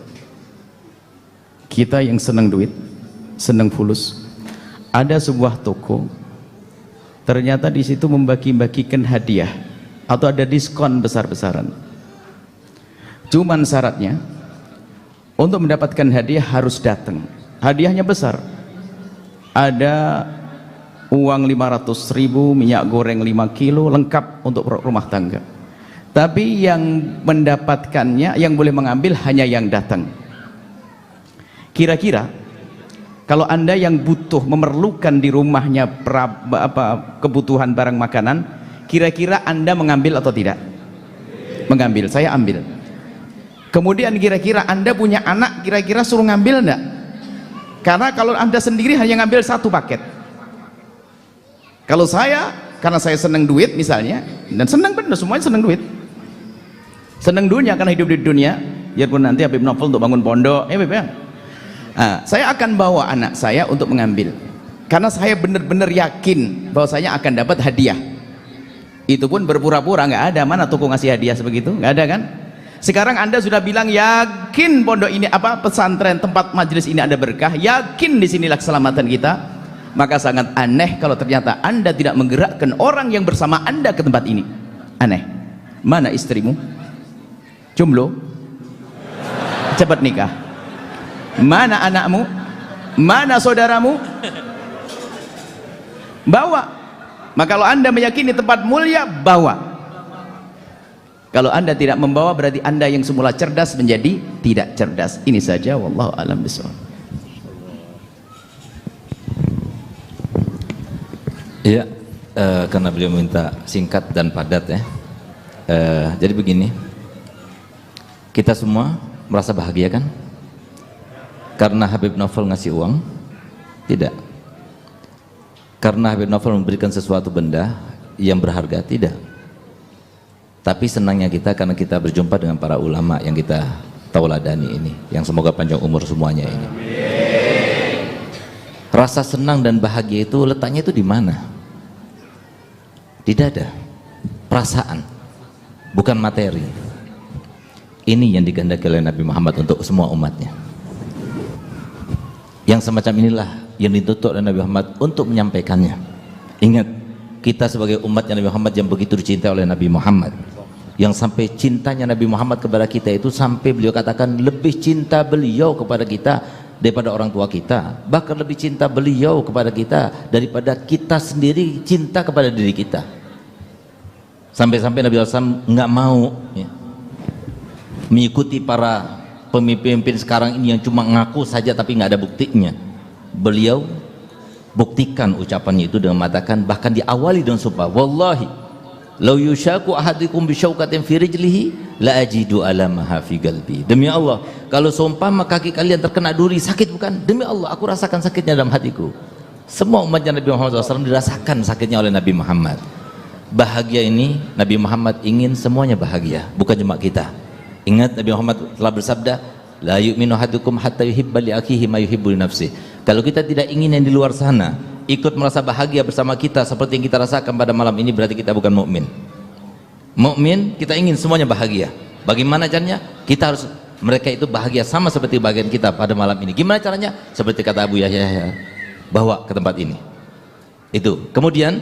kita yang senang duit, senang fulus, ada sebuah toko, ternyata di situ membagi-bagikan hadiah atau ada diskon besar-besaran. Cuman syaratnya untuk mendapatkan hadiah harus datang. Hadiahnya besar. Ada uang 500.000, minyak goreng 5 kilo, lengkap untuk rumah tangga. Tapi yang mendapatkannya, yang boleh mengambil hanya yang datang. Kira-kira kalau Anda yang butuh, memerlukan di rumahnya kebutuhan barang makanan, kira-kira Anda mengambil atau tidak? Mengambil, saya ambil. Kemudian kira-kira Anda punya anak, kira-kira suruh ngambil enggak? Karena kalau Anda sendiri hanya ngambil satu paket. Kalau saya, karena saya senang duit misalnya, dan senang benar, semuanya senang duit, senang dunia karena hidup di dunia, biarpun nanti Habib Novel untuk bangun pondok, saya akan bawa anak saya untuk mengambil, karena saya benar-benar yakin bahwa saya akan dapat hadiah. Itu pun berpura-pura, nggak ada. Mana toko ngasih hadiah sebegitu? Nggak ada kan? Sekarang Anda sudah bilang yakin pondok ini, pesantren tempat majelis ini ada berkah, yakin disinilah keselamatan kita. Maka sangat aneh kalau ternyata Anda tidak menggerakkan orang yang bersama Anda ke tempat ini. Aneh. Mana istrimu? Jomblo? Cepat nikah. Mana anakmu? Mana saudaramu? Bawa. Maka kalau Anda meyakini tempat mulia, bawa. Kalau Anda tidak membawa, berarti Anda yang semula cerdas menjadi tidak cerdas. Ini saja, wallahu a'lam bishawab. Iya, karena beliau minta singkat dan padat ya. Jadi begini, kita semua merasa bahagia kan? Karena Habib Novel ngasih uang? Tidak. Karena Habib Novel memberikan sesuatu benda yang berharga? Tidak. Tapi senangnya kita karena kita berjumpa dengan para ulama yang kita tauladani ini, yang semoga panjang umur semuanya ini. Rasa senang dan bahagia itu letaknya itu di mana? Di dada, perasaan, bukan materi. Ini yang digandaki oleh Nabi Muhammad untuk semua umatnya. Yang semacam inilah yang dituntut oleh Nabi Muhammad untuk menyampaikannya. Ingat, kita sebagai umatnya Nabi Muhammad yang begitu dicintai oleh Nabi Muhammad, yang sampai cintanya Nabi Muhammad kepada kita itu sampai beliau katakan lebih cinta beliau kepada kita daripada orang tua kita, bahkan lebih cinta beliau kepada kita daripada kita sendiri cinta kepada diri kita. Sampai-sampai Nabi SAW nggak mau ya, mengikuti para pemimpin sekarang ini yang cuma ngaku saja tapi nggak ada buktinya. Beliau buktikan ucapannya itu dengan mengatakan, bahkan diawali dengan sumpah, wallahi lau yushaku ahadukum bisyaukatin fi rijlihi la ajidu alamaha fi qalbi. Demi Allah, kalau seumpama kaki kalian terkena duri, sakit bukan? Demi Allah, aku rasakan sakitnya dalam hatiku. Semua umatnya Nabi Muhammad SAW dirasakan sakitnya oleh Nabi Muhammad. Bahagia ini Nabi Muhammad ingin semuanya bahagia, bukan cuma kita. Ingat, Nabi Muhammad telah bersabda, la yu'minu ahadukum hatta yuhibba li akhihi ma yuhibbu li nafsihi. Kalau kita tidak ingin yang di luar sana ikut merasa bahagia bersama kita seperti yang kita rasakan pada malam ini, berarti kita bukan mukmin. Mukmin kita ingin semuanya bahagia. Bagaimana caranya? Kita harus mereka itu bahagia sama seperti bagian kita pada malam ini. Gimana caranya? Seperti kata Abu Yahya, bawa ke tempat ini. Itu. Kemudian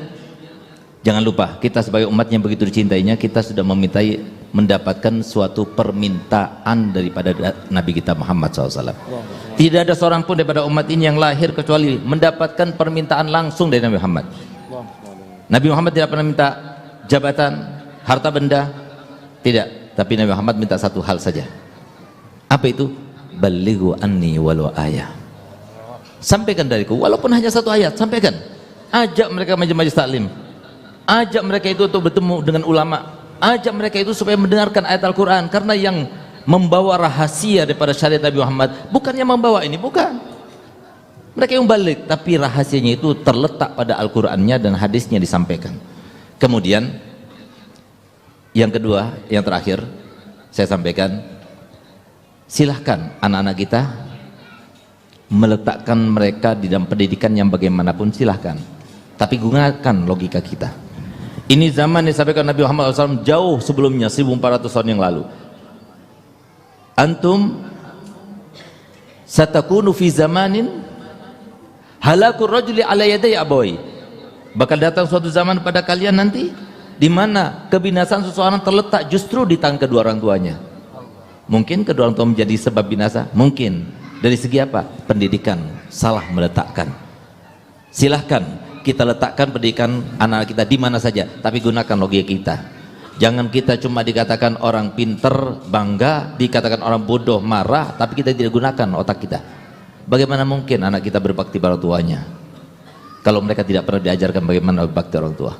jangan lupa, kita sebagai umat yang begitu dicintainya, kita sudah memintai mendapatkan suatu permintaan daripada Nabi kita Muhammad SAW. Tidak ada seorang pun daripada umat ini yang lahir kecuali mendapatkan permintaan langsung dari Nabi Muhammad. Nabi Muhammad tidak pernah minta jabatan, harta benda, tidak. Tapi Nabi Muhammad minta satu hal saja. Apa itu? Balighu anni walau ayah. Sampaikan dariku, walaupun hanya satu ayat, sampaikan. Ajak mereka majelis taklim, ajak mereka itu untuk bertemu dengan ulama, ajak mereka itu supaya mendengarkan ayat Al-Quran. Karena yang membawa rahasia daripada syariat Nabi Muhammad bukannya membawa ini, bukan mereka yang balik, tapi rahasianya itu terletak pada Al-Qurannya dan hadisnya disampaikan. Kemudian yang kedua, yang terakhir, saya sampaikan, silahkan anak-anak kita meletakkan mereka di dalam pendidikan yang bagaimanapun, silahkan, tapi gunakan logika kita. Ini zaman yang disampaikan Nabi Muhammad SAW jauh sebelumnya, 1400 tahun yang lalu. Antum satakunu fi zamanin halakur rajuli ala yaday abawai, bakal datang suatu zaman pada kalian nanti di mana kebinasaan seseorang terletak justru di tangan kedua orang tuanya. Mungkin kedua orang tua menjadi sebab binasa, mungkin. Dari segi apa? Pendidikan salah meletakkan. Silahkan kita letakkan pendidikan anak kita di mana saja, tapi gunakan logika kita. Jangan kita cuma dikatakan orang pinter bangga, dikatakan orang bodoh marah, tapi kita tidak gunakan otak kita. Bagaimana mungkin anak kita berbakti pada orang tuanya kalau mereka tidak pernah diajarkan bagaimana berbakti orang tua?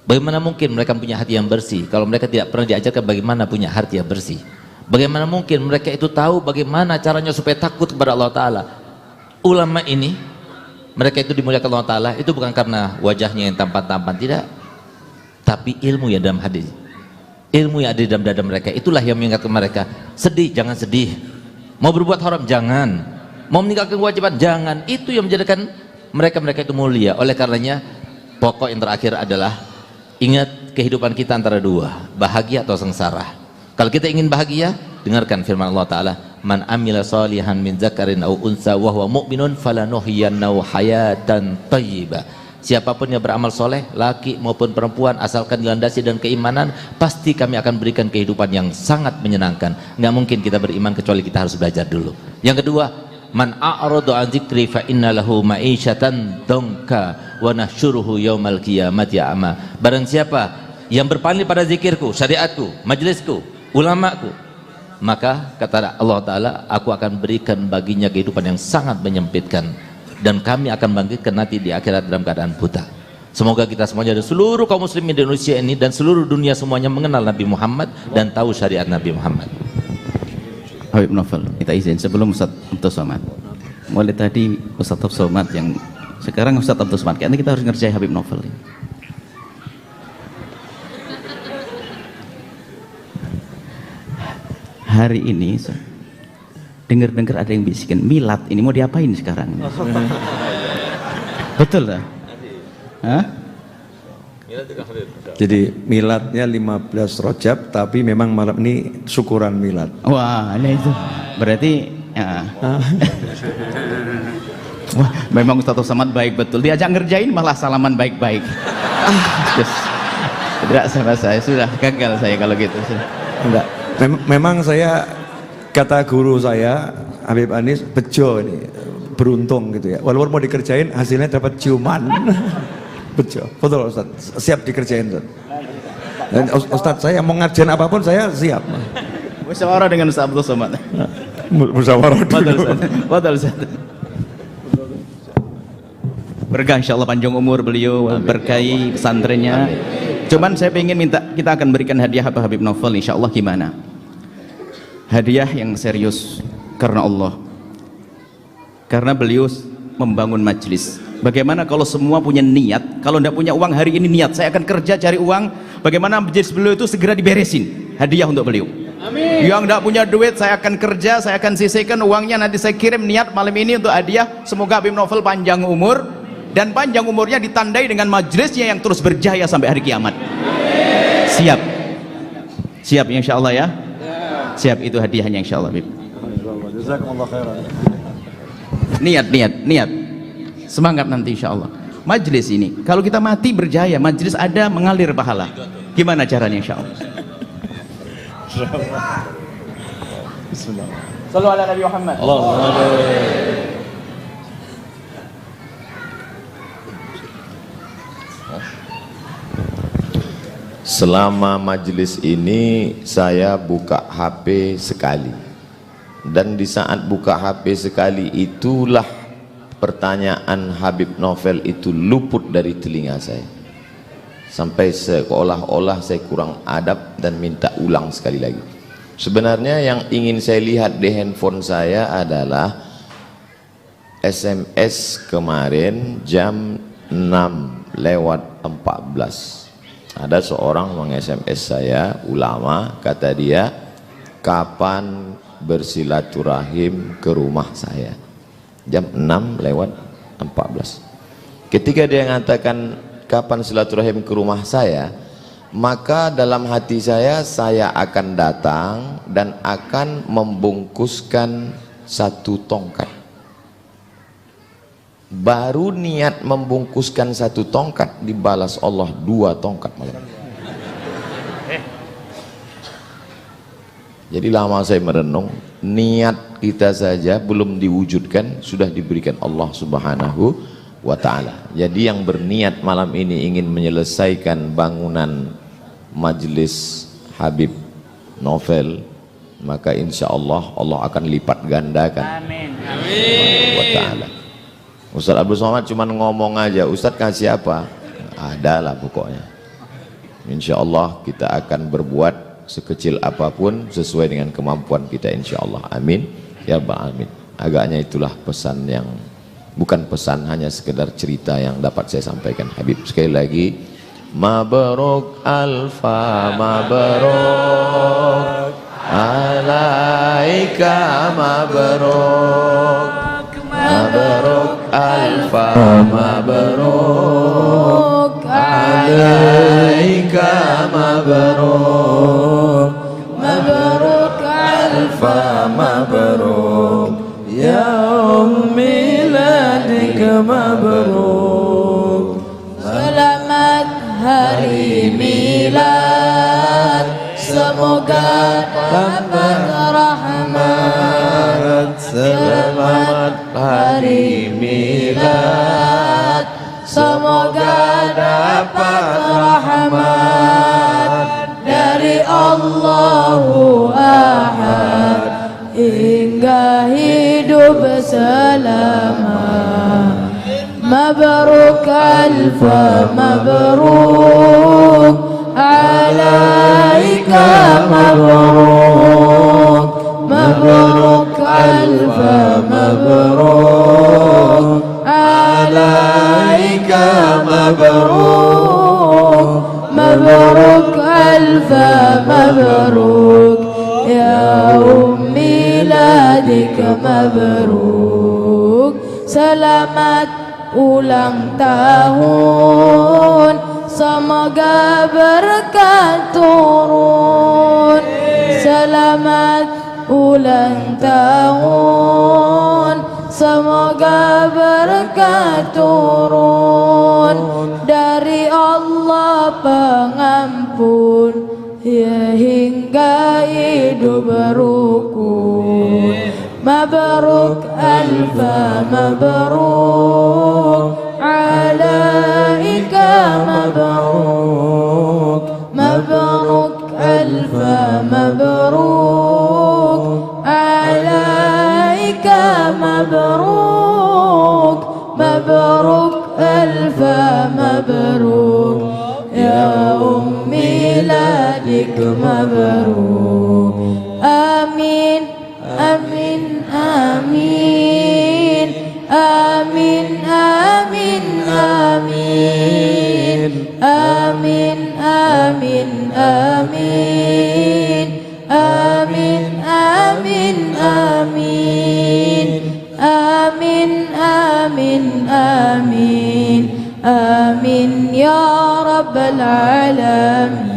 Bagaimana mungkin mereka punya hati yang bersih kalau mereka tidak pernah diajarkan bagaimana punya hati yang bersih? Bagaimana mungkin mereka itu tahu bagaimana caranya supaya takut kepada Allah Ta'ala? Ulama ini, mereka itu dimuliakan Allah Ta'ala, itu bukan karena wajahnya yang tampan-tampan, tidak, tapi ilmu yang dalam hati, ilmu yang ada di dalam dada mereka, itulah yang mengingatkan mereka. Sedih, jangan sedih. Mau berbuat haram, jangan. Mau meninggalkan kewajiban, jangan. Itu yang menjadikan mereka itu mulia. Oleh karenanya, pokok yang terakhir adalah ingat kehidupan kita antara dua, bahagia atau sengsara. Kalau kita ingin bahagia, dengarkan firman Allah Ta'ala, man amila salihan min zakarin au unsa wa huwa mu'minun falanuhyiyannahu hayatan thayyibah. Siapapun yang beramal soleh, laki maupun perempuan, asalkan dilandasi dan keimanan, pasti kami akan berikan kehidupan yang sangat menyenangkan. Nggak mungkin kita beriman kecuali kita harus belajar dulu. Yang kedua, man a'radu an dzikri fa inna lahu ma'isyatan dhanka wa nahsyuruhu yaumal qiyamati a'ma. Barang siapa yang berpaling pada zikirku, syariatku, majelisku, ulamaku, maka kata Allah Ta'ala, aku akan berikan baginya kehidupan yang sangat menyempitkan, dan kami akan bangkitkan nanti di akhirat dalam keadaan buta. Semoga kita semuanya dan seluruh kaum muslimin di Indonesia ini dan seluruh dunia semuanya mengenal Nabi Muhammad dan tahu syariat Nabi Muhammad. Habib Novel, kita izin sebelum Ustaz Abdul Somad. Mulai tadi Ustaz Abdul Somad, yang sekarang Ustaz Abdul Somad, karena kita harus ngerjain Habib Novel ini. Hari ini dengar-dengar ada yang bisikin milad ini mau diapain sekarang? Betul tak? Hah? Jadi miladnya 15 Rajab, tapi memang malam ini syukuran milad. Wah, ini itu berarti ya. Wah, memang Ustaz Somad baik betul, diajak ngerjain malah salaman baik-baik. Yes. Tidak sama saya, sudah gagal saya kalau gitu. Enggak. Memang saya, kata guru saya Habib Anis, bejo ini, beruntung gitu ya, walaupun mau dikerjain hasilnya dapat ciuman. Bejo, betul Ustaz, siap dikerjain Ustaz. Dan Ustaz saya mau ngajarin apapun saya siap. Musyawarah dengan Ustaz Abdul Somad. Musyawarah dulu. Betul Ustaz. Berkah insyaallah, panjang umur beliau, berkahi pesantrennya. Cuman saya ingin minta, kita akan berikan hadiah apa Habib Novel insyaallah. Gimana? Hadiah yang serius karena Allah, karena beliau membangun majelis. Bagaimana kalau semua punya niat, kalau tidak punya uang hari ini niat saya akan kerja cari uang, bagaimana majelis beliau itu segera diberesin, hadiah untuk beliau. Amin. Yang tidak punya duit saya akan kerja, saya akan sisihkan uangnya, nanti saya kirim niat malam ini untuk hadiah. Semoga Habib Novel panjang umur, dan panjang umurnya ditandai dengan majelisnya yang terus berjaya sampai hari kiamat. Siap? Siap insyaallah ya? Siap, itu hadiahnya insyaallah Habib. Niat. Semangat nanti insyaallah. Majelis ini, kalau kita mati berjaya, majelis ada mengalir pahala. Gimana caranya insyaallah? Bismillah. Sallu ala Nabi Muhammad. Selama majelis ini saya buka HP sekali, dan di saat buka HP sekali itulah pertanyaan Habib Novel itu luput dari telinga saya, sampai seolah-olah saya kurang adab dan minta ulang sekali lagi. Sebenarnya yang ingin saya lihat di handphone saya adalah SMS kemarin jam 6:14. Ada seorang meng-SMS saya, ulama, kata dia, kapan bersilaturahim ke rumah saya. Jam 6:14. Ketika dia mengatakan kapan silaturahim ke rumah saya, maka dalam hati saya akan datang dan akan membungkuskan 1 tongkat. Baru niat membungkuskan 1 tongkat dibalas Allah 2 tongkat malam. Jadi lama saya merenung, niat kita saja belum diwujudkan sudah diberikan Allah Subhanahu wa ta'ala. Jadi yang berniat malam ini ingin menyelesaikan bangunan majelis Habib Novel, maka insya Allah Allah akan lipat gandakan. Amin. Wa ta'ala. Ustaz Abdul Somad cuma ngomong aja, Ustaz kasih apa? Adalah pokoknya. Insya Allah kita akan berbuat sekecil apapun sesuai dengan kemampuan kita insya Allah. Amin ya rabbal alamin. Agaknya itulah pesan yang bukan pesan, hanya sekedar cerita yang dapat saya sampaikan. Habib, sekali lagi mabruk alfa mabruk alaika mabruk mabruk alfa mabruk alaika mabruk mabruk alfa mabruk Ya miladik mabruk. Selamat hari milad, semoga dapat rahmat. Selamat hari milad, semoga dapat rahmat dari Allahu Ahad hingga hidup selama. Mabruk alfa mabruk alaika mabruk mabruk alfa mabruk alaika mabruk mabruk alfa mabruk ya miladik mabruk. Selamat ulang tahun, semoga berkah turun. Selamat ulang tahun, semoga berkah turun dari Allah pengampun, ya hingga hidup berukun. Mabruk alfa mabruk alaika mabruk mabruk alfa mabruk alaika mabruk mabruk alfa mabruk ya miladik mabruk. Amin amin amin amin amin amin amin amin amin amin amin amin amin amin amin amin ya rabbal alamin.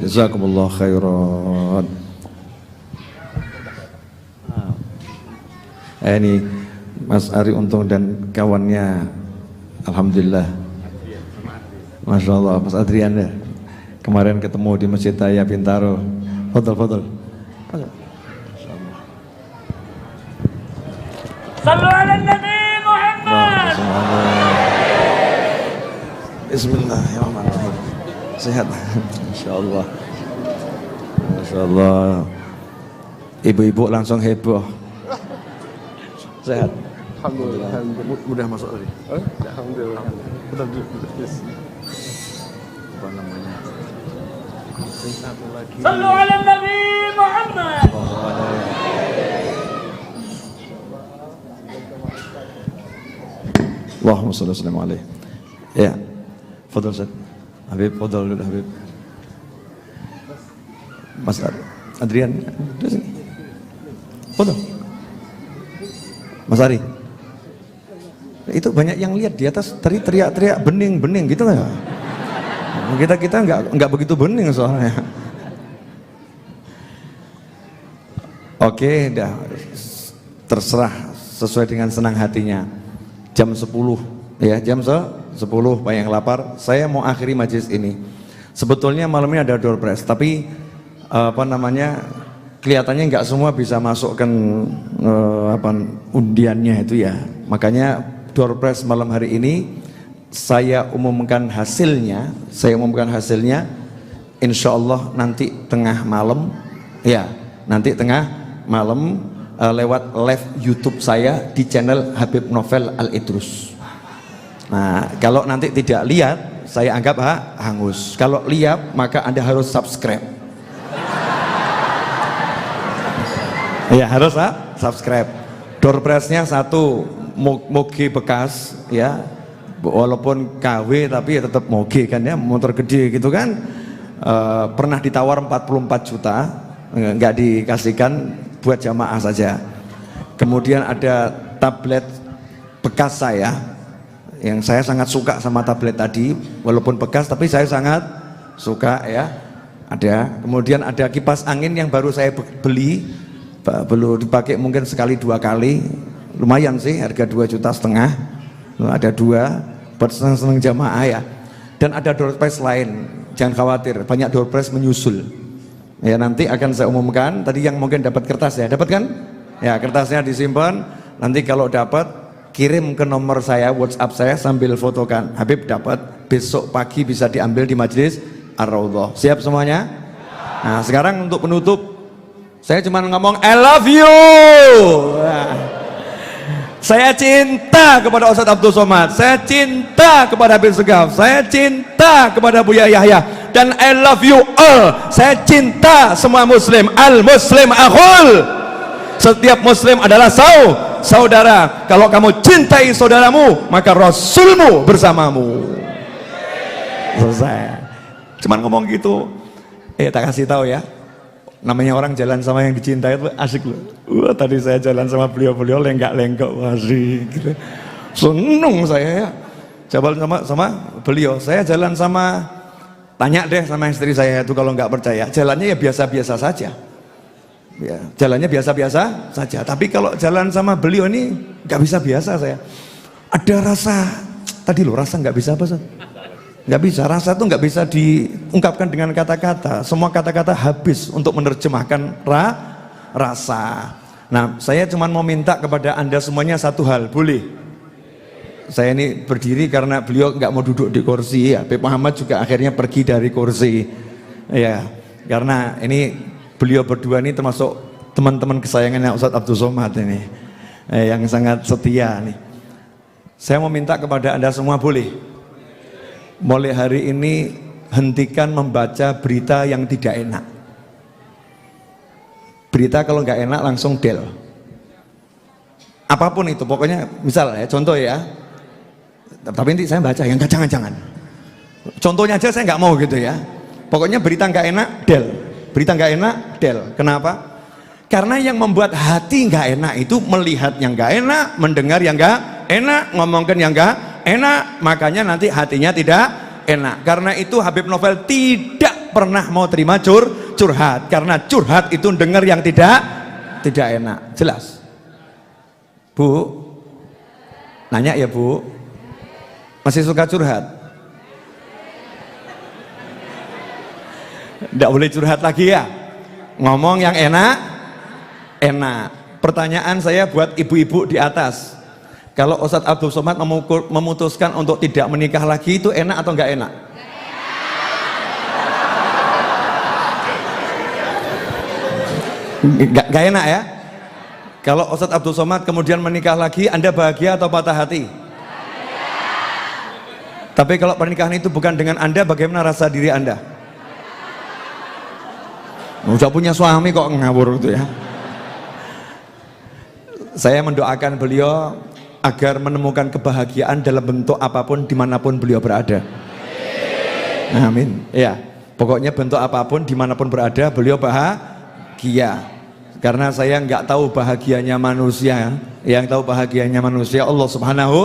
Jazakumullah khairan. Ini Mas Ari Untung dan kawannya, alhamdulillah, masya Allah. Mas Adrian ya, kemarin ketemu di Masjid Raya Bintaro. Fadal. Sallu ala Nabi Muhammad. Bismillahirrahmanirrahim. Sehat, masya Allah, masya Allah. Ibu-ibu langsung heboh. Sehat. Alhamdulillah. Mudah masuk tadi. Alhamdulillah. Betul. Apa namanya? Satu lagi. Sallu ala Nabi Muhammad. Allahumma shalli wa sallim alaihi. Ya. Fadal Ustaz. Habib, fadal dulu Habib. Mas Adrian, terus ini. Foto. Mas Ari. Itu banyak yang lihat di atas tadi teriak-teriak bening gitu ya. Kita nggak begitu bening soalnya. Oke, dah terserah sesuai dengan senang hatinya. Jam 10 ya, jam 10 Pak yang lapar. Saya mau akhiri majelis ini. Sebetulnya malam ini ada door prize, tapi kelihatannya nggak semua bisa masukkan undiannya itu ya. Makanya door prize malam hari ini saya umumkan hasilnya. Insya Allah nanti tengah malam ya, lewat live YouTube saya di channel Habib Novel Al-Idrus. Nah, kalau nanti tidak lihat, saya anggap hangus. Kalau lihat, maka Anda harus subscribe. Ya, harus subscribe. Door prize-nya 1 moge bekas ya. Walaupun KW tapi ya tetap moge kan ya, motor gede gitu kan. Pernah ditawar 44 juta, nggak dikasihkan, buat jamaah saja. Kemudian ada tablet bekas saya, yang saya sangat suka sama tablet tadi, walaupun bekas tapi saya sangat suka ya. Ada. Kemudian ada kipas angin yang baru saya beli, belum dipakai mungkin sekali 2 kali, lumayan sih, harga 2,5 juta. Ada 2 buat seneng-seneng jamaah ya. Dan ada door prize lain, jangan khawatir, banyak door prize menyusul. Ya, nanti akan saya umumkan. Tadi yang mungkin dapat kertas ya, dapat kan? Ya, kertasnya disimpan. Nanti kalau dapat, kirim ke nomor saya, WhatsApp saya sambil fotokan. Habib dapat, besok pagi bisa diambil di majelis Ar-Raudhah. Siap semuanya? Nah, sekarang untuk penutup, saya cuma ngomong I love you. Nah, saya cinta kepada Ustadz Abdul Somad, saya cinta kepada Habib Segaf, saya cinta kepada Buya Yahya, dan I love you all. Saya cinta semua muslim. Al-muslim akhul. Setiap muslim adalah saudara. Kalau kamu cintai saudaramu, maka Rasulmu bersamamu. Selesai. Cuman ngomong gitu. Tak kasih tahu ya. Namanya orang jalan sama yang dicintai itu asik loh. Tadi saya jalan sama beliau lenggak-lenggok asik gitu. Seneng saya ya. Jalan sama beliau. Saya jalan sama, tanya deh sama istri saya itu kalau nggak percaya. Jalannya ya biasa-biasa saja. Ya, jalannya biasa-biasa saja. Tapi kalau jalan sama beliau ini nggak bisa biasa saya. Ada rasa, tadi loh rasa nggak bisa apa sih? Nggak bisa, rasa itu nggak bisa diungkapkan dengan kata-kata. Semua kata-kata habis untuk menerjemahkan rasa. Nah, saya cuma mau minta kepada Anda semuanya satu hal, boleh? Saya ini berdiri karena beliau nggak mau duduk di kursi ya. Habib Muhammad juga akhirnya pergi dari kursi. Ya, karena ini beliau berdua ini termasuk teman-teman kesayangannya Ustadz Abdul Somad ini, yang sangat setia nih. Saya mau minta kepada Anda semua, boleh? Mulai hari ini hentikan membaca berita yang tidak enak. Berita kalau nggak enak langsung del. Apapun itu, pokoknya misal ya, contoh ya. Tapi nanti saya baca yang jangan. Contohnya aja saya nggak mau gitu ya. Pokoknya berita nggak enak del. Berita nggak enak del. Kenapa? Karena yang membuat hati nggak enak itu melihat yang nggak enak, mendengar yang nggak enak, ngomongkan yang nggak enak, makanya nanti hatinya tidak enak. Karena itu Habib Novel tidak pernah mau terima curhat, karena curhat itu dengar yang tidak enak. Jelas? Bu? Nanya ya Bu? Masih suka curhat? Tidak boleh curhat lagi ya? Ngomong yang enak. Pertanyaan saya buat ibu-ibu di atas. Kalau Ustadz Abdul Somad memutuskan untuk tidak menikah lagi, itu enak atau enggak enak? Enggak enak ya? Kalau Ustadz Abdul Somad kemudian menikah lagi, Anda bahagia atau patah hati? Tapi kalau pernikahan itu bukan dengan Anda, bagaimana rasa diri Anda? Udah punya suami kok ngawur itu ya. Saya mendoakan beliau agar menemukan kebahagiaan dalam bentuk apapun dimanapun beliau berada. Amin. Ya, Pokoknya bentuk apapun, dimanapun berada, beliau bahagia. Karena saya nggak tahu bahagianya manusia, yang tahu bahagianya manusia Allah Subhanahu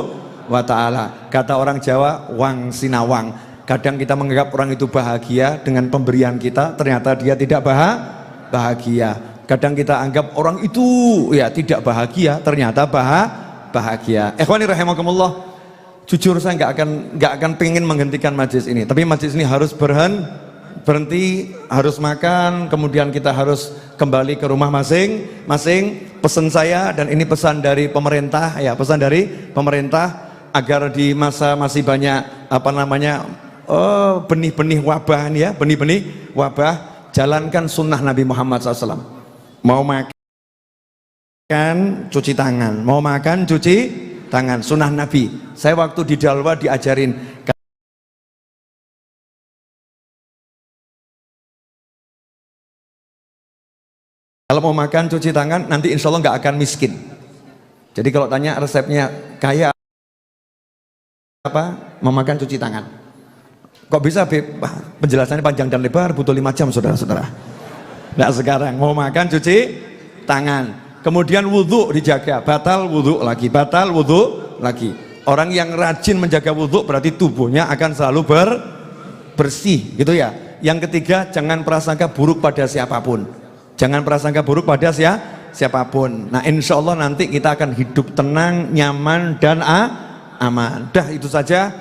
wa Ta'ala. Kata orang Jawa, wang sinawang. Kadang kita menganggap orang itu bahagia dengan pemberian kita, ternyata dia tidak bahagia. Kadang kita anggap orang itu ya tidak bahagia, ternyata bahagia. Ikhwani rahimakumullah, jujur saya nggak akan pengen menghentikan majlis ini, tapi majlis ini harus berhenti, harus makan, kemudian kita harus kembali ke rumah masing-masing. Pesan saya, dan ini pesan dari pemerintah ya, pesan dari pemerintah, agar di masa masih banyak benih-benih wabah nih ya, benih-benih wabah, jalankan sunnah Nabi Muhammad SAW. Mau makan cuci tangan, mau makan cuci tangan, sunnah Nabi. Saya waktu di Dalwa diajarin, kalau mau makan cuci tangan, nanti insya Allah nggak akan miskin. Jadi kalau tanya resepnya kaya apa, memakan cuci tangan. Kok bisa penjelasannya panjang dan lebar, butuh 5 jam saudara-saudara. Nah sekarang mau makan cuci tangan, kemudian wudhu dijaga, batal wudhu lagi. Orang yang rajin menjaga wudhu berarti tubuhnya akan selalu bersih gitu ya. Yang ketiga, jangan prasangka buruk pada siapapun. Jangan prasangka buruk pada siapapun. Nah insya Allah nanti kita akan hidup tenang, nyaman dan aman. Dah itu saja.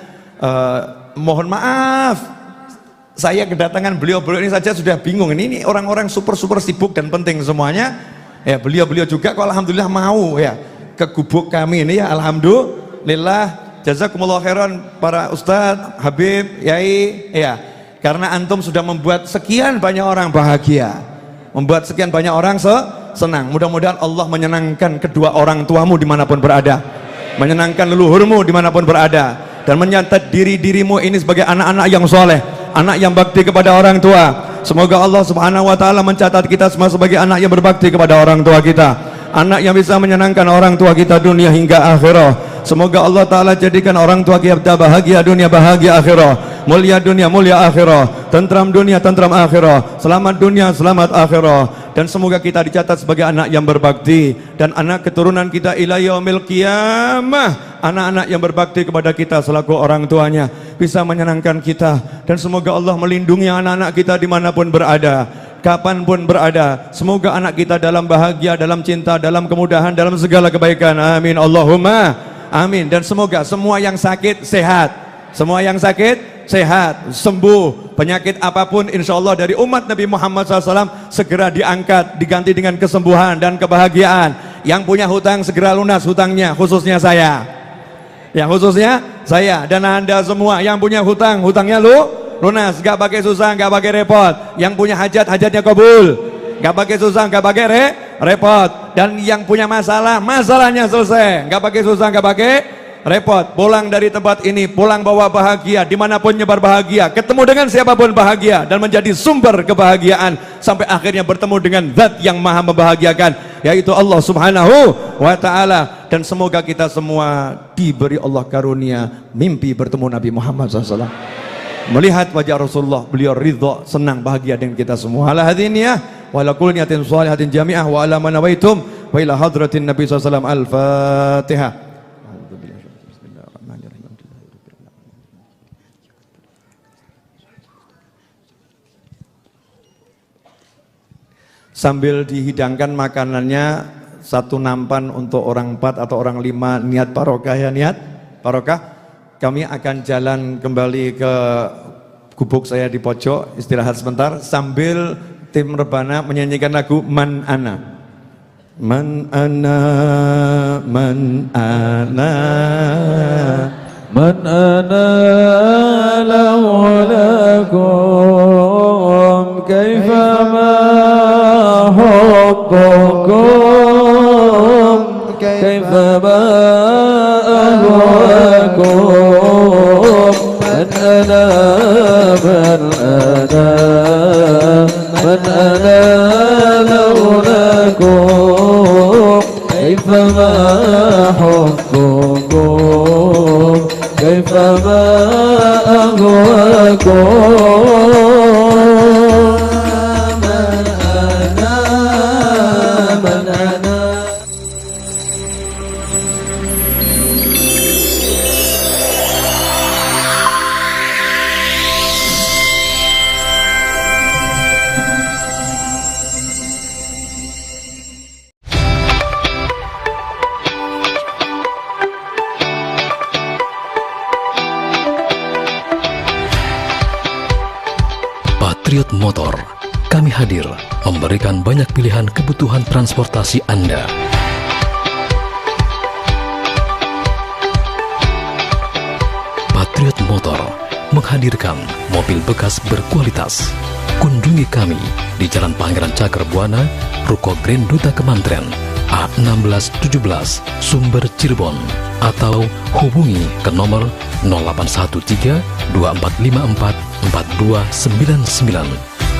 Mohon maaf, saya kedatangan beliau ini saja sudah bingung. Ini orang-orang super sibuk dan penting semuanya. Ya beliau juga kok alhamdulillah mau ya ke gubuk kami ini ya, alhamdulillah. Jazakumullah khairan para ustadz, Habib, Yai ya. Karena antum sudah membuat sekian banyak orang bahagia, membuat sekian banyak orang senang. Mudah-mudahan Allah menyenangkan kedua orang tuamu dimanapun berada, menyenangkan leluhurmu dimanapun berada, dan mencatat dirimu ini sebagai anak-anak yang soleh, anak yang bakti kepada orang tua. Semoga Allah Subhanahu wa Ta'ala mencatat kita semua sebagai anak yang berbakti kepada orang tua kita, anak yang bisa menyenangkan orang tua kita dunia hingga akhirah. Semoga Allah Ta'ala jadikan orang tua kita bahagia dunia, bahagia akhirah, mulia dunia, mulia akhirah, tentram dunia, tentram akhirah, selamat dunia, selamat akhirah. Dan semoga kita dicatat sebagai anak yang berbakti, dan anak keturunan kita ila yaumil qiyamah, anak-anak yang berbakti kepada kita selaku orang tuanya, bisa menyenangkan kita. Dan semoga Allah melindungi anak-anak kita dimanapun berada, kapanpun berada. Semoga anak kita dalam bahagia, dalam cinta, dalam kemudahan, dalam segala kebaikan. Amin Allahumma amin. Dan semoga semua yang sakit sehat, semua yang sakit sehat, sembuh. Penyakit apapun insya Allah dari umat Nabi Muhammad SAW segera diangkat, diganti dengan kesembuhan dan kebahagiaan. Yang punya hutang segera lunas hutangnya, khususnya saya ya, khususnya saya dan anda semua yang punya hutang, hutangnya lunas, gak pakai susah, gak pakai repot. Yang punya hajat, hajatnya kabul, gak pakai susah, gak pakai repot. Dan yang punya masalah, masalahnya selesai, gak pakai susah, gak pakai repot. Pulang dari tempat ini, pulang bawa bahagia, dimanapun nyebar bahagia, ketemu dengan siapapun bahagia, dan menjadi sumber kebahagiaan sampai akhirnya bertemu dengan zat yang maha membahagiakan, yaitu Allah Subhanahu wa Ta'ala. Dan semoga kita semua diberi Allah karunia mimpi bertemu Nabi Muhammad SAW, melihat wajah Rasulullah, beliau ridha, senang, bahagia dengan kita semua. Ala hadiniyah wa ala kulli niyatin shalihatin jami'ah wa ala manawaitum wa ila hadratin Nabi SAW. Al-Fatihah. Sambil dihidangkan makanannya, satu nampan untuk orang 4 atau orang 5, niat barokah ya, niat barokah. Kami akan jalan kembali ke gubuk saya di pojok, istirahat sebentar sambil tim rebana menyanyikan lagu Man Ana. Man Ana, Man Ana, Man Ana lakum kaifama hubbukum kaifama ahwakum. Man Ana, Man Ana, Man Ana lakum kaifama hubbukum kaifama ahwakum. Patriot Motor, kami hadir memberikan banyak pilihan kebutuhan transportasi Anda. Patriot Motor menghadirkan mobil bekas berkualitas. Kunjungi kami di Jalan Pangeran Cakerbuana, Ruko Green Duta Kementerian, A1617, Sumber Cirebon, atau hubungi ke nomor 0813 2454 4299.